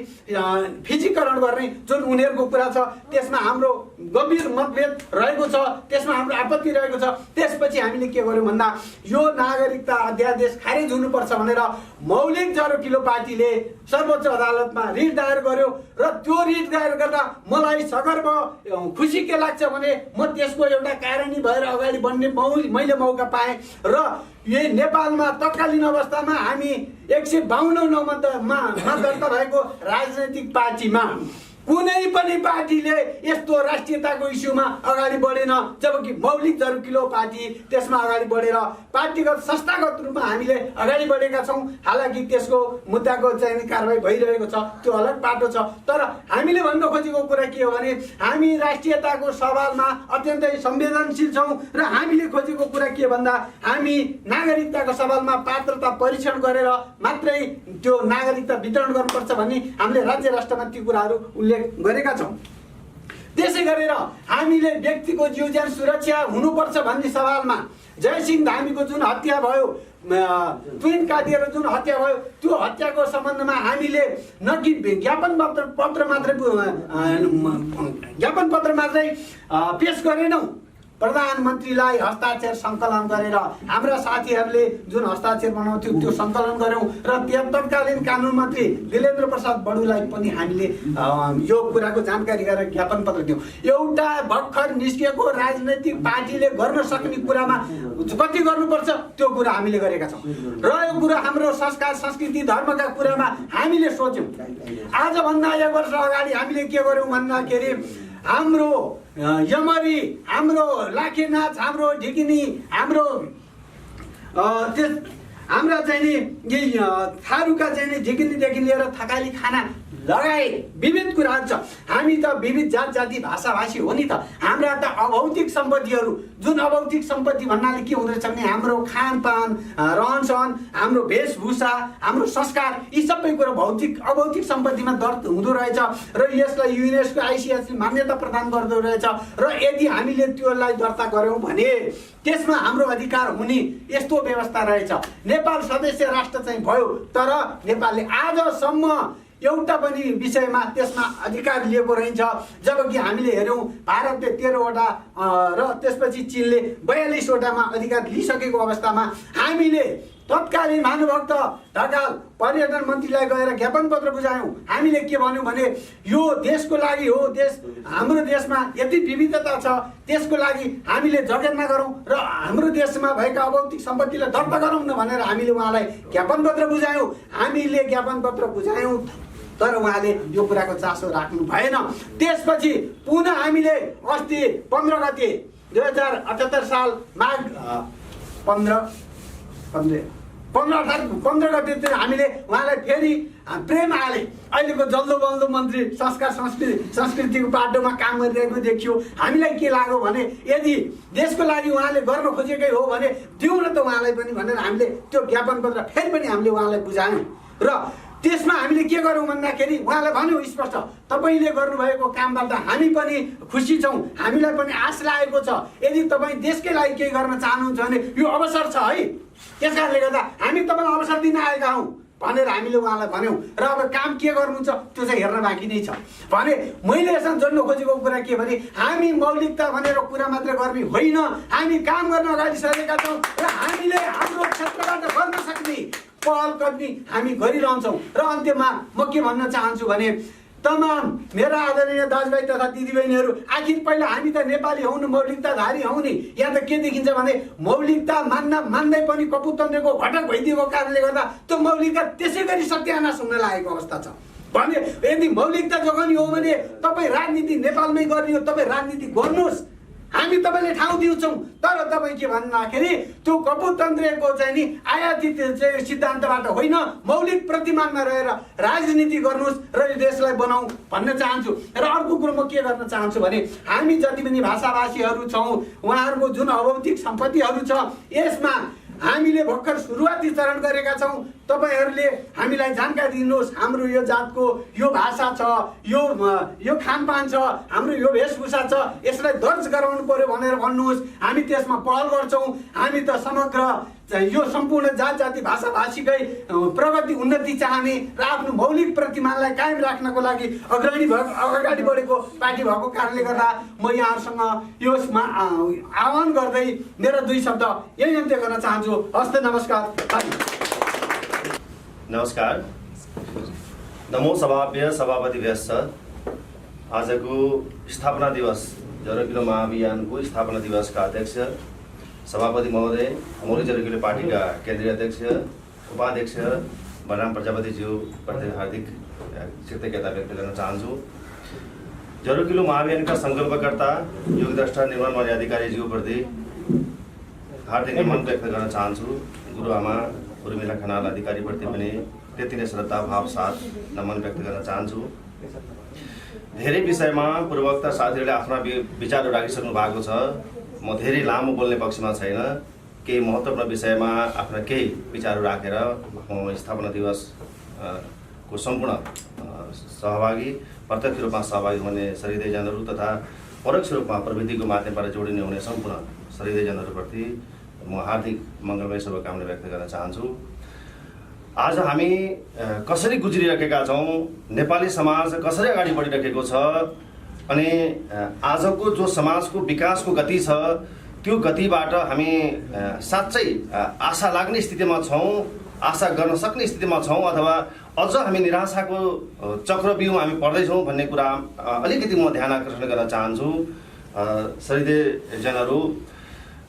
फिजीकरण गर्ने जुन उनीहरूको कुरा छ त्यसमा हाम्रो गम्भीर मतभेद रहेको छ, त्यसमा हाम्रो आपत्ति रहेको छ। त्यसपछि हामीले के गर्यौँ भन्दा यो नागरिकता अध्यादेश खारेज हुनुपर्छ भनेर मौलिक जरकिलो पार्टीले सर्वोच्च अदालतमा रिट दायर गर्यो र त्यो रिट दायर गर्दा मलाई सगर्व खुसी के लाग्छ भने म त्यसको एउटा कारणीय भएर अगाडि बढ्ने मैले मौका पाएँ र यो नेपालमा तत्कालीन अवस्थामा हामी 152 मा दर्ता भएको राजनैतिक पार्टीमा कुनै पनि पार्टीले यस्तो राष्ट्रियताको इस्युमा अगाडि बढेन, जबकि मौलिक जरुकिलो पार्टी त्यसमा अगाडि बढेर पार्टीगत संस्थागत रूपमा हामीले अगाडि बढेका छौँ। हालाकि त्यसको मुद्दाको चाहिँ कारबाही भइरहेको छ, त्यो अलग पाटो छ। तर हामीले भन्न खोजेको कुरा के हो भने हामी राष्ट्रियताको सवालमा अत्यन्तै संवेदनशील छौँ र हामीले खोजेको कुरा के भन्दा हामी नागरिकताको सवालमा पात्रता परीक्षण गरेर मात्रै त्यो नागरिकता वितरण गर्नुपर्छ भन्ने हामीले राज्य राष्ट्रमा ती कुराहरू उल्लेख गरेका छौँ। त्यसै गरेर हामीले व्यक्तिको जीवज्यान सुरक्षा हुनुपर्छ भन्ने सवालमा जयसिंह धामीको जुन हत्या भयो, ट्विन काटिएर जुन हत्या भयो, त्यो हत्याको सम्बन्धमा हामीले न कि ज्ञापन पत्र मात्रै पेश गरेनौँ, प्रधानमन्त्रीलाई हस्ताक्षर सङ्कलन गरेर हाम्रा साथीहरूले जुन हस्ताक्षर बनाउँथ्यो त्यो सङ्कलन गऱ्यौँ र तत्कालीन कानुन मन्त्री दिलेन्द्र प्रसाद बडुलाई पनि हामीले यो कुराको जानकारी गरेर ज्ञापन पत्र दियौँ। एउटा भर्खर निस्किएको राजनैतिक पार्टीले गर्न सक्ने कुरामा कति गर्नुपर्छ त्यो कुरा हामीले गरेका छौँ र यो कुरा हाम्रो संस्कार संस्कृति धर्मका कुरामा हामीले सोच्यौँ। आजभन्दा 1 वर्ष अगाडि हामीले के गर्यौँ भन्दाखेरि हाम्रो यमरी, हाम्रो लाखेनाच, हाम्रो ढिकिनी, हाम्रा चाहिँ नि थारूका चाहिँ नि ढिकिनीदेखि लिएर थकाली खाना लगायत विविध कुराहरू छ। हामी त विविध जात जाति भाषा भाषी हो नि त। हाम्रा त अभौतिक सम्पत्तिहरू, जुन अभौतिक सम्पत्ति भन्नाले के हुँदो रहेछ भने हाम्रो खानपान, रहनसहन, हाम्रो वेशभूषा, हाम्रो संस्कार, यी सबै कुरो अभौतिक सम्पत्तिमा दर्ज हुँदो रहेछ र यसलाई युनेस्को आइसिएसले मान्यता प्रदान गर्दो रहेछ र यदि हामीले त्यसलाई दर्ता गऱ्यौँ भने त्यसमा हाम्रो अधिकार हुने यस्तो व्यवस्था रहेछ। नेपाल सदस्य राष्ट्र चाहिँ भयो, तर नेपालले आजसम्म एउटा पनि विषयमा त्यसमा अधिकार लिएको रहन्छ, जबकि हामीले हेऱ्यौँ भारतले 13वटा र त्यसपछि चीनले 42वटामा अधिकार लिइसकेको अवस्थामा हामीले तत्कालीन भानुभक्त ढकाल पर्यटन मन्त्रीलाई गएर ज्ञापन पत्र बुझायौँ। हामीले के भन्यौँ भने यो देशको लागि हो, हाम्रो देशमा यति विविधता छ, त्यसको लागि हामीले जगेर्ना गरौँ र हाम्रो देशमा भएका अभौतिक सम्पत्तिलाई दर्ता गरौँ न भनेर हामीले उहाँलाई ज्ञापन पत्र बुझायौँ। हामीले ज्ञापन पत्र बुझायौँ तर उहाँले यो कुराको चासो राख्नु भएन। त्यसपछि पुनः हामीले अस्ति 15 गते 2078 साल माघ 15 गते हामीले उहाँलाई फेरि प्रेम हाले। अहिलेको जल्दो बल्दो मन्त्री संस्कार संस्कृतिको पाटोमा काम गरिरहेको देखियो। हामीलाई के लाग्यो भने यदि देशको लागि उहाँले गर्न खोजेकै हो भने दिउँ न त उहाँलाई पनि भनेर हामीले त्यो ज्ञापन पत्र फेरि पनि हामीले उहाँलाई बुझायौँ र त्यसमा हामीले के गर्यौँ भन्दाखेरि उहाँलाई भन्यौँ स्पष्ट, तपाईँले गर्नुभएको कामबाट हामी पनि खुसी छौँ, हामीलाई पनि आश लागेको छ। यदि तपाईँ देशकै लागि केही गर्न चाहनुहुन्छ भने यो अवसर छ है, त्यस कारणले गर्दा हामी तपाईँलाई अवसर दिन आएका हौँ भनेर हामीले उहाँलाई भन्यौँ र अब काम के गर्नुहुन्छ त्यो चाहिँ हेर्न बाँकी नै छ भने मैले यसमा जोड्न खोजेको कुरा के भने हामी मौलिकता भनेर कुरा मात्र गर्ने होइन, हामी काम गर्न अगाडि सरेका छौँ र हामीले हाम्रो क्षेत्रबाट गर्न सक्ने पहल कदमी हामी गरिरहन्छौँ। र अन्त्यमा म के भन्न चाहन्छु भने तमाम मेरा आदरणीय दाजुभाइ तथा दिदीबहिनीहरू, आखिर पहिला हामी त नेपाली हौँ न, मौलिकताधारी हौँ नि। यहाँ त के देखिन्छ भने मौलिकता मान्दै पनि कपुतन्त्रको घटक भइदिएको कारणले गर्दा त्यो मौलिकता त्यसै गरी सत्यानाश हुन लागेको अवस्था छ भने यदि मौलिकता जोगाउने हो भने तपाईँ राजनीति नेपालमै गर्ने हो, तपाईँ राजनीति गर्नुहोस्, हामी तपाईँले ठाउँ दिन्छौँ। तर तपाईँ के भन्दाखेरि त्यो कपुतन्त्रको चाहिँ नि आयातित चाहिँ सिद्धान्तबाट होइन, मौलिक प्रतिमानमा रहेर राजनीति गर्नुहोस् र यो देशलाई बनाऊ भन्न चाहन्छु। र अर्को कुरो म के गर्न चाहन्छु भने हामी जति पनि भाषाभाषीहरू छौँ, उहाँहरूको जुन अभौतिक सम्पत्तिहरू छ यसमा हामीले भर्खर सुरुवाती चरण गरेका छौँ। तपाईँहरूले हामीलाई जानकारी दिनुहोस्, हाम्रो यो जातको यो भाषा छ, यो खानपान छ, हाम्रो यो वेशभूषा छ, यसलाई दर्ज गराउनु पर्यो भनेर भन्नुहोस्। हामी त्यसमा पहल गर्छौँ। हामी त समग्र यो सम्पूर्ण जात जाति भाषा भाषीकै प्रगति उन्नति चाहने र आफ्नो मौलिक प्रतिमानलाई कायम राख्नको लागि अगाडि बढेको पार्टी भएको कारणले गर्दा म यहाँहरूसँग यसमा आह्वान गर्दै मेरो 2 शब्द यही अन्त्य गर्न चाहन्छु। हस्त नमस्कार। नमस्कार। नमो सभाप्य सभापतिभ्यश्च। आजको स्थापना दिवस जरुकिलो महाअभियानको स्थापना दिवसका अध्यक्ष सभापति महोदय, मौलिक जरुकिलो पार्टीका केन्द्रीय अध्यक्ष उपाध्यक्ष बलराम प्रजापतिज्यू प्रति हार्दिक कृतज्ञता व्यक्त गर्न चाहन्छु। जरुकिलो महाअभियानका सङ्कल्पकर्ता योगद्रष्टा निर्मल मौर्य अधिकारीज्यूप्रति हार्दिक नमन व्यक्त गर्न चाहन्छु। गुरुआमा उर्मिला खनाल अधिकारीप्रति पनि त्यति नै श्रद्धा भाव साथ नमन व्यक्त गर्न चाहन्छु। धेरै विषयमा पूर्ववक्ता साथीहरूले आफ्ना विचारहरू राखिसक्नु भएको छ। म धेरै लामो बोल्ने पक्षमा छैन। केही महत्त्वपूर्ण विषयमा आफ्ना केही विचारहरू राखेर म स्थापना दिवस को सम्पूर्ण सहभागी, प्रत्यक्ष रूपमा सहभागी हुने शहीदजनहरू तथा परोक्ष रूपमा प्रविधिको माध्यमबाट जोडिने हुने सम्पूर्ण शहीदजनहरूप्रति म हार्दिक मङ्गलमय शुभकामना व्यक्त गर्न चाहन्छु। आज हामी कसरी गुज्रिरहेका छौँ, नेपाली समाज कसरी अगाडि बढिरहेको छ, अनि आजको जो समाजको विकासको गति छ त्यो गतिबाट हामी साँच्चै आशा लाग्ने स्थितिमा छौँ, आशा गर्न सक्ने स्थितिमा छौँ, अथवा अझ हामी निराशाको चक्रव्यूहमा हामी पर्दैछौँ भन्ने कुरा अलिकति म ध्यान आकर्षण गर्न चाहन्छु। शहीदजनहरू,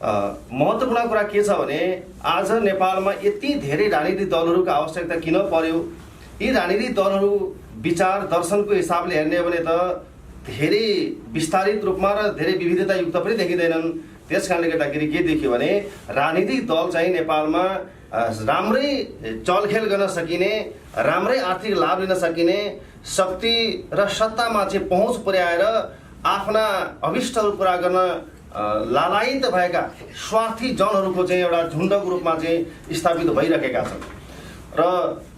महत्त्वपूर्ण कुरा के छ भने आज नेपालमा यति धेरै राजनीतिक दलहरूको आवश्यकता किन पर्यो? यी राजनीतिक दलहरू विचार दर्शनको हिसाबले हेर्ने हो भने त धेरै विस्तारित रूपमा र धेरै विविधतायुक्त पनि देखिँदैनन्। त्यस कारणले गर्दाखेरि के देखियो भने राजनीतिक दल चाहिँ नेपालमा राम्रै चलखेल गर्न सकिने, राम्रै आर्थिक लाभ लिन सकिने, शक्ति र सत्तामा चाहिँ पहुँच पुर्याएर आफ्ना अभिष्टहरू पुरा गर्न लालायित भएका स्वार्थी जनहरूको चाहिँ एउटा झुन्डको रूपमा चाहिँ स्थापित भइरहेका छन्। र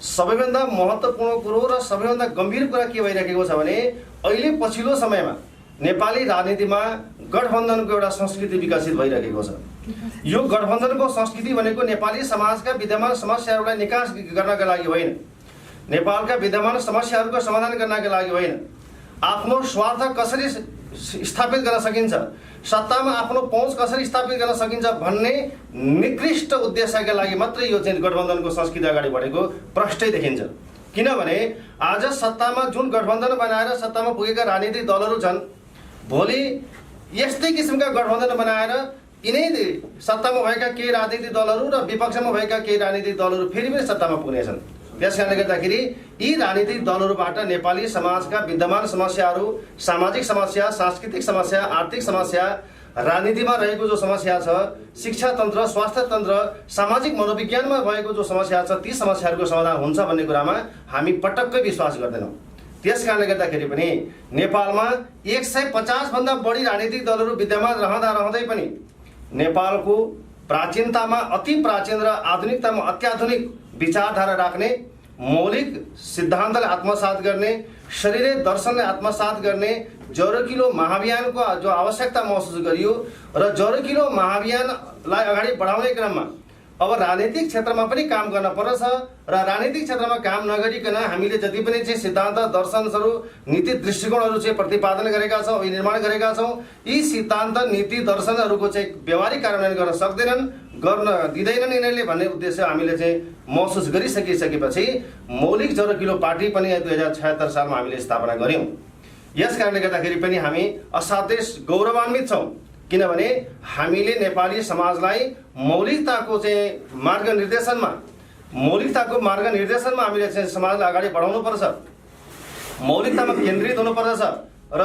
सबैभन्दा महत्त्वपूर्ण कुरो र सबैभन्दा गम्भीर कुरा के भइरहेको छ भने अहिले पछिल्लो समयमा नेपाली राजनीतिमा गठबन्धनको एउटा संस्कृति विकसित भइरहेको छ। यो गठबन्धनको संस्कृति भनेको नेपाली समाजका विद्यमान समस्याहरूलाई निकास गर्नका लागि होइन, नेपालका विद्यमान समस्याहरूको समाधान गर्नका लागि होइन, आफ्नो स्वार्थ कसरी स्थापित गर्न सकिन्छ, सत्तामा आफ्नो पहुँच कसरी स्थापित गर्न सकिन्छ भन्ने निकृष्ट उद्देश्यका लागि मात्रै यो चाहिँ गठबन्धनको संस्कृति अगाडि बढेको प्रष्टै देखिन्छ। किनभने आज सत्तामा जुन गठबन्धन बनाएर सत्तामा पुगेका राजनीतिक दलहरू छन्, भोलि यस्तै किसिमका गठबन्धन बनाएर यिनै सत्तामा भएका केही राजनीतिक दलहरू र विपक्षमा भएका केही राजनीतिक दलहरू फेरि पनि सत्तामा पुग्नेछन्। त्यस कारणले गर्दाखेरि यी राजनीतिक दलहरूबाट नेपाली समाजका विद्यमान समस्याहरू, सामाजिक समस्या, सांस्कृतिक समस्या, आर्थिक समस्या, राजनीतिमा रहेको जो समस्या छ, शिक्षा तन्त्र, स्वास्थ्य तन्त्र, सामाजिक मनोविज्ञानमा भएको जो समस्या छ, ती समस्याहरूको समाधान हुन्छ भन्ने कुरामा हामी पटक्कै विश्वास गर्दैनौँ। त्यस कारणले गर्दाखेरि पनि नेपालमा 150 भन्दा बढी राजनीतिक दलहरू विद्यमान रहँदै पनि नेपालको प्राचीनतामा अति प्राचीन र आधुनिकतामा अत्याधुनिक विचारधारा राख्ने, मौलिक सिद्धान्तलाई आत्मसात गर्ने, शरीर दर्शनलाई आत्मसात गर्ने जरुकिलो महाअभियानको जो आवश्यकता महसुस गरियो र जरुकिलो महाअभियानलाई अगाडि बढाउने क्रममा अब राजनीतिक क्षेत्रमा पनि काम गर्न पर्छ र राजनीतिक क्षेत्रमा काम नगरिकन हामीले जति पनि चाहिँ सिद्धान्त दर्शनहरू, नीति दृष्टिकोणहरू चाहिँ प्रतिपादन गरेका छौँ, निर्माण गरेका छौँ, यी सिद्धान्त नीति दर्शनहरूको चाहिँ व्यवहारिक कार्यान्वयन गर्न सक्दैनन्, गर्न दिँदैनन् यिनीहरूले भन्ने उद्देश्य हामीले चाहिँ महसुस गरिसकेपछि मौलिक जरुकिलो पार्टी पनि 2076 सालमा हामीले स्थापना गऱ्यौँ। यस कारणले गर्दाखेरि पनि हामी असाध्यै गौरवान्वित छौँ, किनभने हामीले नेपाली समाजलाई मौलिकताको मार्गनिर्देशनमा हामीले चाहिँ समाजलाई अगाडि बढाउनुपर्छ, मौलिकतामा केन्द्रित हुनुपर्दछ र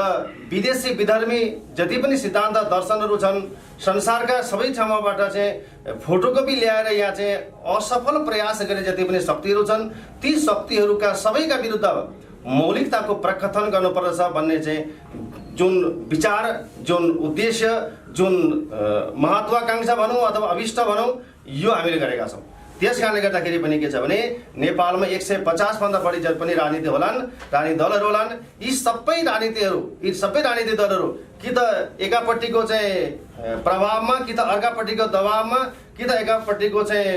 विदेशी विधर्मी जति पनि सिद्धान्त दर्शनहरू छन्, संसारका सबै ठाउँबाट चाहिँ फोटोकपी ल्याएर यहाँ चाहिँ असफल प्रयास गरे जति पनि शक्तिहरू छन्, ती शक्तिहरूका सबैका विरुद्ध मौलिकताको प्रकथन गर्नुपर्दछ भन्ने चाहिँ जुन विचार, जुन उद्देश्य, जुन महत्वाकांक्षा भनौँ अथवा अभिष्ट भनौँ, यो हामीले गरेका छौँ। त्यस कारणले गर्दाखेरि पनि के छ भने नेपालमा 150 भन्दा बढी जति पनि राजनीति होलान्, राजनीतिक दलहरू होलान्, यी सबै राजनीतिक दलहरू कि त एकापट्टिको चाहिँ प्रभावमा, कि त अर्कापट्टिको दबावमा, कि त एकापट्टिको चाहिँ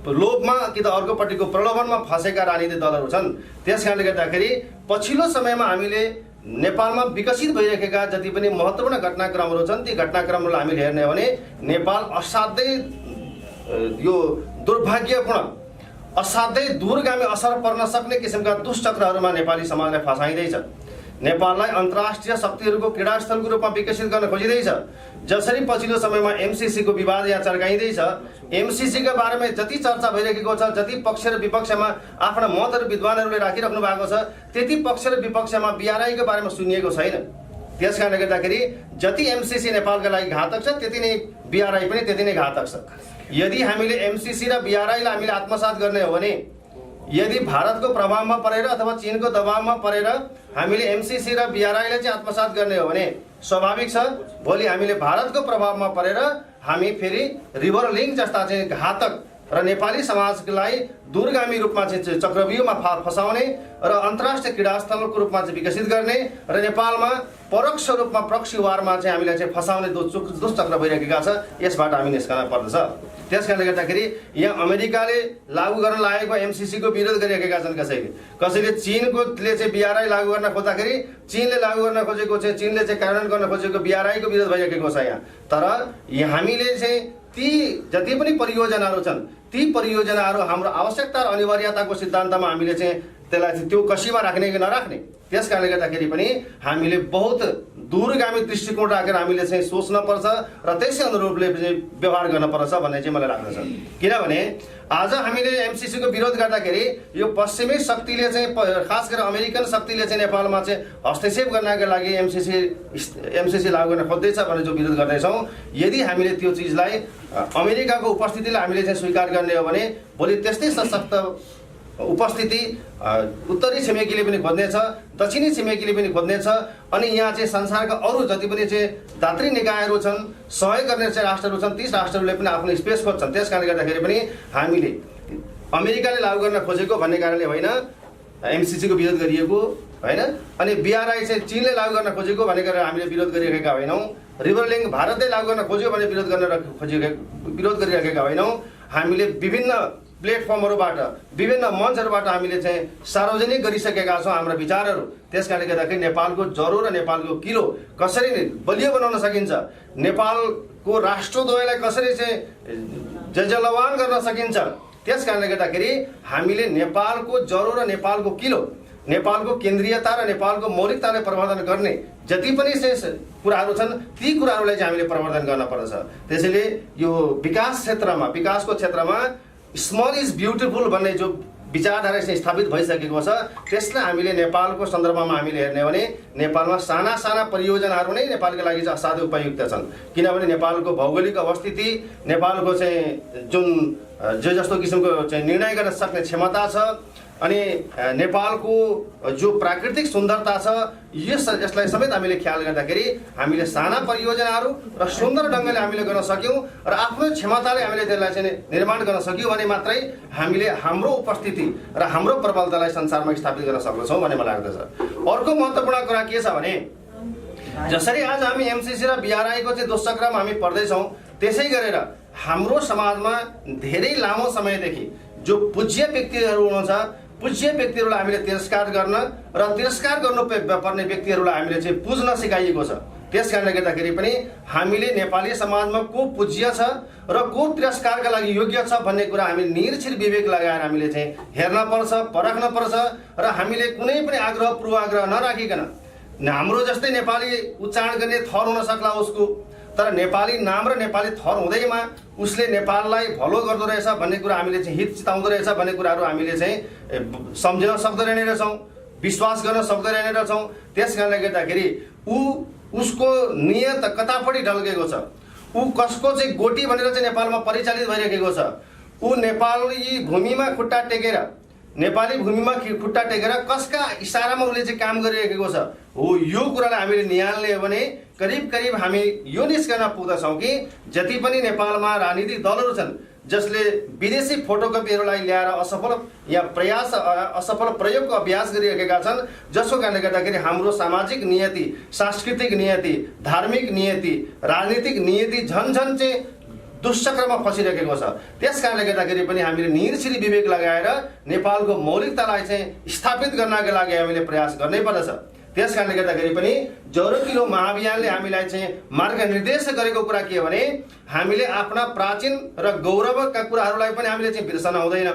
लोभमा, कि त अर्कोपट्टिको प्रलोभनमा फँसेका राजनीतिक दलहरू छन्। त्यस कारणले गर्दाखेरि पछिल्लो समयमा हामीले नेपालमा विकसित भइरहेका जति पनि महत्त्वपूर्ण घटनाक्रमहरू छन्, ती घटनाक्रमहरूलाई हामीले हेर्ने हो भने नेपाल असाध्यै यो दुर्भाग्यपूर्ण, असाध्यै दूरगामी असर पर्न सक्ने किसिमका दुष्चक्रहरूमा नेपाली समाजलाई फसाइँदैछ। नेपाललाई अन्तर्राष्ट्रिय शक्तिहरूको क्रीडास्थलको रूपमा विकसित गर्न खोजिँदैछ। जसरी पछिल्लो समयमा एमसिसीको विवाद यहाँ चर्काइँदैछ, एमसिसीका बारेमा जति चर्चा भइरहेको छ, जति पक्ष र विपक्षमा आफ्ना मतहरू विद्वानहरूले राखिराख्नु भएको छ, त्यति पक्ष र विपक्षमा बिआरआईको बारेमा सुनिएको छैन। त्यस कारणले गर्दाखेरि जति एमसिसी नेपालका लागि घातक छ, त्यति नै बिआरआई पनि त्यति नै घातक छ। यदि हामीले एमसिसी र बिआरआईलाई हामीले आत्मसात गर्ने हो भने, यदि भारतको प्रभावमा परेर अथवा चीनको दबावमा परेर हामीले एमसिसी र बिआरआईलाई चाहिँ आत्मसात गर्ने हो भने स्वाभाविक छ भोलि हामीले भारतको प्रभावमा परेर हामी फेरि रिभर लिङ्क जस्ता चाहिँ घातक र नेपाली समाजलाई दूरगामी रूपमा चाहिँ चक्रव्यूहमा फसाउने र अन्तर्राष्ट्रिय क्रीडास्थलको रूपमा चाहिँ विकसित गर्ने र नेपालमा परोक्ष रूपमा प्रक्सी वारमा चाहिँ हामीलाई चाहिँ फसाउने दुष्चक्र भइरहेका छ। यसबाट हामी निस्कन पर्दछ। त्यस कारणले गर्दाखेरि यहाँ अमेरिकाले लागू गर्न लागेको एमसिसीको विरोध गरिरहेका छन्। कसैले चीनकोले चाहिँ बिआरआई लागू गर्न खोज्दाखेरि चीनले लागू गर्न खोजेको चाहिँ चीनले चाहिँ कार्यान्वयन गर्न खोजेको बिआरआईको विरोध भइरहेको छ यहाँ। तर हामीले चाहिँ ती जति पनि परियोजनाहरू छन्, ती परियोजनाहरू हाम्रो आवश्यकता र अनिवार्यताको सिद्धान्तमा हामीले चाहिँ त्यसलाई त्यो कसीमा राख्ने कि नराख्ने, त्यस कारणले गर्दाखेरि पनि हामीले बहुत दूरगामी दृष्टिकोण राखेर हामीले चाहिँ सोच्नुपर्छ र त्यसै अनुरूपले व्यवहार गर्नुपर्छ भन्ने चाहिँ मलाई लाग्दछ। किनभने आज हामीले एमसिसीको विरोध गर्दाखेरि यो पश्चिमी शक्तिले चाहिँ खास गरेर अमेरिकन शक्तिले चाहिँ नेपालमा चाहिँ हस्तक्षेप गर्नका लागि एमसिसी लागू गर्न खोज्दैछ भने जो विरोध गर्दैछौँ, यदि हामीले त्यो चिजलाई अमेरिकाको उपस्थितिलाई हामीले चाहिँ स्वीकार गर्ने हो भने भोलि त्यस्तै सशक्त उपस्थिति उत्तरी छिमेकीले पनि खोज्नेछ, दक्षिणी छिमेकीले पनि खोज्नेछ। अनि यहाँ चाहिँ संसारका अरू जति पनि चाहिँ दात्री निकायहरू छन्, सहयोग गर्ने चाहिँ राष्ट्रहरू छन्, ती राष्ट्रहरूले पनि आफ्नो स्पेस खोज्छन्। त्यस कारणले गर्दाखेरि पनि हामीले अमेरिकाले लागू गर्न खोजेको भन्ने कारणले होइन एमसिसीको विरोध गरिएको होइन, अनि बिआरआई चाहिँ चीनले लागू गर्न खोजेको भन्ने गरेर हामीले विरोध गरिरहेका होइनौँ। रिभर लिङ्क भारतले लागू गर्न खोज्यो भने विरोध गरिरहेका होइनौँ। हामीले विभिन्न प्लेटफर्महरूबाट विभिन्न मञ्चहरूबाट हामीले चाहिँ सार्वजनिक गरिसकेका छौँ हाम्रा विचारहरू। त्यस कारणले गर्दाखेरि नेपालको जरो र नेपालको किलो कसरी बलियो बनाउन सकिन्छ, नेपालको राष्ट्रद्वयलाई कसरी चाहिँ जलवान गर्न सकिन्छ, त्यस कारणले गर्दाखेरि हामीले नेपालको जरो र नेपालको किलो, नेपालको केन्द्रीयता र नेपालको मौलिकतालाई प्रवर्धन गर्ने जति पनि कुराहरू छन् ती कुराहरूलाई चाहिँ हामीले प्रवर्धन गर्न पर्दछ। त्यसैले यो विकासको क्षेत्रमा स्मल इज ब्युटिफुल भन्ने जो विचारधारा चाहिँ स्थापित भइसकेको छ, त्यसलाई हामीले नेपालको सन्दर्भमा हामीले हेर्ने हो भने नेपालमा साना साना परियोजनाहरू नै नेपालको लागि चाहिँ असाध्यै उपयुक्त छन्। किनभने नेपालको भौगोलिक अवस्थिति, नेपालको चाहिँ जुन जस्तो किसिमको चाहिँ निर्णय गर्न सक्ने क्षमता छ, अनि नेपालको जो प्राकृतिक सुन्दरता छ, यसलाई समेत हामीले ख्याल गर्दाखेरि हामीले साना परियोजनाहरू र सुन्दर ढङ्गले हामीले गर्न सक्यौँ र आफ्नो क्षमताले हामीले त्यसलाई चाहिँ निर्माण गर्न सक्यौँ भने मात्रै हामीले हाम्रो उपस्थिति र हाम्रो प्रबलतालाई संसारमा स्थापित गर्न सक्दछौँ भन्ने मलाई लाग्दछ। अर्को महत्त्वपूर्ण कुरा के छ भने जसरी आज हामी एमसिसी र बिआरआईको चाहिँ दुष्चक्रमा हामी पर्दैछौँ, त्यसै गरेर हाम्रो समाजमा धेरै लामो समयदेखि जो पूज्य व्यक्तिहरू हुनुहुन्छ, पूज्य व्यक्तिहरूलाई हामीले तिरस्कार गर्न र तिरस्कार गर्नुपर्ने व्यक्तिहरूलाई हामीले चाहिँ पुज्न सिकाइएको छ। त्यस कारणले गर्दाखेरि पनि हामीले नेपाली समाजमा को पूज्य छ र को तिरस्कारका लागि योग्य छ भन्ने कुरा हामी निरक्षर विवेक लगाएर हामीले चाहिँ हेर्न पर्छ, परख्न पर्छ र हामीले कुनै पनि आग्रह पूर्वाग्रह नराखिकन हाम्रो जस्तै नेपाली उच्चारण गर्ने थर हुन सक्ला उसको, तर नेपाली नाम र नेपाली थर हुँदैमा उसले नेपाललाई भलो गर्दो रहेछ भन्ने कुरा हामीले चाहिँ हित चिताउँदो रहेछ भन्ने कुराहरू हामीले चाहिँ सम्झिन सक्दैन रहेछौँ, विश्वास गर्न सक्दैन रहेछौँ। त्यस कारणले गर्दाखेरि उसको नियत कतापट्टि ढल्केको छ, ऊ कसको चाहिँ गोटी भनेर चाहिँ नेपालमा परिचालित भइरहेको छ, ऊ नेपाली भूमिमा खुट्टा टेकेर कसका इसारामा उसले चाहिँ काम गरिरहेको छ हो। यो कुरालाई हामीले निहाल्ने हो भने करिब हामी यो निस्कन पुग्दछौँ कि जति पनि नेपालमा राजनीतिक दलहरू छन् जसले विदेशी फोटोकपीहरूलाई ल्याएर असफल प्रयोगको अभ्यास गरिरहेका छन्, जसको कारणले गर्दाखेरि हाम्रो सामाजिक नियति, सांस्कृतिक नियति, धार्मिक नियति, राजनीतिक नियति झन्झन चाहिँ दुष्चक्रमा फसिरहेको छ। त्यस कारणले गर्दाखेरि पनि हामीले निरक्षरी विवेक लगाएर नेपालको मौलिकतालाई चाहिँ स्थापित गर्नका लागि हामीले प्रयास गर्नै पर्दछ। त्यस कारणले गर्दाखेरि पनि जरो किलो महाअभियानले हामीलाई चाहिँ मार्गनिर्देश गरेको कुरा के हो भने हामीले आफ्ना प्राचीन र गौरवका कुराहरूलाई पनि हामीले चाहिँ बिर्सन हुँदैन,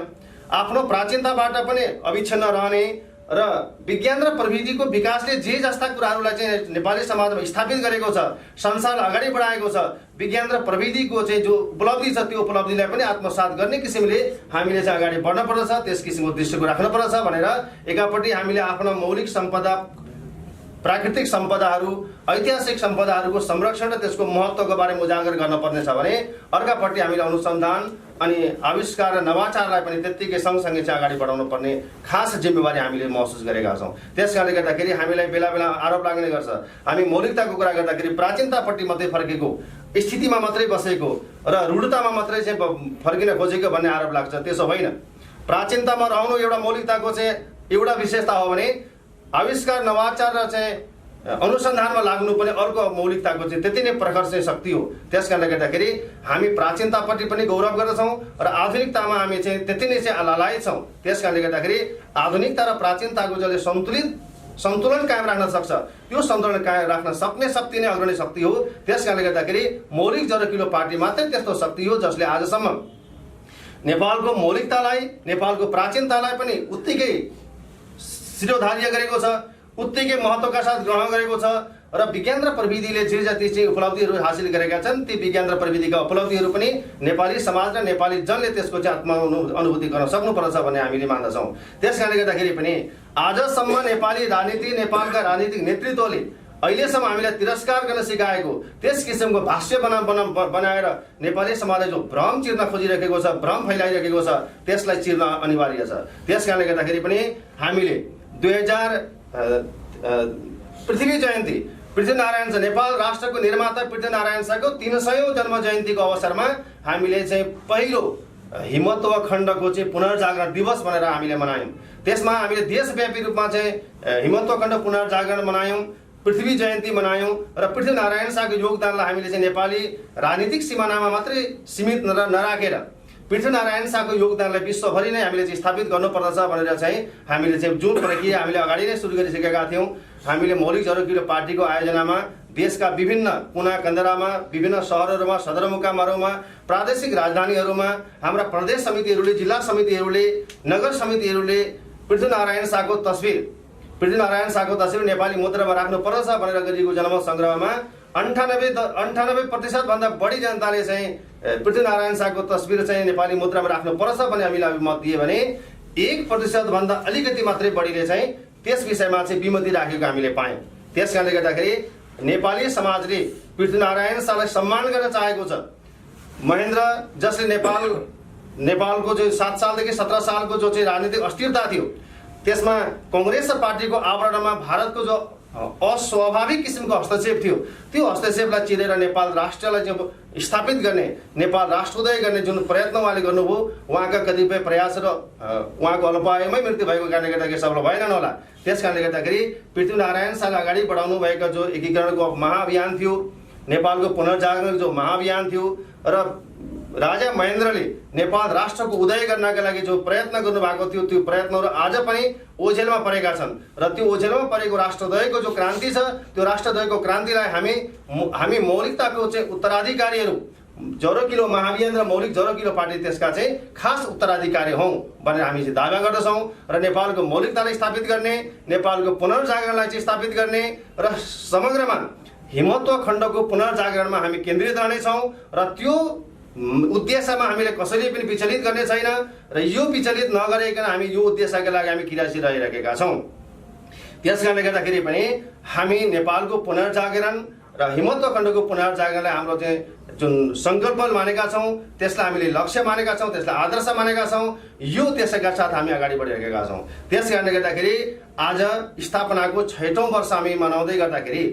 आफ्नो प्राचीनताबाट पनि अविच्छिन्न रहने र विज्ञान र प्रविधिको विकासले जे जस्ता कुराहरूलाई चाहिँ नेपाली समाजमा स्थापित गरेको छ, संसारलाई अगाडि बढाएको छ, विज्ञान र प्रविधिको चाहिँ जो उपलब्धि छ त्यो उपलब्धिलाई पनि आत्मसात गर्ने किसिमले हामीले चाहिँ अगाडि बढ्न पर्दछ, त्यस किसिमको दृष्टिको राख्नुपर्दछ भनेर एकापट्टि हामीले आफ्नो मौलिक सम्पदा, प्राकृतिक सम्पदाहरू, ऐतिहासिक सम्पदाहरूको संरक्षण र त्यसको महत्त्वको बारेमा उजागर गर्नुपर्ने छ भने अर्कापट्टि हामीले अनुसन्धान अनि आविष्कार र नवाचारलाई पनि त्यत्तिकै सँगसँगै चाहिँ अगाडि बढाउनु पर्ने खास जिम्मेवारी हामीले महसुस गरेका छौँ। त्यस कारणले गर्दाखेरि हामीलाई बेला बेला आरोप लाग्ने गर्छ हामी मौलिकताको कुरा गर्दाखेरि प्राचीनतापट्टि मात्रै फर्केको, स्थितिमा मात्रै बसेको र रूढतामा मात्रै चाहिँ फर्किन खोजेको भन्ने आरोप लाग्छ। त्यसो होइन, प्राचीनतामा रहनु एउटा मौलिकताको चाहिँ एउटा विशेषता हो भने आविष्कार नवाचार र चाहिँ अनुसन्धानमा लाग्नु पनि अर्को मौलिकताको चाहिँ त्यति नै प्रखर चाहिँ शक्ति हो। त्यस कारणले गर्दाखेरि हामी प्राचीनतापट्टि पनि गौरव गर्दछौँ र आधुनिकतामा हामी चाहिँ त्यति नै चाहिँ लालायत छौँ। त्यस कारणले गर्दाखेरि आधुनिकता र प्राचीनताको जसले सन्तुलन कायम राख्न सक्छ त्यो सन्तुलन कायम राख्न सक्ने शक्ति नै अग्रणी शक्ति हो। त्यस कारणले गर्दाखेरि मौलिक जरकिलो पार्टी मात्रै त्यस्तो शक्ति हो जसले आजसम्म नेपालको मौलिकतालाई, नेपालको प्राचीनतालाई पनि उत्तिकै शिरोधार्य गरेको छ, उत्तिकै महत्त्वका साथ ग्रहण गरेको छ र विज्ञान र प्रविधिले जे जति चाहिँ उपलब्धिहरू हासिल गरेका छन् ती विज्ञान र प्रविधिका उपलब्धिहरू पनि नेपाली समाज र नेपाली जनले त्यसको चाहिँ आत्मा अनुभूति गर्न सक्नुपर्छ भन्ने हामीले मान्दछौँ। त्यस कारणले गर्दाखेरि पनि आजसम्म नेपाली राजनीति, नेपालका राजनीतिक नेतृत्वले अहिलेसम्म हामीलाई तिरस्कार गर्न सिकाएको त्यस किसिमको भाष्य बनाएर नेपाली समाजले जो भ्रम चिर्न खोजिरहेको छ, भ्रम फैलाइरहेको छ, त्यसलाई चिर्न अनिवार्य छ। त्यस कारणले गर्दाखेरि पनि हामीले 2000 पृथ्वी जयन्ती, पृथ्वीनारायण शाह, नेपाल राष्ट्रको निर्माता पृथ्वीनारायण शाहको 300औं जन्म जयन्तीको अवसरमा हामीले चाहिँ पहिलो हिमत्व खण्डको चाहिँ पुनर्जागरण दिवस भनेर हामीले मनायौँ। त्यसमा हामीले देशव्यापी रूपमा चाहिँ हिमत्व खण्ड पुनर्जागरण मनायौँ, पृथ्वी जयन्ती मनायौँ र पृथ्वीनारायण शाहको योगदानलाई हामीले चाहिँ नेपाली राजनीतिक सिमानामा मात्रै सीमित नराखेर पृथ्वीनारायण शाहको योगदानलाई विश्वभरि नै हामीले चाहिँ स्थापित गर्नुपर्दछ भनेर चाहिँ हामीले चाहिँ जुन प्रक्रिया हामीले अगाडि नै सुरु गरिसकेका थियौँ। हामीले मौलिक जरकिलो पार्टीको आयोजनामा देशका विभिन्न कुना कन्दरामा, विभिन्न सहरहरूमा, सदरमुकामहरूमा, प्रादेशिक राजधानीहरूमा हाम्रा प्रदेश समितिहरूले, जिल्ला समितिहरूले, नगर समितिहरूले पृथ्वीनारायण शाहको तस्बिर नेपाली मुद्रामा राख्नुपर्दछ भनेर गरिएको जनमत सङ्ग्रहमा 98% भन्दा बढी जनताले चाहिँ पृथ्वीनारायण शाहको तस्बिर चाहिँ नेपाली मुद्रामा राख्नुपर्छ भन्ने हामीले अभिमत दिए भने 1% भन्दा अलिकति मात्रै बढीले चाहिँ त्यस विषयमा चाहिँ विमति राखेको हामीले पायौँ। त्यस कारणले गर्दाखेरि नेपाली समाजले पृथ्वीनारायण शाहलाई सम्मान गर्न चाहेको छ। महेन्द्र जसले नेपालको जो 7 सालदेखि 17 सालको जो चाहिँ राजनीतिक अस्थिरता थियो त्यसमा कांग्रेस पार्टीको आवरणमा भारतको जो अस्वाभाविक किसिमको हस्तक्षेप थियो त्यो हस्तक्षेपलाई चिरेर नेपाल राष्ट्रलाई चाहिँ स्थापित गर्ने, नेपाल राष्ट्रोदय गर्ने जुन प्रयत्न उहाँले गर्नुभयो उहाँका कतिपय प्रयास र उहाँको अल्पायुमै मृत्यु भएको कारणले गर्दाखेरि सफल भएनन् होला। त्यस कारणले गर्दाखेरि पृथ्वीनारायण शाहलाई अगाडि बढाउनु भएका जो एकीकरणको महाअभियान थियो, नेपालको पुनर्जागरणको जो महाअभियान थियो र राजा महेन्द्रले नेपाल राष्ट्रको उदय गर्नका लागि जो प्रयत्न गर्नुभएको थियो त्यो प्रयत्नहरू आज पनि ओझेलमा परेका छन् र त्यो ओझेलमा परेको राष्ट्रोदयको जो क्रान्ति छ त्यो राष्ट्रोदयको क्रान्तिलाई हामी मौलिकताको चाहिँ उत्तराधिकारीहरू जरकिलो महाअभियान र मौलिक जरकिलो पार्टी त्यसका चाहिँ खास उत्तराधिकारी हौँ भनेर हामी चाहिँ दावा गर्दछौँ र नेपालको मौलिकतालाई स्थापित गर्ने, नेपालको पुनर्जागरणलाई चाहिँ स्थापित गर्ने र समग्रमा हिमत्व खण्डको पुनर्जागरणमा हामी केन्द्रित रहनेछौँ र त्यो उद्देश्यमा हामीले कसैले पनि विचलित गर्ने छैन र यो विचलित नगरिकन हामी यो उद्देश्यका लागि हामी क्रियाशील रहिरहेका छौँ। त्यस कारणले गर्दाखेरि पनि हामी नेपालको पुनर्जागरण र हिमत्व खण्डको पुनर्जागरणलाई हाम्रो चाहिँ जुन सङ्कल्प मानेका छौँ, त्यसलाई हामीले लक्ष्य मानेका छौँ, त्यसलाई आदर्श मानेका छौँ, यो त्यसका साथ हामी अगाडि बढिरहेका छौँ। त्यस कारणले गर्दाखेरि आज स्थापनाको 6औं वर्ष हामी मनाउँदै गर्दाखेरि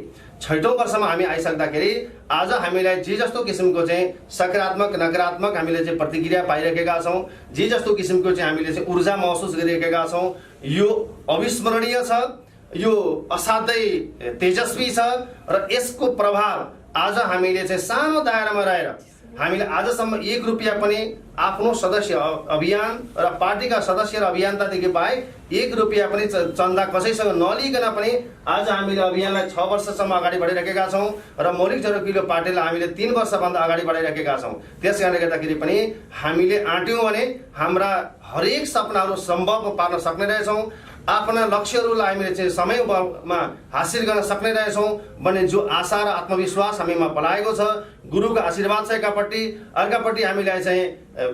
6औं वर्षमा हामी आइसक्दाखेरि आज हामीलाई जे जस्तो किसिमको चाहिँ सकारात्मक नकारात्मक हामीले चाहिँ प्रतिक्रिया पाइरहेका छौँ, जे जस्तो किसिमको चाहिँ हामीले चाहिँ ऊर्जा महसुस गरिरहेका छौँ, यो अविस्मरणीय छ, यो असाध्यै तेजस्वी छ र यसको प्रभाव आज हामीले चाहिँ सानो दायरामा रहेर हामीले आजसम्म 1 रुपियाँ पनि आफ्नो सदस्य अभियान र पार्टीका सदस्य र अभियन्तादेखि बाहेक 1 रुपियाँ पनि चन्दा कसैसँग नलिकन पनि आज हामीले अभियानलाई 6 वर्षसम्म अगाडि बढाइरहेका छौँ र मौलिक जरकिलो पार्टीलाई हामीले 3 वर्षभन्दा अगाडि बढाइरहेका छौँ। त्यस कारणले गर्दाखेरि पनि हामीले आँट्यौँ भने हाम्रा हरेक सपनाहरू सम्भव पार्न सक्ने रहेछौँ। आफ्ना लक्ष्यहरूलाई हामीले चाहिँ समयमा हासिल गर्न सक्ने रहेछौँ भन्ने जो आशा र आत्मविश्वास हामीमा पलाएको छ। गुरुको आशीर्वाद छ एकापट्टि, अर्कापट्टि हामीलाई चाहिँ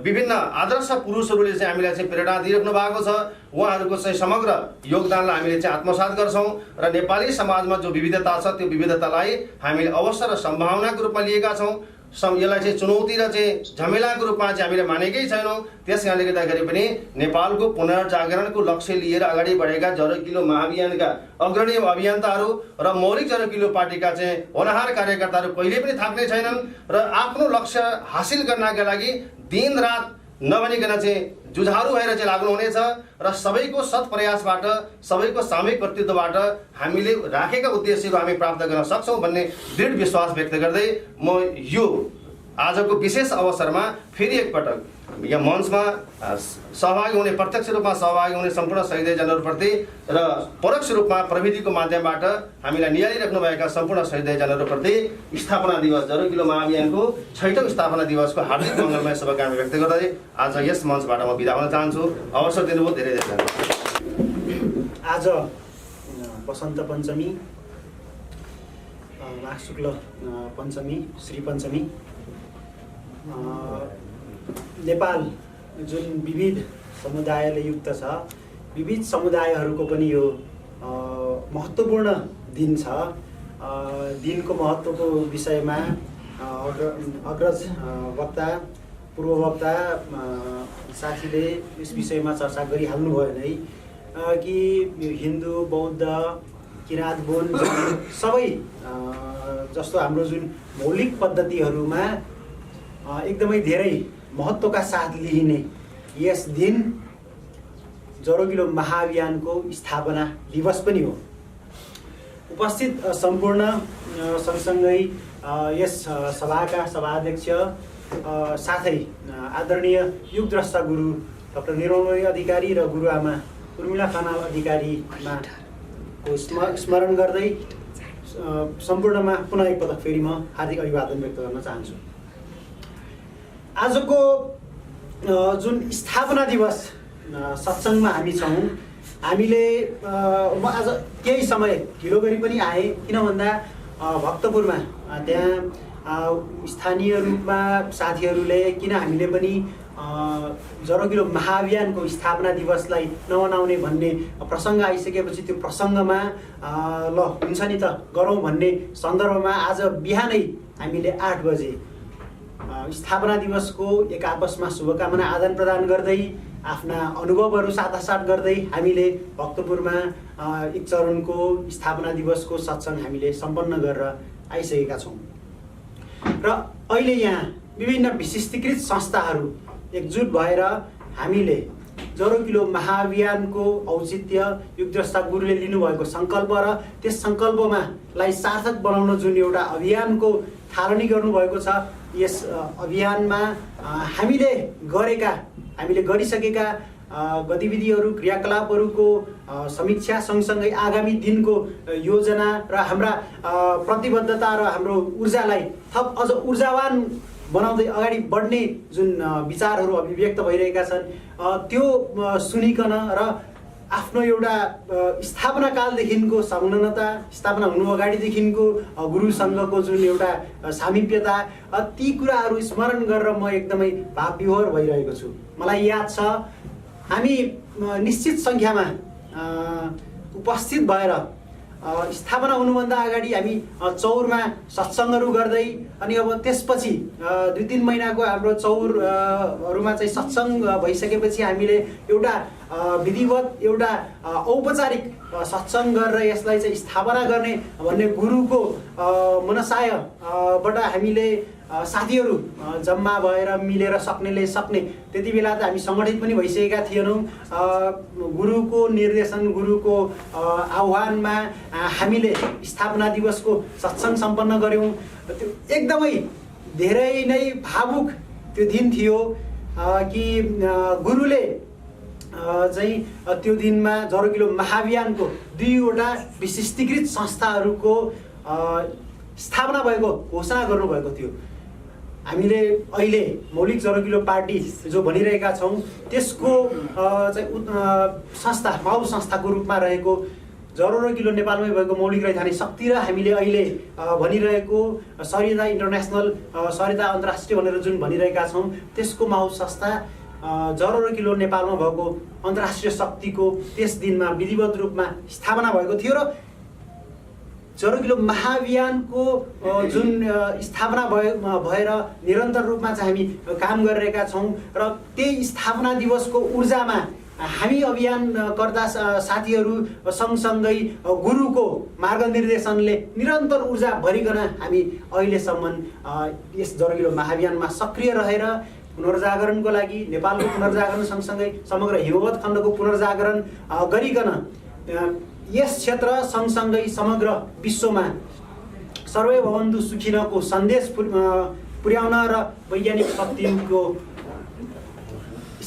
विभिन्न आदर्श पुरुषहरूले चाहिँ हामीलाई चाहिँ प्रेरणा दिइराख्नु भएको छ। उहाँहरूको चाहिँ समग्र योगदानलाई हामीले चाहिँ आत्मसात गर्छौँ र नेपाली समाजमा जो विविधता छ त्यो विविधतालाई हामीले अवसर र सम्भावनाको रूपमा लिएका छौँ। यसलाई चाहिँ चुनौती र चाहिँ झमेलाको रूपमा चाहिँ हामीले मानेकै छैनौँ। त्यस कारणले गर्दाखेरि पनि नेपालको पुनर्जागरणको लक्ष्य लिएर अगाडि बढेका जरोकिलो महाअभियानका अग्रणी अभियन्ताहरू र मौलिक जरोकिलो पार्टीका चाहिँ होनहार कार्यकर्ताहरू कहिले पनि थाक्ने छैनन् र आफ्नो लक्ष्य हासिल गर्नका लागि दिन रात नभनिकन चाहिँ जुझारु भएर चाहिँ लाग्नुहुनेछ र सबैको सत् प्रयासबाट, सबैको सामूहिक कर्तृत्वबाट हामीले राखेका उद्देश्यहरू हामी प्राप्त गर्न सक्छौँ भन्ने दृढ विश्वास व्यक्त गर्दै म यो आजको विशेष अवसरमा फेरि एकपटक यहाँ मञ्चमा सहभागी हुने, प्रत्यक्ष रूपमा सहभागी हुने सम्पूर्ण शहीदजनहरूप्रति र परोक्ष रूपमा प्रविधिको माध्यमबाट हामीलाई निहालिराख्नुभएका सम्पूर्ण शहीदजनहरूप्रति स्थापना दिवस जरोकिलो महाअभियानको 6औं स्थापना दिवसको हार्दिक मङ्गलमय शुभकामना व्यक्त गर्दै आज यस मञ्चबाट म बिदा हुन चाहन्छु। अवसर दिनुभयो धेरै धेरै धन्यवाद। आज वसन्त पञ्चमी, माघ शुक्ल पञ्चमी, श्री पञ्चमी, नेपाल जुन विविध समुदायले युक्त छ, विविध समुदायहरूको पनि यो महत्त्वपूर्ण दिन छ। दिनको महत्त्वको विषयमा अग्रज वक्ता, पूर्व वक्ता साथीले यस विषयमा चर्चा गरिहाल्नुभयो नै कि हिन्दू, बौद्ध, किराँत, बोन सबै जस्तो हाम्रो जुन मौलिक पद्धतिहरूमा एकदमै धेरै महत्त्वका साथ लिइने यस दिन जरोकिलो महाअभियानको स्थापना दिवस पनि हो। उपस्थित सम्पूर्ण सँगसँगै यस सभाका सभाध्यक्ष साथै आदरणीय युगद्रष्टा गुरु डाक्टर निरमणि अधिकारी र गुरुआमा उर्मिला खनाल अधिकारीमा स्मरण गर्दै सम्पूर्णमा पुनः एकपटक फेरि म हार्दिक अभिवादन व्यक्त गर्न चाहन्छु। आजको जुन स्थापना दिवस सत्सङ्गमा हामी छौँ, हामीले म आज केही समय ढिलो गरी पनि आएँ, किन भन्दा भक्तपुरमा त्यहाँ स्थानीय रूपमा साथीहरूले किन हामीले पनि जरोकिलो महाअभियानको स्थापना दिवसलाई नमनाउने भन्ने प्रसङ्ग आइसकेपछि त्यो प्रसङ्गमा ल हुन्छ नि त गरौँ भन्ने सन्दर्भमा आज बिहानै हामीले 8 बजे स्थापना दिवसको एक आपसमा शुभकामना आदान प्रदान गर्दै आफ्ना अनुभवहरू साटासाट गर्दै हामीले भक्तपुरमा एक चरणको स्थापना दिवसको सत्सङ्ग हामीले सम्पन्न गरेर आइसकेका छौँ र अहिले यहाँ विभिन्न विशिष्टीकृत संस्थाहरू एकजुट भएर हामीले जरोकिलो महाअभियानको औचित्य, युगद्रष्टा गुरुले लिनुभएको सङ्कल्प र त्यस सङ्कल्पलाई सार्थक बनाउन जुन एउटा अभियानको थालनी गर्नुभएको छ, यस अभियानमा हामीले गरिसकेका गतिविधिहरू, क्रियाकलापहरूको समीक्षा सँगसँगै आगामी दिनको योजना र हाम्रा प्रतिबद्धता र हाम्रो ऊर्जालाई थप अझ ऊर्जावान बनाउँदै अगाडि बढ्ने जुन विचारहरू अभिव्यक्त भइरहेका छन् त्यो सुनिकन र आफ्नो एउटा स्थापना कालदेखिको संलग्नता, स्थापना हुनु अगाडिदेखिको गुरुसँगको जुन एउटा सामिप्यता, ती कुराहरू स्मरण गरेर म एकदमै भावविभोर भइरहेको छु। मलाई याद छ हामी निश्चित सङ्ख्यामा उपस्थित भएर स्थापना हुनुभन्दा अगाडि हामी चौरमा सत्सङ्गहरू गर्दै अनि अब त्यसपछि 2-3 महिनाको हाम्रो चौरहरूमा चाहिँ सत्सङ्ग भइसकेपछि हामीले एउटा विधिवत एउटा औपचारिक सत्सङ्ग गरेर यसलाई चाहिँ स्थापना गर्ने भन्ने गुरुको मनसायबाट हामीले साथीहरू जम्मा भएर मिलेर सक्ने त्यति बेला त हामी सङ्गठित पनि भइसकेका थिएनौँ। गुरुको निर्देशन, गुरुको आह्वानमा हामीले स्थापना दिवसको सत्सङ्ग सम्पन्न गऱ्यौँ। त्यो एकदमै धेरै नै भावुक त्यो दिन थियो कि गुरुले चाहिँ त्यो दिनमा जरोकिलो महाअभियानको 2वटा विशिष्टीकृत संस्थाहरूको स्थापना भएको घोषणा गर्नुभएको थियो। हामीले अहिले मौलिक जरकिलो पार्टी जो भनिरहेका छौँ त्यसको चाहिँ संस्था माउ संस्थाको रूपमा रहेको जरो किलो नेपालमै भएको मौलिक राजधानी शक्ति र हामीले अहिले भनिरहेको सरिता इन्टरनेसनल सरिता अन्तर्राष्ट्रिय भनेर जुन भनिरहेका छौँ त्यसको माउ संस्था जरो किलो नेपालमा भएको अन्तर्राष्ट्रिय शक्तिको त्यस दिनमा विधिवत रूपमा स्थापना भएको थियो र जरो किलो महाअभियानको जुन स्थापना भएर निरन्तर रूपमा चाहिँ हामी काम गरिरहेका छौँ र त्यही स्थापना दिवसको ऊर्जामा हामी अभियानकर्ता साथीहरू सँगसँगै गुरुको मार्गनिर्देशनले निरन्तर ऊर्जा भरिकन हामी अहिलेसम्म यस जरो किलो महाअभियानमा सक्रिय रहेर पुनर्जागरणको लागि नेपालको पुनर्जागरण सँगसँगै समग्र हिमवत खण्डको पुनर्जागरण गरिकन यस क्षेत्र सँगसँगै समग्र विश्वमा सर्वै भवन्तु सुखिनको सन्देश पुर्याउन र वैज्ञानिक शक्तिको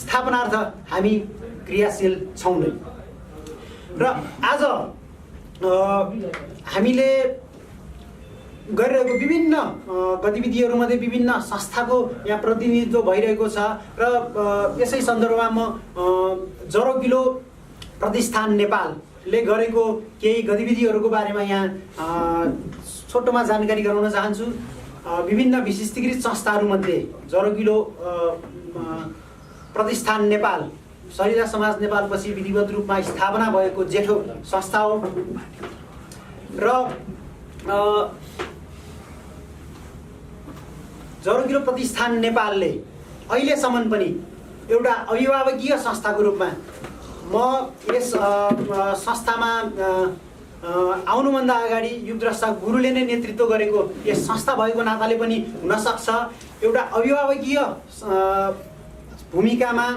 स्थापनार्थ हामी क्रियाशील छौँ नै। र आज हामीले गरिरहेको विभिन्न गतिविधिहरूमध्ये विभिन्न संस्थाको यहाँ प्रतिनिधित्व भइरहेको छ र यसै सन्दर्भमा म जरो किलो प्रतिष्ठान नेपालले गरेको केही गतिविधिहरूको बारेमा यहाँ छोटोमा जानकारी गराउन चाहन्छु। विभिन्न विशिष्टीकृत संस्थाहरूमध्ये जरो किलो प्रतिष्ठान नेपाल सरिता समाज नेपालपछि विधिवत रूपमा स्थापना भएको जेठो संस्था हो र जरो किलो प्रतिष्ठान नेपालले अहिलेसम्म पनि एउटा अभिभावकीय संस्थाको रूपमा म यस संस्थामा आउनुभन्दा अगाडि युगद्रष्टा गुरुले नै नेतृत्व गरेको यस संस्था भएको नाताले पनि हुनसक्छ एउटा अभिभावकीय भूमिकामा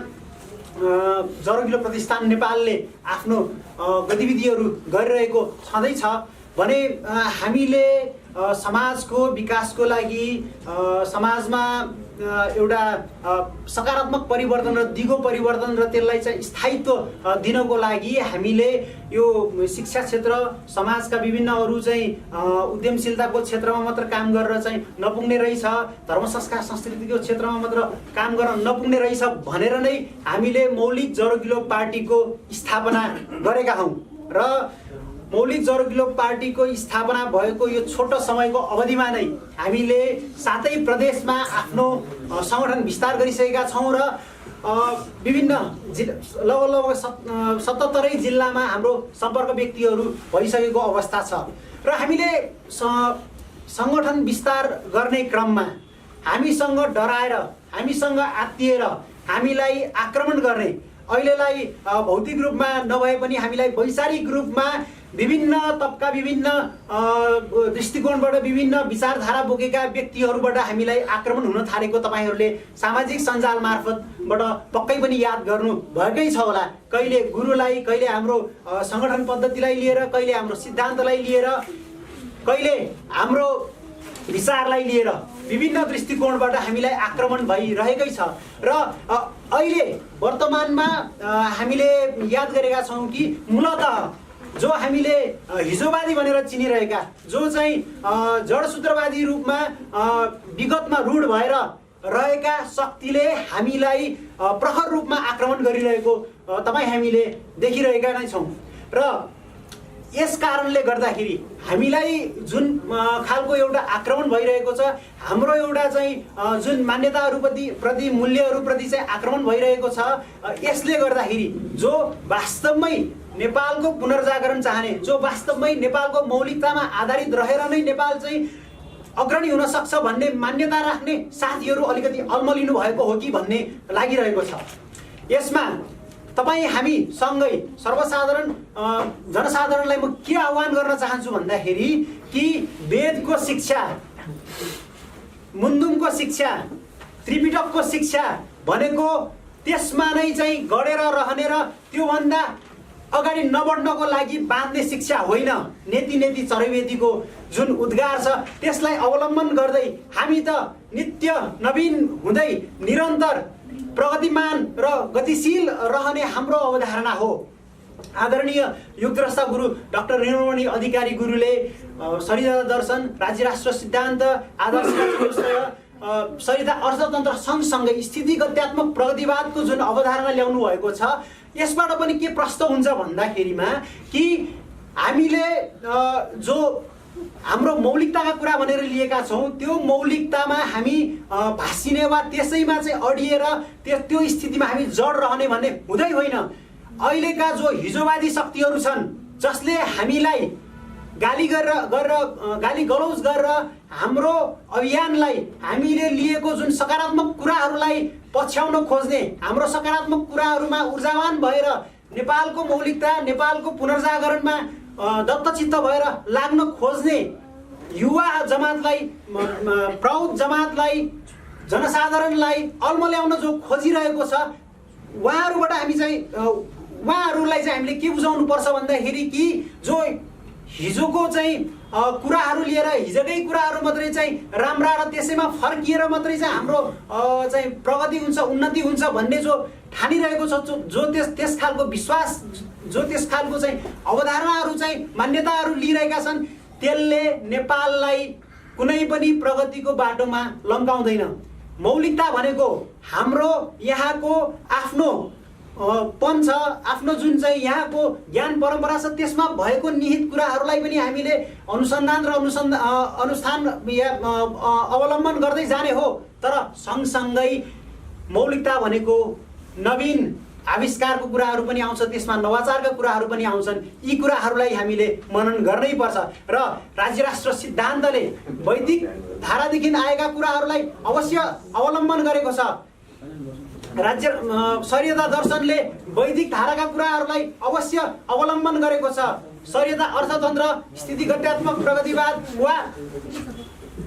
जरो किलो प्रतिष्ठान नेपालले आफ्नो गतिविधिहरू गरिरहेको छँदैछ भने हामीले समाजको विकासको लागि समाजमा एउटा सकारात्मक परिवर्तन र दिगो परिवर्तन र त्यसलाई चाहिँ स्थायित्व दिनको लागि हामीले यो शिक्षा क्षेत्र समाजका विभिन्न अरू चाहिँ उद्यमशीलताको क्षेत्रमा मात्र काम गरेर चाहिँ नपुग्ने रहेछ, धर्म संस्कार संस्कृतिको क्षेत्रमा मात्र काम गर्न नपुग्ने रहेछ भनेर नै हामीले मौलिक जरो किलो पार्टीको स्थापना गरेका हौँ र मौलिक जरो किलो पार्टीको स्थापना भएको यो छोटो समयको अवधिमा नै हामीले 7 प्रदेशमा आफ्नो संगठन विस्तार गरिसकेका छौँ र विभिन्न लगभग 77 जिल्लामा हाम्रो सम्पर्क व्यक्तिहरू भइसकेको अवस्था छ र हामीले संगठन विस्तार गर्ने क्रममा हामीसँग डराएर हामीसँग आत्तिएर हामीलाई आक्रमण गर्ने अहिलेलाई भौतिक रूपमा नभए पनि हामीलाई वैचारिक रूपमा विभिन्न तबका विभिन्न दृष्टिकोणबाट विभिन्न विचारधारा बोकेका व्यक्तिहरूबाट हामीलाई आक्रमण हुन थालेको तपाईहरूले सामाजिक सञ्जाल मार्फतबाट पक्कै पनि याद गर्नु भएकै छ होला। कहिले गुरुलाई, कहिले हाम्रो संगठन पद्धतिलाई लिएर, कहिले हाम्रो सिद्धान्तलाई लिएर, कहिले हाम्रो विचारलाई लिएर विभिन्न दृष्टिकोणबाट हामीलाई आक्रमण भइरहेकै छ र अहिले वर्तमानमा हामीले याद गरेका छौँ कि मूलतः जो हामीले हिजोवादी भनेर चिनिरहेका, जो चाहिँ जडसूत्रवादी रूपमा विगतमा रूढ भएर रहेका शक्तिले हामीलाई प्रखर रूपमा आक्रमण गरिरहेको तपाईँ हामीले देखिरहेका नै छौँ र यस कारणले गर्दाखेरि हामीलाई जुन खालको एउटा आक्रमण भइरहेको छ, हाम्रो एउटा चाहिँ जुन मान्यताहरूप्रति मूल्यहरूप्रति चाहिँ आक्रमण भइरहेको छ, यसले गर्दाखेरि जो वास्तवमै नेपालको पुनर्जागरण चाहने, जो वास्तवमै नेपालको मौलिकतामा आधारित रहेर नै नेपाल चाहिँ अग्रणी हुन सक्छ भन्ने मान्यता राख्ने साथीहरू अलिकति अल्मलिनु भएको हो कि भन्ने लागिरहेको छ। यसमा तपाईँ हामी सँगै सर्वसाधारण जनसाधारणलाई म के आह्वान गर्न चाहन्छु भन्दाखेरि कि वेदको शिक्षा, मुन्दुमको शिक्षा, त्रिपिटकको शिक्षा भनेको त्यसमा नै चाहिँ गडेर रहने र त्योभन्दा अगाडि नबढ्नको लागि बाँध्ने शिक्षा होइन। नेति नेति चरैवेदीको जुन उद्गार छ त्यसलाई अवलम्बन गर्दै हामी त नित्य नवीन हुँदै निरन्तर प्रगतिमान र गतिशील रहने हाम्रो अवधारणा हो। आदरणीय युगद्रष्टा गुरु डाक्टर ऋणमणि अधिकारी गुरुले सरिता दर्शन, राज्य राष्ट्र सिद्धान्त, आदर्श संहिता अर्थतन्त्र सँगसँगै स्थितिगत्यात्मक प्रगतिवादको जुन अवधारणा ल्याउनु भएको छ, यसबाट पनि के प्रश्न हुन्छ भन्दाखेरिमा कि हामीले जो हाम्रो मौलिकताका कुरा भनेर लिएका छौँ, त्यो मौलिकतामा हामी भासिने वा त्यसैमा चाहिँ अडिएर त्यो स्थितिमा हामी जड रहने भन्ने हुँदै होइन। अहिलेका जो हिजोवादी शक्तिहरू छन्, जसले हामीलाई गाली गाली गलौज गरेर हाम्रो अभियानलाई, हामीले लिएको जुन सकारात्मक कुराहरूलाई पछ्याउन खोज्ने, हाम्रो सकारात्मक कुराहरूमा ऊर्जावान भएर नेपालको मौलिकता, नेपालको पुनर्जागरणमा दत्तचित्त भएर लाग्न खोज्ने युवा जमातलाई, प्रौढ जमातलाई, जनसाधारणलाई अल्मल्याउन जो खोजिरहेको छ, उहाँहरूबाट हामी चाहिँ उहाँहरूलाई चाहिँ हामीले के बुझाउनु पर्छ भन्दाखेरि कि जो हिजोको चाहिँ कुराहरू लिएर हिजोकै कुराहरू मात्रै चाहिँ राम्रा र त्यसैमा फर्किएर मात्रै चाहिँ हाम्रो चाहिँ प्रगति हुन्छ, उन्नति हुन्छ भन्ने जो ठानिरहेको छ, जो त्यस खालको विश्वास, जो त्यस खालको चाहिँ अवधारणाहरू चाहिँ मान्यताहरू लिइरहेका छन्, त्यसले नेपाललाई कुनै पनि प्रगतिको बाटोमा लम्काउँदैन। मौलिकता भनेको हाम्रो यहाँको आफ्नो पन छ, आफ्नो जुन चाहिँ यहाँको ज्ञान परम्परा छ, त्यसमा भएको निहित कुराहरूलाई पनि हामीले अनुसन्धान र अनुष्ठान अवलम्बन गर्दै जाने हो। तर सँगसँगै मौलिकता भनेको नवीन आविष्कारको कुराहरू पनि आउँछ, त्यसमा नवाचारका कुराहरू पनि आउँछन्। यी कुराहरूलाई हामीले मनन गर्नै पर्छ र राज्य राष्ट्र सिद्धान्तले वैदिक धारादेखि आएका कुराहरूलाई अवश्य अवलम्बन गरेको छ। राज्य शरीयता दर्शनले वैदिक धाराका कुराहरूलाई अवश्य अवलम्बन गरेको छ। शरीयता अर्थतन्त्र, स्थितिगत्यात्मक प्रगतिवाद वा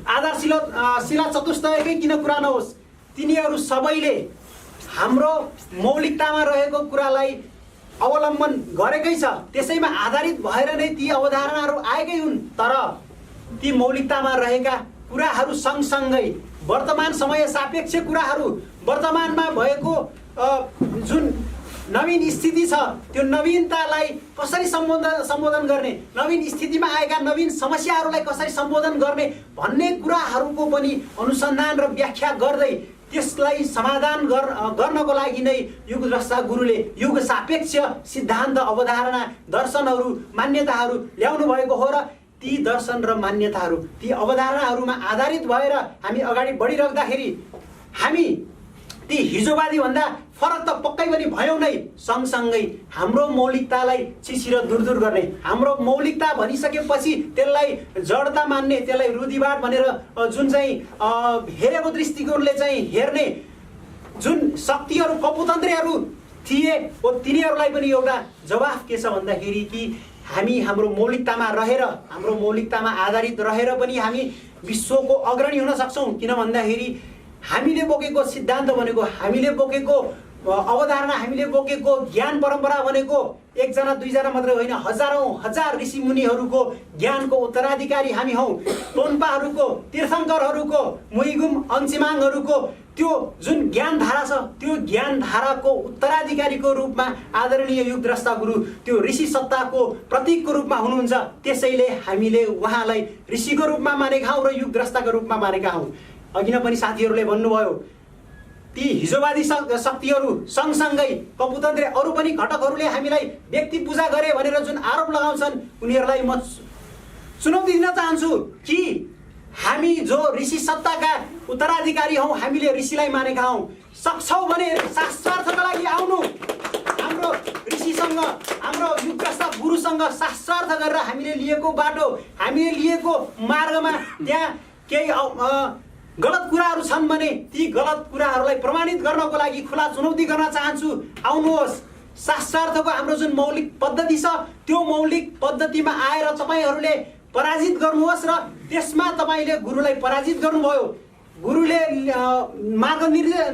आधारशिला चतुष्टयकै किन कुरा नहोस्, तिनीहरू सबैले हाम्रो मौलिकतामा रहेको कुरालाई अवलम्बन गरेकै छ। त्यसैमा आधारित भएर नै ती अवधारणाहरू आएकै हुन्। तर ती मौलिकतामा रहेका कुराहरू सँगसँगै वर्तमान समय सापेक्ष कुराहरू, वर्तमानमा भएको जुन नवीन स्थिति छ, त्यो नवीनतालाई कसरी सम्बोधन गर्ने, नवीन स्थितिमा आएका नवीन समस्याहरूलाई कसरी सम्बोधन गर्ने भन्ने कुराहरूको पनि अनुसन्धान र व्याख्या गर्दै त्यसलाई समाधान गर्नको लागि नै युगद्रष्टा गुरुले युग सापेक्ष सिद्धान्त, अवधारणा, दर्शनहरू, मान्यताहरू ल्याउनु भएको हो। र ती दर्शन र मान्यताहरू, ती अवधारणाहरूमा आधारित भएर हामी अगाडि बढिराख्दाखेरि हामी ती हिजोवादी भन्दा फरक त पक्कै पनि भयौँ नै। सँगसँगै हाम्रो मौलिकतालाई चिसिर दूर गर्ने, हाम्रो मौलिकता भनिसकेपछि त्यसलाई जडता मान्ने, त्यसलाई रूढिवाद भनेर जुन चाहिँ हेरेको दृष्टिकोणले चाहिँ हेर्ने जुन शक्तिहरू, कपुतन्त्रीहरू थिए, तिनीहरूलाई पनि एउटा जवाफ के छ भन्दाखेरि कि हामी हाम्रो मौलिकतामा रहेर, हाम्रो मौलिकतामा आधारित रहेर पनि हामी विश्वको अग्रणी हुन सक्छौँ। किन भन्दाखेरि हामीले बोकेको सिद्धान्त भनेको, हामीले बोकेको अवधारणा, हामीले बोकेको ज्ञान परम्परा भनेको एकजना दुईजना मात्रै होइन, हजारौँ हजार ऋषिमुनिहरूको ज्ञानको उत्तराधिकारी हामी हौँ। टोन्पाहरूको, तीर्थङ्करहरूको, मुइगुम अङ्सिमाङहरूको त्यो जुन ज्ञान धारा छ, त्यो ज्ञान धाराको उत्तराधिकारीको रूपमा आदरणीय युगद्रष्टा गुरु त्यो ऋषि सत्ताको प्रतीकको रूपमा हुनुहुन्छ। त्यसैले हामीले उहाँलाई ऋषिको रूपमा मानेका हौँ र युगद्रष्टाको रूपमा मानेका हौँ। अघि नै पनि साथीहरूले भन्नुभयो, ती हिजोवादी शक्तिहरू सँगसँगै कपुतन्त्री अरू पनि घटकहरूले हामीलाई व्यक्ति पूजा गरे भनेर जुन आरोप लगाउँछन्, उनीहरूलाई म चुनौती दिन चाहन्छु कि हामी जो ऋषि सत्ताका उत्तराधिकारी हौँ, हामीले ऋषिलाई मानेका हौँ, सक्छौँ भने शास्त्रार्थका लागि आउनु, हाम्रो ऋषिसँग, हाम्रो युगद्रष्टा गुरुसँग शास्त्रार्थ गरेर हामीले लिएको बाटो, हामीले लिएको मार्गमा त्यहाँ केही गलत कुराहरू छन् भने ती गलत कुराहरूलाई प्रमाणित गर्नको लागि खुला चुनौती गर्न चाहन्छु। आउनुहोस्, शास्त्रार्थको हाम्रो जुन मौलिक पद्धति छ, त्यो मौलिक पद्धतिमा आएर तपाईँहरूले पराजित गर्नुहोस् र त्यसमा तपाईँले गुरुलाई पराजित गर्नुभयो। गुरुले मार्ग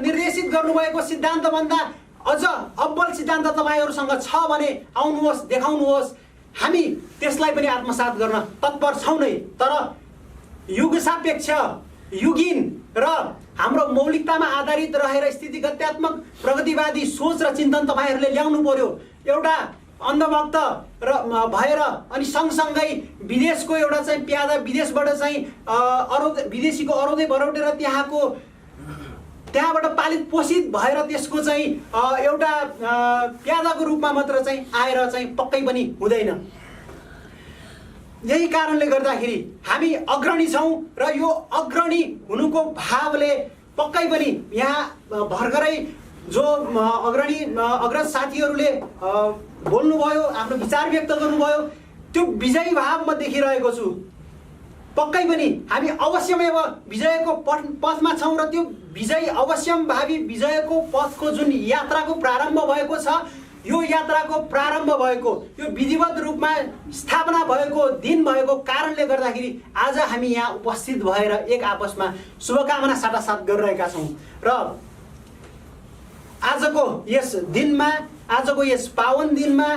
निर्देशित गर्नुभएको सिद्धान्तभन्दा अझ अब्बल सिद्धान्त तपाईँहरूसँग छ भने आउनुहोस्, देखाउनुहोस्। हामी त्यसलाई पनि आत्मसात गर्न तत्पर छौँ नै। तर युग सापेक्ष, युगीन र हाम्रो मौलिकतामा आधारित रहेर स्थितिगत्यात्मक प्रगतिवादी सोच र चिन्तन तपाईँहरूले ल्याउनु पर्यो। एउटा अन्धभक्त र भएर अनि सँगसँगै विदेशको एउटा चाहिँ प्यादा विदेशबाट चाहिँ विदेशीको अरौदे भरौटेर त्यहाँबाट पालित पोषित भएर त्यसको चाहिँ एउटा प्यादाको रूपमा मात्र चाहिँ आएर चाहिँ पक्कै पनि हुँदैन। यही कारणले गर्दाखेरि हामी अग्रणी छौँ र यो अग्रणी हुनुको भावले पक्कै पनि यहाँ भर्खरै जो अग्रज साथीहरूले बोल्नुभयो, आफ्नो विचार व्यक्त गर्नुभयो, त्यो विजयी भाव म देखिरहेको छु। पक्कै पनि हामी अवश्यमेव विजयको पथमा छौँ र त्यो विजय अवश्यम भावी विजयको पथको जुन यात्राको प्रारम्भ भएको छ, यो यात्राको प्रारम्भ भएको यो विधिवत रूपमा स्थापना भएको दिन भएको कारणले गर्दाखेरि आज हामी यहाँ उपस्थित भएर एक आपसमा शुभकामना साटासाट गरिरहेका छौँ र आजको यस दिनमा, आजको यस पावन दिनमा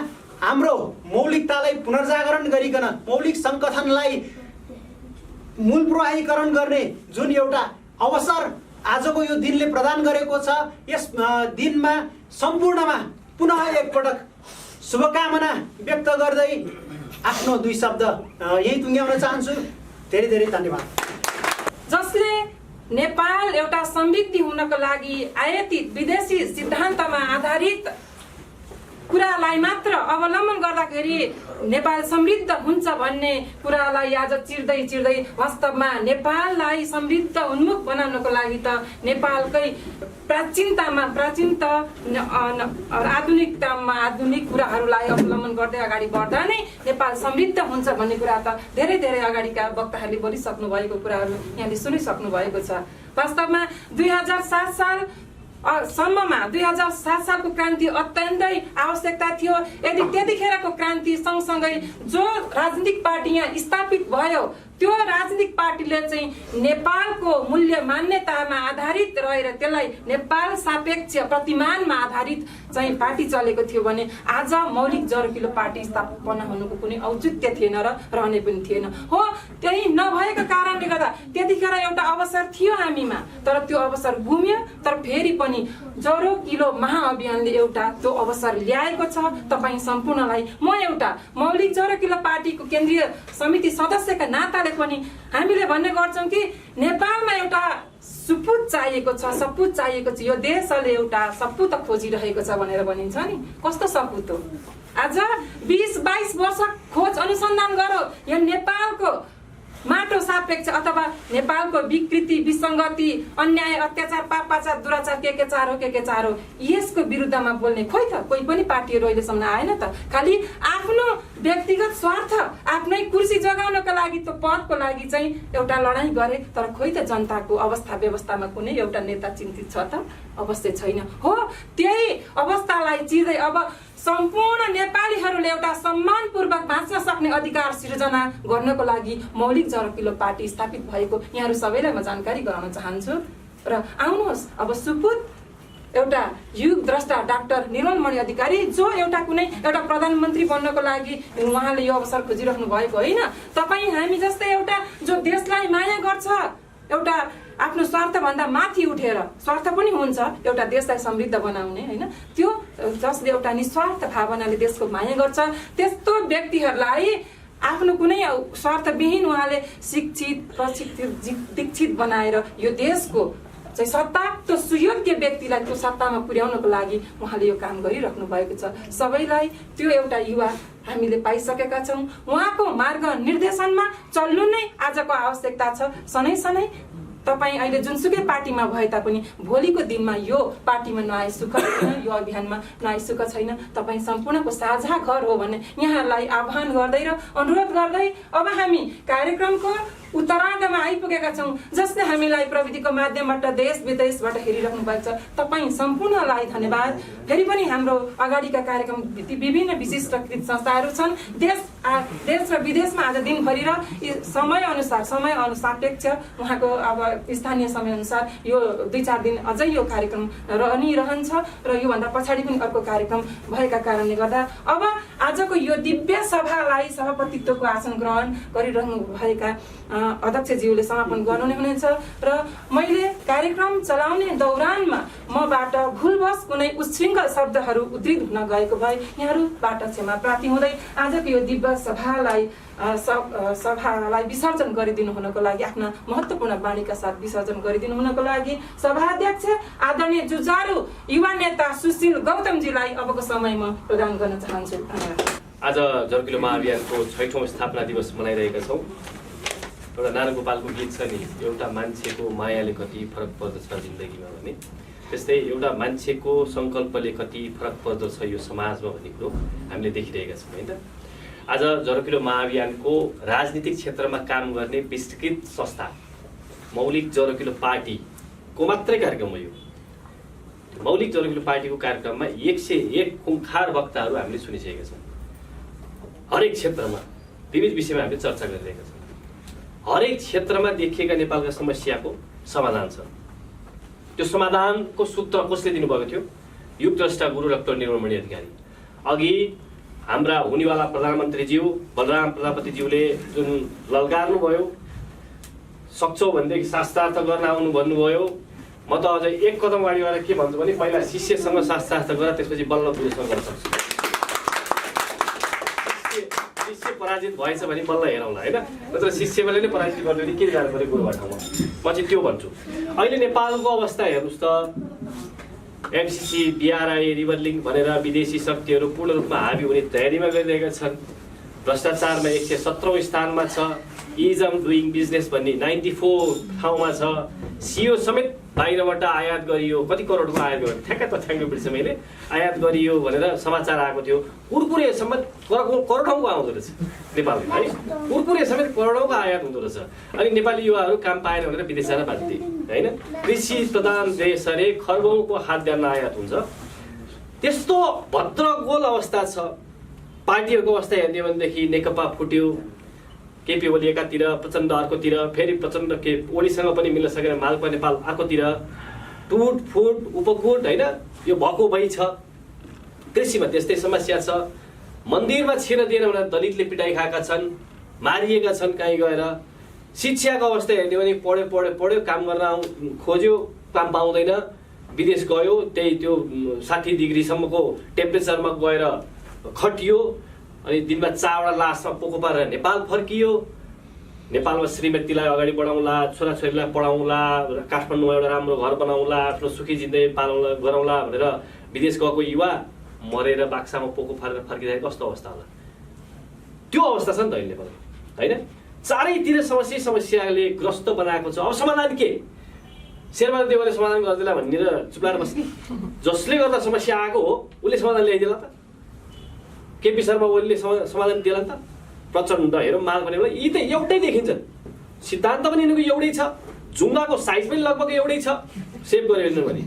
हाम्रो मौलिकतालाई पुनर्जागरण गरिकन मौलिक सङ्गठनलाई मूल प्रवाहीकरण गर्ने जुन एउटा अवसर आजको यो दिनले प्रदान गरेको छ, यस दिनमा सम्पूर्णमा पुनः एकपटक शुभकामना व्यक्त गर्दै आफ्नो 2 शब्द यही टुङ्ग्याउन चाहन्छु। धेरै धेरै धन्यवाद। जसले नेपाल एउटा समृद्धि हुनको लागि आयातित विदेशी सिद्धान्तमा आधारित कुरालाई मात्र अवलम्बन गर्दाखेरि नेपाल समृद्ध हुन्छ भन्ने कुरालाई आज चिर्दै वास्तवमा नेपाललाई समृद्ध उन्मुख बनाउनको लागि त नेपालकै प्राचीनता आधुनिकतामा आधुनिक कुराहरूलाई अवलम्बन गर्दै अगाडि बढ्दा नै नेपाल समृद्ध हुन्छ भन्ने कुरा त धेरै धेरै अगाडिका वक्ताहरूले बोलिसक्नु भएको कुराहरू यहाँले सुनिसक्नु भएको छ। वास्तवमा 2007 साल सम्ममा 2007 सालको क्रान्ति अत्यन्तै आवश्यकता थियो। यदि त्यतिखेरको क्रान्ति सँगसँगै जो राजनीतिक पार्टी यहाँ स्थापित भयो त्यो राजनीतिक पार्टीले चाहिँ नेपालको मूल्य मान्यतामा आधारित रहेर त्यसलाई नेपाल सापेक्ष प्रतिमानमा आधारित चाहिँ पार्टी चलेको थियो भने आज मौलिक जरकिलो पार्टी स्थापना हुनुको कुनै औचित्य थिएन र रहने पनि थिएन। हो, त्यही नभएको कारणले गर्दा त्यतिखेर एउटा अवसर थियो हामीमा, तर त्यो अवसर गुम्यो। तर फेरि पनि जरो किलो महाअभियानले एउटा त्यो अवसर ल्याएको छ तपाईँ सम्पूर्णलाई। म एउटा मौलिक जरो किलो पार्टीको केन्द्रीय समिति सदस्यका नाताले पनि हामीले भन्ने गर्छौँ कि नेपालमा एउटा सपुत चाहिएको छ, सपुत चाहिएको छ। यो देशले एउटा सपुत खोजिरहेको छ भनेर भनिन्छ नि, कस्तो सपुत हो? आज 20-22 वर्ष खोज अनुसन्धान गरो यो नेपालको माटो सापेक्ष अथवा नेपालको विकृति विसङ्गति अन्याय अत्याचार पापाचार दुराचार के चार हो यसको विरुद्धमा बोल्ने खोइ त कोही पनि पार्टीहरू अहिलेसम्म आएन त। खालि आफ्नो व्यक्तिगत स्वार्थ आफ्नै कुर्सी जगाउनको लागि त्यो पदको लागि चाहिँ एउटा लडाईँ गरे, तर खोइ त जनताको अवस्था व्यवस्थामा कुनै एउटा नेता चिन्तित छ त? अवश्य छैन। हो, त्यही अवस्थालाई चिर्दै अब सम्पूर्ण नेपालीहरूले एउटा सम्मानपूर्वक बाँच्न सक्ने अधिकार सिर्जना गर्नको लागि मौलिक जरकिलो पार्टी स्थापित भएको यहाँहरू सबैलाई म जानकारी गराउन चाहन्छु। र आउनुहोस् अब सुपुत एउटा युग द्रष्टा डाक्टर निर्मलमणि अधिकारी जो एउटा कुनै एउटा प्रधानमन्त्री बन्नको लागि उहाँले यो अवसर खोजिराख्नु भएको होइन। तपाईँ हामी जस्तै एउटा जो देशलाई माया गर्छ, एउटा आफ्नो स्वार्थभन्दा माथि उठेर स्वार्थ पनि हुन्छ एउटा देशलाई समृद्ध बनाउने होइन, त्यो जसले एउटा निस्वार्थ भावनाले देशको माया गर्छ त्यस्तो व्यक्तिहरूलाई आफ्नो कुनै स्वार्थविहीन उहाँले शिक्षित प्रशिक्षित दीक्षित बनाएर यो देशको चाहिँ सत्ता त्यो सुयोग्य व्यक्तिलाई त्यो सत्तामा पुर्याउनको लागि उहाँले यो काम गरिराख्नु भएको छ। सबैलाई त्यो एउटा युवा हामीले पाइसकेका छौँ। उहाँको मार्ग निर्देशनमा चल्नु नै आजको आवश्यकता छ। सनै तपाईँ अहिले जुनसुकै पार्टीमा भए तापनि भोलिको दिनमा यो पार्टीमा नआए सुख छैन, यो अभियानमा नआए सुख छैन। तपाईँ सम्पूर्णको साझा घर हो भन्ने यहाँहरूलाई आह्वान गर्दै र अनुरोध गर्दै अब हामी कार्यक्रमको उत्तरार्धमा आइपुगेका छौँ, जसले हामीलाई प्रविधिको माध्यमबाट देश विदेशबाट हेरिराख्नु भएको छ। तपाईँ सम्पूर्णलाई धन्यवाद। फेरि पनि हाम्रो अगाडिका कार्यक्रम विभिन्न विशिष्टकृत संस्थाहरू छन् देश र विदेशमा आज दिनभरि र समय अनुसार सापेक्ष उहाँको अब स्थानीय समयअनुसार यो 2-4 दिन अझै यो कार्यक्रम रहन्छ र योभन्दा पछाडि पनि अर्को कार्यक्रम भएका कारणले गर्दा अब आजको यो दिव्य सभालाई सभापतित्वको आसन ग्रहण गरिरहनु भएका अध्यक्षज्यूले समापन गर्नुहुने हुनेछ र मैले कार्यक्रम चलाउने दौरानमा मबाट भुलवश कुनै उच्छृङ्खल शब्दहरू उद्धृत हुन गएको भए यहाँहरूबाट क्षमा प्रार्थी हुँदै आजको यो दिव्य सभालाई विसर्जन गरिदिनु हुनको लागि आफ्ना महत्त्वपूर्ण बाणीका साथ विसर्जन गरिदिनु हुनको लागि सभाध्यक्ष आदरणीय जुझारु युवा नेता सुशील गौतमजीलाई अबको समयमा प्रदान गर्न चाहन्छु। धन्यवाद। आज जर्किलो महाअभियानको 6औं स्थापना दिवस मनाइरहेका छौँ। एउटा नारायणगोपालको गीत छ नि, एउटा मान्छेको मायाले कति फरक पर्दछ जिन्दगीमा भने, त्यस्तै एउटा मान्छेको सङ्कल्पले कति फरक पर्दछ यो समाजमा भन्ने कुरो हामीले देखिरहेका छौँ होइन। आज जर्किलो महाअभियानको राजनीतिक क्षेत्रमा काम गर्ने विस्तृत संस्था मौलिक जर्किलो पार्टीको मात्रै कार्यक्रम हो यो। मौलिक जर्किलो पार्टीको कार्यक्रममा 101 खुङ्खार वक्ताहरू हामीले सुनिसकेका छौँ। हरेक क्षेत्रमा विविध विषयमा हामीले चर्चा गरिरहेका छौँ। हरेक क्षेत्रमा देखिएका नेपालका समस्याको समाधान छ। त्यो समाधानको सूत्र कसले दिनुभएको थियो? युगद्रष्टा गुरु डाक्टर निर्मलमणि अधिकारी। अघि हाम्रा हुनेवाला प्रधानमन्त्रीज्यू बलराम प्रजापतिज्यूले जुन ललकार्नुभयो, सक्छौ भनेदेखि शास्त्रार्थ गर्न आउनु भन्नुभयो। म त अझै एक कदम अगाडि गएर के भन्छु भने पहिला शिष्यसँग शास्त्रार्थ गर, त्यसपछि बल्ल गुरुसँग गर्न सक्छु। शिष्य पराजित भएछ भने बल्ल हेरौँला होइन, नत्र शिष्यले नै पराजित गर्यो भने के जानु पऱ्यो गुरुबाट। म चाहिँ त्यो भन्छु। अहिले नेपालको अवस्था हेर्नुहोस् त, एमसिसी बिआरआई रिभरलिङ भनेर विदेशी शक्तिहरू पूर्ण रूपमा हाबी हुने तयारीमा गरिरहेका छन्। भ्रष्टाचारमा 117औं स्थानमा छ। इज अफ डुइङ बिजनेस भन्ने 94 ठाउँमा छ। सिओ समेत बाहिरबाट आयात गरियो, कति करोडको आयात गरियो ठ्याक्कै तथ्याङ्क बिर्सेँ मैले, आयात गरियो भनेर समाचार आएको थियो। कुरकुरे समेत करोडौँको आउँदो रहेछ नेपालमा है, कुरकुरे समेत करोडौँको आयात हुँदो रहेछ। अनि नेपाली युवाहरू काम पाएन भनेर विदेश जान बाध्य होइन। कृषि प्रधान देश अरे खर्बौँको खाद्यान्न आयात हुन्छ। त्यस्तो भद्रगोल अवस्था छ। पार्टीहरूको अवस्था हेर्ने भनेदेखि नेकपा फुट्यो, केपी ओली एकातिर, प्रचण्ड अर्कोतिर, फेरि प्रचण्ड के ओलीसँग पनि मिल्न सकेन मालपा नेपाल अर्कोतिर, टुटफुट उपकुट होइन, यो भएको भइ छ। कृषिमा त्यस्तै समस्या छ। मन्दिरमा छिर्न दिएन भनेर दलितले पिटाइ खाएका छन्, मारिएका छन् कहीँ गएर। शिक्षाको अवस्था हेर्ने भने पढ्यो काम गर्न खोज्यो, काम पाउँदैन, विदेश गयो, त्यही त्यो 60 डिग्रीसम्मको टेम्परेचरमा गएर खटियो, अनि दिनमा 4वटा लासमा पोको पारेर नेपाल फर्कियो। नेपालमा श्रीमतीलाई अगाडि बढाउँला, छोराछोरीलाई पढाउँला, काठमाडौँमा एउटा राम्रो घर बनाउँला, आफ्नो सुखी जिन्दगी पालौँला गरौँला भनेर विदेश गएको युवा मरेर बाक्सामा पोको फालेर फर्किँदाखेरि कस्तो अवस्था होला? त्यो अवस्था छ नि त अहिले नेपाल होइन। चारैतिर समस्याले ग्रस्त बनाएको छ। अब समाधान के? शेरबहादुर देउवाले समाधान गरिदिएला भनेर चुप्लाएर बस्ने? जसले गर्दा समस्या आएको हो उसले समाधान ल्याइदिएला त? केपी शर्मा ओलीले समाधान दिएला त? प्रचण्ड हेरौँ माल भनेको यी त एउटै देखिन्छन्। सिद्धान्त पनि यिनीहरूको एउटै छ, जुङ्गाको साइज पनि लगभग एउटै छ। सेभ गर्यो भने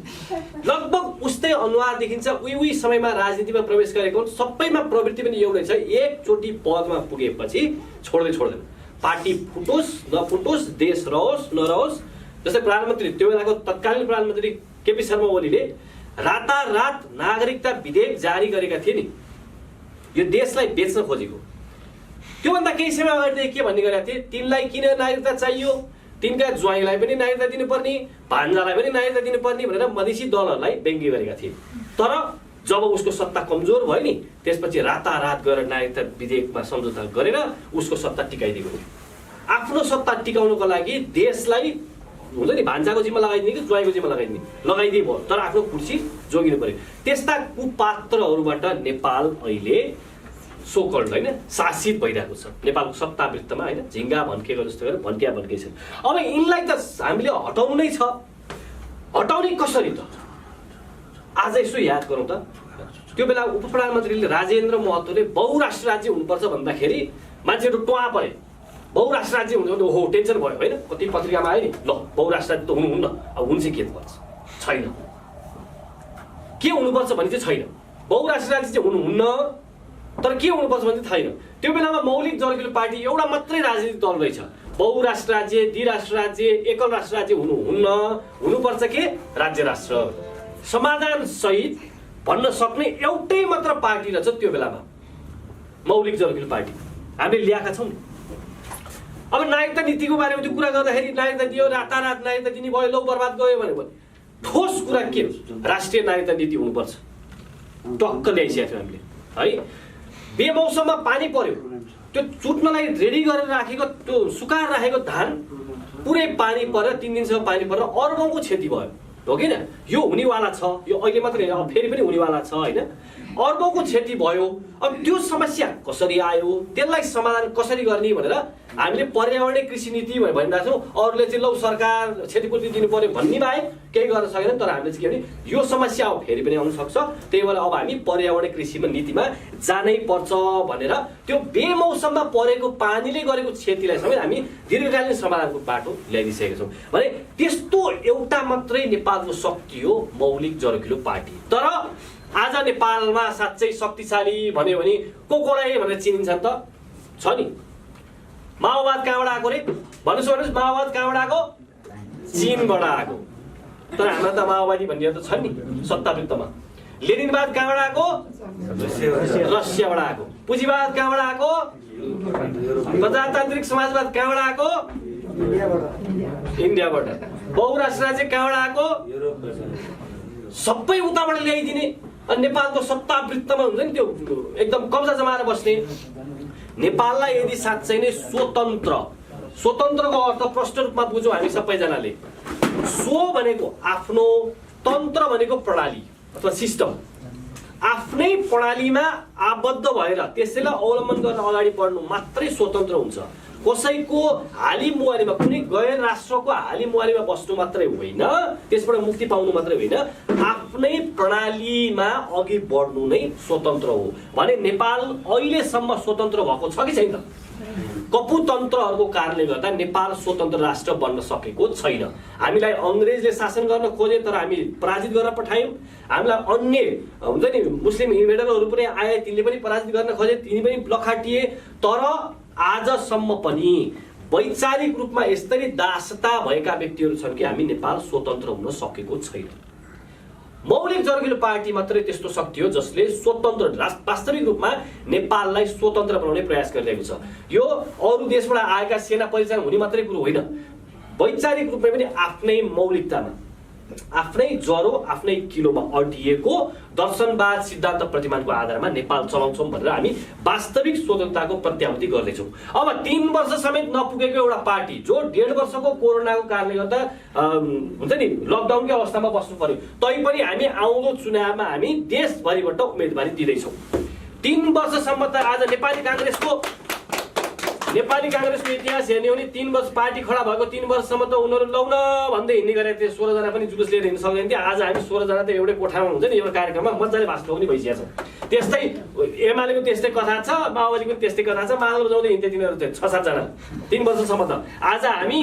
लगभग उस्तै अनुहार देखिन्छ। उही समयमा राजनीतिमा प्रवेश गरेको सबैमा प्रवृत्ति पनि एउटै छ। एकचोटि पदमा पुगेपछि छोड्दैन। पार्टी फुटोस् नफुटोस्, देश रहोस् नरहोस्। जस्तै प्रधानमन्त्री त्यो बेलाको तत्कालीन प्रधानमन्त्री केपी शर्मा ओलीले रातारात नागरिकता विधेयक जारी गरेका थिए नि, यो देशलाई बेच्न खोजेको। त्योभन्दा केही समय अगाडि के भन्ने गरेका थिए? तिनलाई किन नागरिकता चाहियो, तिनका ज्वाइँलाई पनि नागरिकता दिनुपर्ने, भान्जालाई पनि नागरिकता दिनुपर्ने भनेर मधेसी दलहरूलाई व्यङ्ग्य गरेका थिए। तर जब उसको सत्ता कमजोर भयो नि, त्यसपछि रातारात गएर नागरिकता विधेयकमा सम्झौता गरेर उसको सत्ता टिकाइदिएको थियो। आफ्नो सत्ता टिकाउनको लागि देशलाई हुन्छ नि भान्जाको जिम्मा लगाइदिने कि ज्वाइँको जिम्मा लगाइदिए भयो, तर आफ्नो कुर्सी जोगिनु पर्यो। त्यस्ता कुपात्रहरूबाट नेपाल अहिले सोकल्ड होइन शासित भइरहेको छ। नेपालको सत्तावृत्तमा होइन झिङ्गा भन्केको जस्तो गरेर भन्कै छन्। अब यिनलाई त हामीले हटाउनै छ। हटाउने कसरी त? आज यसो याद गरौँ त। त्यो बेला उप प्रधानमन्त्रीले राजेन्द्र महतोले बहुराष्ट्र राज्य हुनुपर्छ भन्दाखेरि मान्छेहरू टोआ परे। बहुराष्ट्र राज्य हुन्छ भने ओहो टेन्सन भयो होइन। कति पत्रिकामा आयो नि, ल बहुराष्ट्र राज्य त हुनुहुन्न। अब हुन्छ के पर्छ? छैन। के हुनुपर्छ भने चाहिँ छैन। बहुराष्ट्र राज्य चाहिँ हुनुहुन्न, तर के हुनुपर्छ भने चाहिँ छैन। त्यो बेलामा मौलिक जर्किलो पार्टी एउटा मात्रै राजनीतिक दल रहेछ। बहुराष्ट्र राज्य, द्विराष्ट्र राज्य, एकल राष्ट्र राज्य हुनुपर्छ के राज्य राष्ट्र समाधान सहित भन्न सक्ने एउटै मात्र पार्टी रहेछ त्यो बेलामा मौलिक जरकिलो पार्टी हामीले ल्याएका छौँ नि। अब नागरिकता नीतिको बारेमा त्यो कुरा गर्दाखेरि नागरिकता दियो, रातारात नागरिकता दिने भयो, लौ बर्बाद गयो भने ठोस कुरा के हो? राष्ट्रिय नागरिकता नीति हुनुपर्छ। टक्क ल्याइसकेको थियौँ हामीले है। बेमौसममा पानी पर्यो, त्यो चुट्नलाई रेडी गरेर राखेको त्यो सुकाएर राखेको धान पुरै पानी परेर 3 दिनसम्म पानी परेर अर्बौँको क्षति भयो, हो कि न? यो हुनेवाला छ, यो अहिले मात्रै होइन, अब फेरि पनि हुनेवाला छ होइन। अर्बौँको क्षति भयो। अब त्यो समस्या कसरी आयो, त्यसलाई समाधान कसरी गर्ने भनेर हामीले पर्यावरणीय कृषि नीति भनिरहेको छौँ। अरूले चाहिँ लौ सरकार क्षतिपूर्ति दिनु पर्यो भन्ने बाहेक केही गर्न सकेन। तर हामीले चाहिँ के भने यो समस्या अब फेरि पनि आउन सक्छ, त्यही भएर अब हामी पर्यावरणीय कृषिमा नीतिमा जानै पर्छ भनेर त्यो बेमौसममा परेको पानीले गरेको क्षतिलाई समेत हामी दीर्घकालीन समाधानको बाटो ल्याइदिइसकेका छौँ। भने त्यस्तो एउटा मात्रै नेपालको शक्ति हो मौलिक जरकिलो पार्टी। तर आज नेपालमा साँच्चै शक्तिशाली भन्यो भने कोलाई भनेर चिनिन्छ नि त? छ नि। माओवाद कहाँबाट आएको रे भन्नुहोस्? माओवाद कहाँबाट आएको? चीनबाट आएको। तर हाम्रो त माओवादी भन्ने त छ नि सत्तावृत्तमा। लेनिनवाद कहाँबाट आएको? रसियाबाट आएको। पुँजीवाद कहाँबाट आएको? प्रजातान्त्रिक समाजवाद कहाँबाट आएको? इन्डियाबाट। बहुराष्ट्र राज्य कहाँबाट आएको? सबै उताबाट ल्याइदिने। अनि नेपालको सत्तावृत्तमा हुन्छ नि त्यो एकदम कब्जा जमाएर बस्ने। नेपाललाई यदि साँच्चै नै स्वतन्त्रको अर्थ प्रष्ट रूपमा बुझौँ हामी सबैजनाले। स्व भनेको आफ्नो, तन्त्र भनेको प्रणाली अथवा सिस्टम। आफ्नै प्रणालीमा आबद्ध भएर त्यसैलाई अवलम्बन गरेर अगाडि बढ्नु मात्रै स्वतन्त्र हुन्छ। कसैको हालिमुहालीमा, कुनै गैर राष्ट्रको हालिमुहालीमा बस्नु मात्रै होइन, त्यसबाट मुक्ति पाउनु मात्रै होइन, आफ्नै प्रणालीमा अघि बढ्नु नै स्वतन्त्र हो। भने नेपाल अहिलेसम्म स्वतन्त्र भएको छ कि छैन? कपुतन्त्रहरूको कारणले गर्दा नेपाल स्वतन्त्र राष्ट्र बन्न सकेको छैन। हामीलाई अङ्ग्रेजले शासन गर्न खोजे तर हामी पराजित गरेर पठायौँ। हामीलाई अन्य हुन्छ नि मुस्लिम इन्भेडरहरू पनि आए, तिनले पनि पराजित गर्न खोजे, तिनी पनि लखाटिए। तर आजसम्म पनि वैचारिक रूपमा यसरी दासता भएका व्यक्तिहरू छन् कि हामी नेपाल स्वतन्त्र हुन सकेको छैन। मौलिक जरकिलो पार्टी मात्रै त्यस्तो शक्ति हो जसले स्वतन्त्र वास्तविक रूपमा नेपाललाई स्वतन्त्र बनाउने प्रयास गरिरहेको छ। यो अरू देशबाट आएका सेना परिचालन हुने मात्रै कुरो होइन, वैचारिक रूपमा पनि आफ्नै मौलिकतामा, आफ्नै जरो, आफ्नै किलोमा अडिएको दर्शनवाद सिद्धान्त प्रतिमानको आधारमा नेपाल चलाउँछौँ भनेर हामी वास्तविक स्वतन्त्रताको प्रत्याभूति गर्दैछौँ। अब 3 वर्ष समेत नपुगेको एउटा पार्टी जो 1.5 वर्षको कोरोनाको कारणले गर्दा हुन्छ नि लकडाउनकै अवस्थामा बस्नु पर्यो, तैपनि हामी आउँदो चुनावमा हामी देशभरिबाट उम्मेदवारी दिँदैछौँ। 3 वर्षसम्म त आज नेपाली काङ्ग्रेसको इतिहास हेर्ने हो भने 3 वर्ष पार्टी खडा भएको 3 वर्षसम्म त उनीहरू लौन भन्दै हिँड्ने गरेका थिए। 16 जना पनि जुलुस लिएर हिँड्न सक्दैन थिए। आज हामी 16 जना त एउटै कोठामा हुन्छ नि, एउटा कार्यक्रममा मजाले भाषण पनि भइसकेको छ। त्यस्तै एमालेको त्यस्तै कथा छ, माओवादीको त्यस्तै कथा छ। मादल बजाउँदै हिँड्थे तिनीहरू 6-7 जना 3 वर्षसम्म त। आज हामी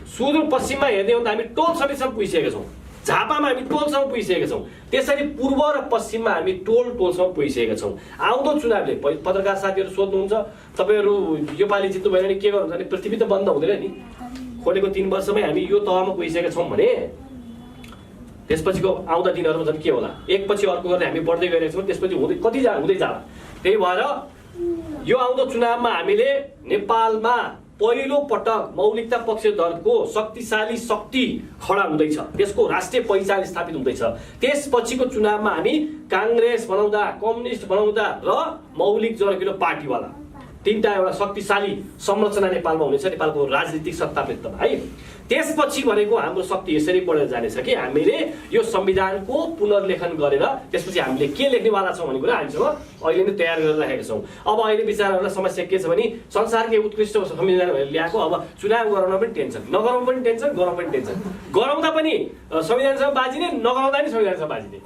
सुदूरपश्चिममा हेर्दै हो भने हामी टोल समितिसम्म पुगिसकेका छौँ। झापामा हामी टोलसम्म पुगिसकेका छौँ। त्यसरी पूर्व र पश्चिममा हामी टोलसम्म पुगिसकेका छौँ। आउँदो चुनावले पत्रकार साथीहरू सोध्नुहुन्छ तपाईँहरू योपालि जित्नु भयो भने के गर्नुहुन्छ भने पृथ्वी त बन्द हुँदैन नि। खोलेको 3 वर्षमै हामी यो तहमा पुगिसकेका छौँ भने त्यसपछिको आउँदा दिनहरूमा झन् के होला? एकपछि अर्को गर्दै हामी बढ्दै गइरहेका छौँ। त्यसपछि हुँदै जाला। त्यही भएर यो आउँदो चुनावमा हामीले नेपालमा पहिलो पटक मौलिकता पक्ष दलको शक्तिशाली शक्ति खडा हुँदैछ, त्यसको राष्ट्रिय पहिचान स्थापित हुँदैछ। त्यसपछिको चुनावमा हामी काङ्ग्रेस बनाउँदा, कम्युनिस्ट बनाउँदा र मौलिक जरकिलो पार्टीवाला 3टा एउटा शक्तिशाली संरचना नेपालमा हुनेछ, नेपालको राजनीतिक सत्तावृत्तमा है। त्यसपछि भनेको हाम्रो शक्ति यसरी बढेर जानेछ कि हामीले यो संविधानको पुनर्लेखन गरेर त्यसपछि हामीले के लेख्नेवाला छौँ भन्ने कुरा हामीसँग अहिले नै तयार गरेर राखेका छौँ। अब अहिले विचारहरूलाई समस्या के छ भने संसारकै उत्कृष्ट संविधान ल्याएको, अब चुनाव गराउन पनि टेन्सन, नगराउनु पनि टेन्सन, गराउनु पनि टेन्सन। गराउँदा पनि संविधानसँग बाजिने, नगराउँदा पनि संविधानसँग बाजिने।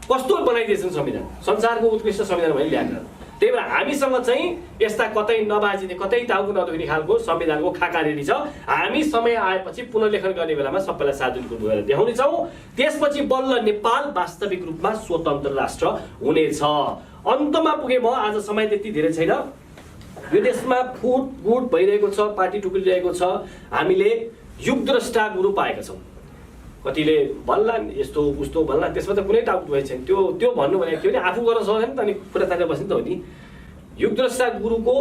कस्तो बनाइदिएछन् संविधान? संसारको उत्कृष्ट संविधान भने ल्याएको। त्यही भएर हामीसँग चाहिँ यस्ता कतै नबाजिने, कतै टाउको नदुख्ने खालको संविधानको खाका रेडी छ। हामी समय आएपछि पुनर्लेखन गर्ने बेलामा सबैलाई सार्वजनिक रूपमा गएर देखाउनेछौँ। त्यसपछि बल्ल नेपाल वास्तविक रूपमा स्वतन्त्र राष्ट्र हुनेछ। अन्तमा पुगे म, आज समय त्यति धेरै छैन। यो देशमा फुटफुट भइरहेको छ, पार्टी टुक्रिरहेको छ। हामीले युगद्रष्टा गुरु पाएका छौँ। कतिले भन्लान् यस्तो उस्तो भन्लान्, त्यसमा त कुनै डाउट भएछ छैन। त्यो भन्नु भनेको थियो नि आफू गर्न सक्दैन त, अनि कुरा तानेर बस्ने त हो नि। युगद्रष्टा गुरुको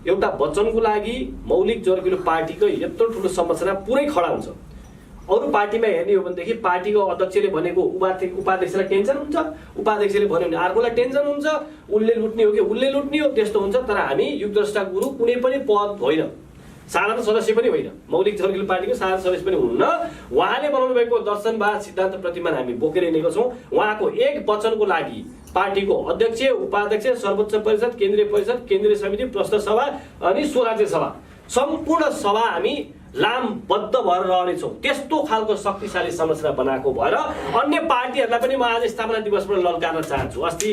एउटा वचनको लागि मौलिक जरकिलो पार्टीको यत्रो ठुलो संरचना पुरै खडा हुन्छ। अरू पार्टीमा हेर्ने हो भनेदेखि पार्टीको अध्यक्षले भनेको उपाध्यक्षलाई टेन्सन हुन्छ, उपाध्यक्षले भन्यो भने अर्कोलाई टेन्सन हुन्छ, उसले लुट्ने हो कि उसले लुट्ने हो, त्यस्तो हुन्छ। तर हामी युगद्रष्टा गुरु कुनै पनि पद होइन, साधारण सदस्य पनि होइन, मौलिक जरकिलो पार्टीको साधारण सदस्य पनि हुन्न। उहाँले बनाउनु भएको दर्शनवाद सिद्धान्त प्रतिमान हामी बोकेर हिँडेको छौँ। उहाँको एक वचनको लागि पार्टीको अध्यक्ष, उपाध्यक्ष, सर्वोच्च परिषद, केन्द्रीय समिति, प्रश्न सभा अनि स्वराज्य सभा, सम्पूर्ण सभा हामी लामबद्ध भएर रहनेछौँ। त्यस्तो खालको शक्तिशाली संरचना बनाएको भएर अन्य पार्टीहरूलाई पनि म आज स्थापना दिवसबाट ललकार्न चाहन्छु। अस्ति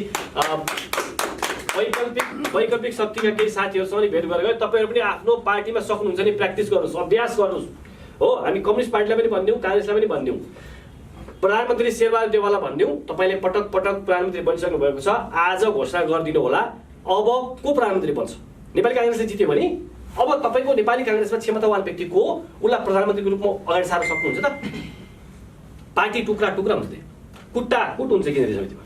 वैकल्पिक शक्तिका केही साथीहरूसँग भेट गरेर तपाईँहरू पनि आफ्नो पार्टीमा सक्नुहुन्छ नि प्र्याक्टिस गर्नुहोस्, अभ्यास गर्नुहोस्। हो, हामी कम्युनिस्ट पार्टीलाई पनि भनिदिउँ, काङ्ग्रेसलाई पनि भनिदिउँ, प्रधानमन्त्री शेरबहादुर देवाललाई भनिदिउँ, तपाईँले पटक पटक प्रधानमन्त्री बनिसक्नु भएको छ, आज घोषणा गरिदिनु होला अब को प्रधानमन्त्री बन्छ। नेपाली काङ्ग्रेसले जित्यो भने अब तपाईँको नेपाली काङ्ग्रेसमा क्षमतावान व्यक्ति को उसलाई प्रधानमन्त्रीको रूपमा अगाडि सार्न सक्नुहुन्छ त? पार्टी टुक्रा टुक्रा हुन्छ, कुट्टाकुट हुन्छ केन्द्रीय समितिमा।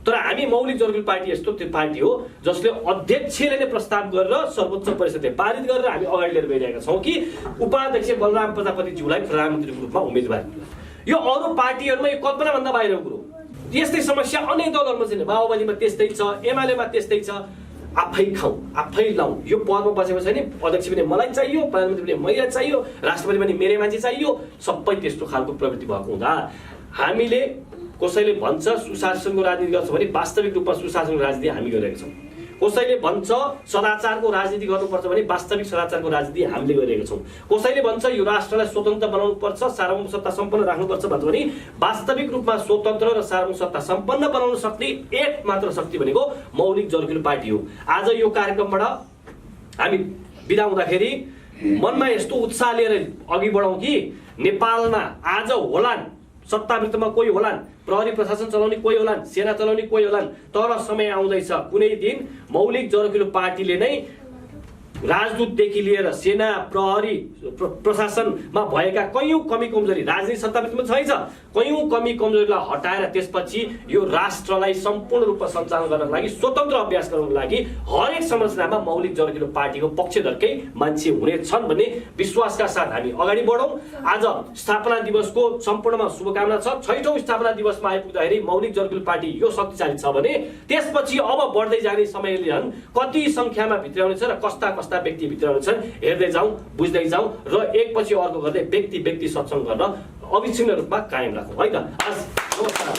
तर हामी मौलिक जरकिलो पार्टी यस्तो त्यो पार्टी हो जसले अध्यक्षले नै प्रस्ताव गरेर सर्वोच्च परिषदले पारित गरेर हामी अगाडि लिएर गइरहेका छौँ कि उपाध्यक्ष बलराम प्रजापतिज्यूलाई प्रधानमन्त्रीको रूपमा उम्मेदवार। यो अरू पार्टीहरूमा यो कल्पनाभन्दा बाहिरको कुरो। यस्तै समस्या अन्य दलहरूमा छैन। माओवादीमा त्यस्तै छ, एमालेमा त्यस्तै छ। आफै खाउँ, आफै लाउँ। यो पदमा बसेपछि नि अध्यक्ष पनि मलाई चाहियो, प्रधानमन्त्री पनि मैले चाहियो, राष्ट्रपति पनि मेरै मान्छे चाहियो, सबै त्यस्तो खालको प्रवृत्ति भएको हुँदा हामीले कसैले भन्छ सुशासनको राजनीति गर्छ भने वास्तविक रूपमा सुशासनको राजनीति हामी गरिरहेका छौँ। कसैले भन्छ सदाचारको राजनीति गर्नुपर्छ भने वास्तविक सदाचारको राजनीति हामीले गरिरहेका छौँ। कसैले भन्छ यो राष्ट्रलाई स्वतन्त्र बनाउनुपर्छ, सार्वभौम सत्ता सम्पन्न राख्नुपर्छ भन्छ भने वास्तविक रूपमा स्वतन्त्र र सार्वभौम सत्ता सम्पन्न बनाउन सक्ने एक मात्र शक्ति भनेको मौलिक जरकिलो पार्टी हो। आज यो कार्यक्रमबाट हामी बिदा हुँदाखेरि मनमा यस्तो उत्साह लिएर अघि बढौँ कि नेपालमा आज होलान्, सत्तावृत्तमा कोही होलान्, प्रहरी प्रशासन चलाउने कोही होलान्, सेना चलाउने कोही होलान्, तर समय आउँदैछ कुनै दिन मौलिक जरकिलो पार्टीले नै राजदूतदेखि लिएर सेना, प्रहरी, प्रशासनमा भएका कैयौँ कमी कमजोरी राजनीतिक सत्तावृत्तिमा छैछ, कैयौँ कमी कमजोरीलाई हटाएर त्यसपछि यो राष्ट्रलाई सम्पूर्ण रूपमा सञ्चालन गर्नको लागि स्वतन्त्र अभ्यास गर्नको लागि हरेक संरचनामा मौलिक जरकिलो पार्टीको पक्षधरकै मान्छे हुनेछन् भन्ने विश्वासका साथ हामी अगाडि बढौँ। आज स्थापना दिवसको सम्पूर्णमा शुभकामना छ। 6औं स्थापना दिवसमा आइपुग्दाखेरि मौलिक जरकिलो पार्टी यो शक्तिशाली छ भने त्यसपछि अब बढ्दै जाने समयले झन् कति सङ्ख्यामा भित्राउनेछ र कस्ता व्यक्ति भित्राउनेछन् हेर्दै जाउँ, बुझ्दै जाउँ र एकपछि अर्को गर्दै व्यक्ति सत्सङ्ग गर्न अविच्छिन्न रूपमा कायम राखौँ है त। नमस्कार।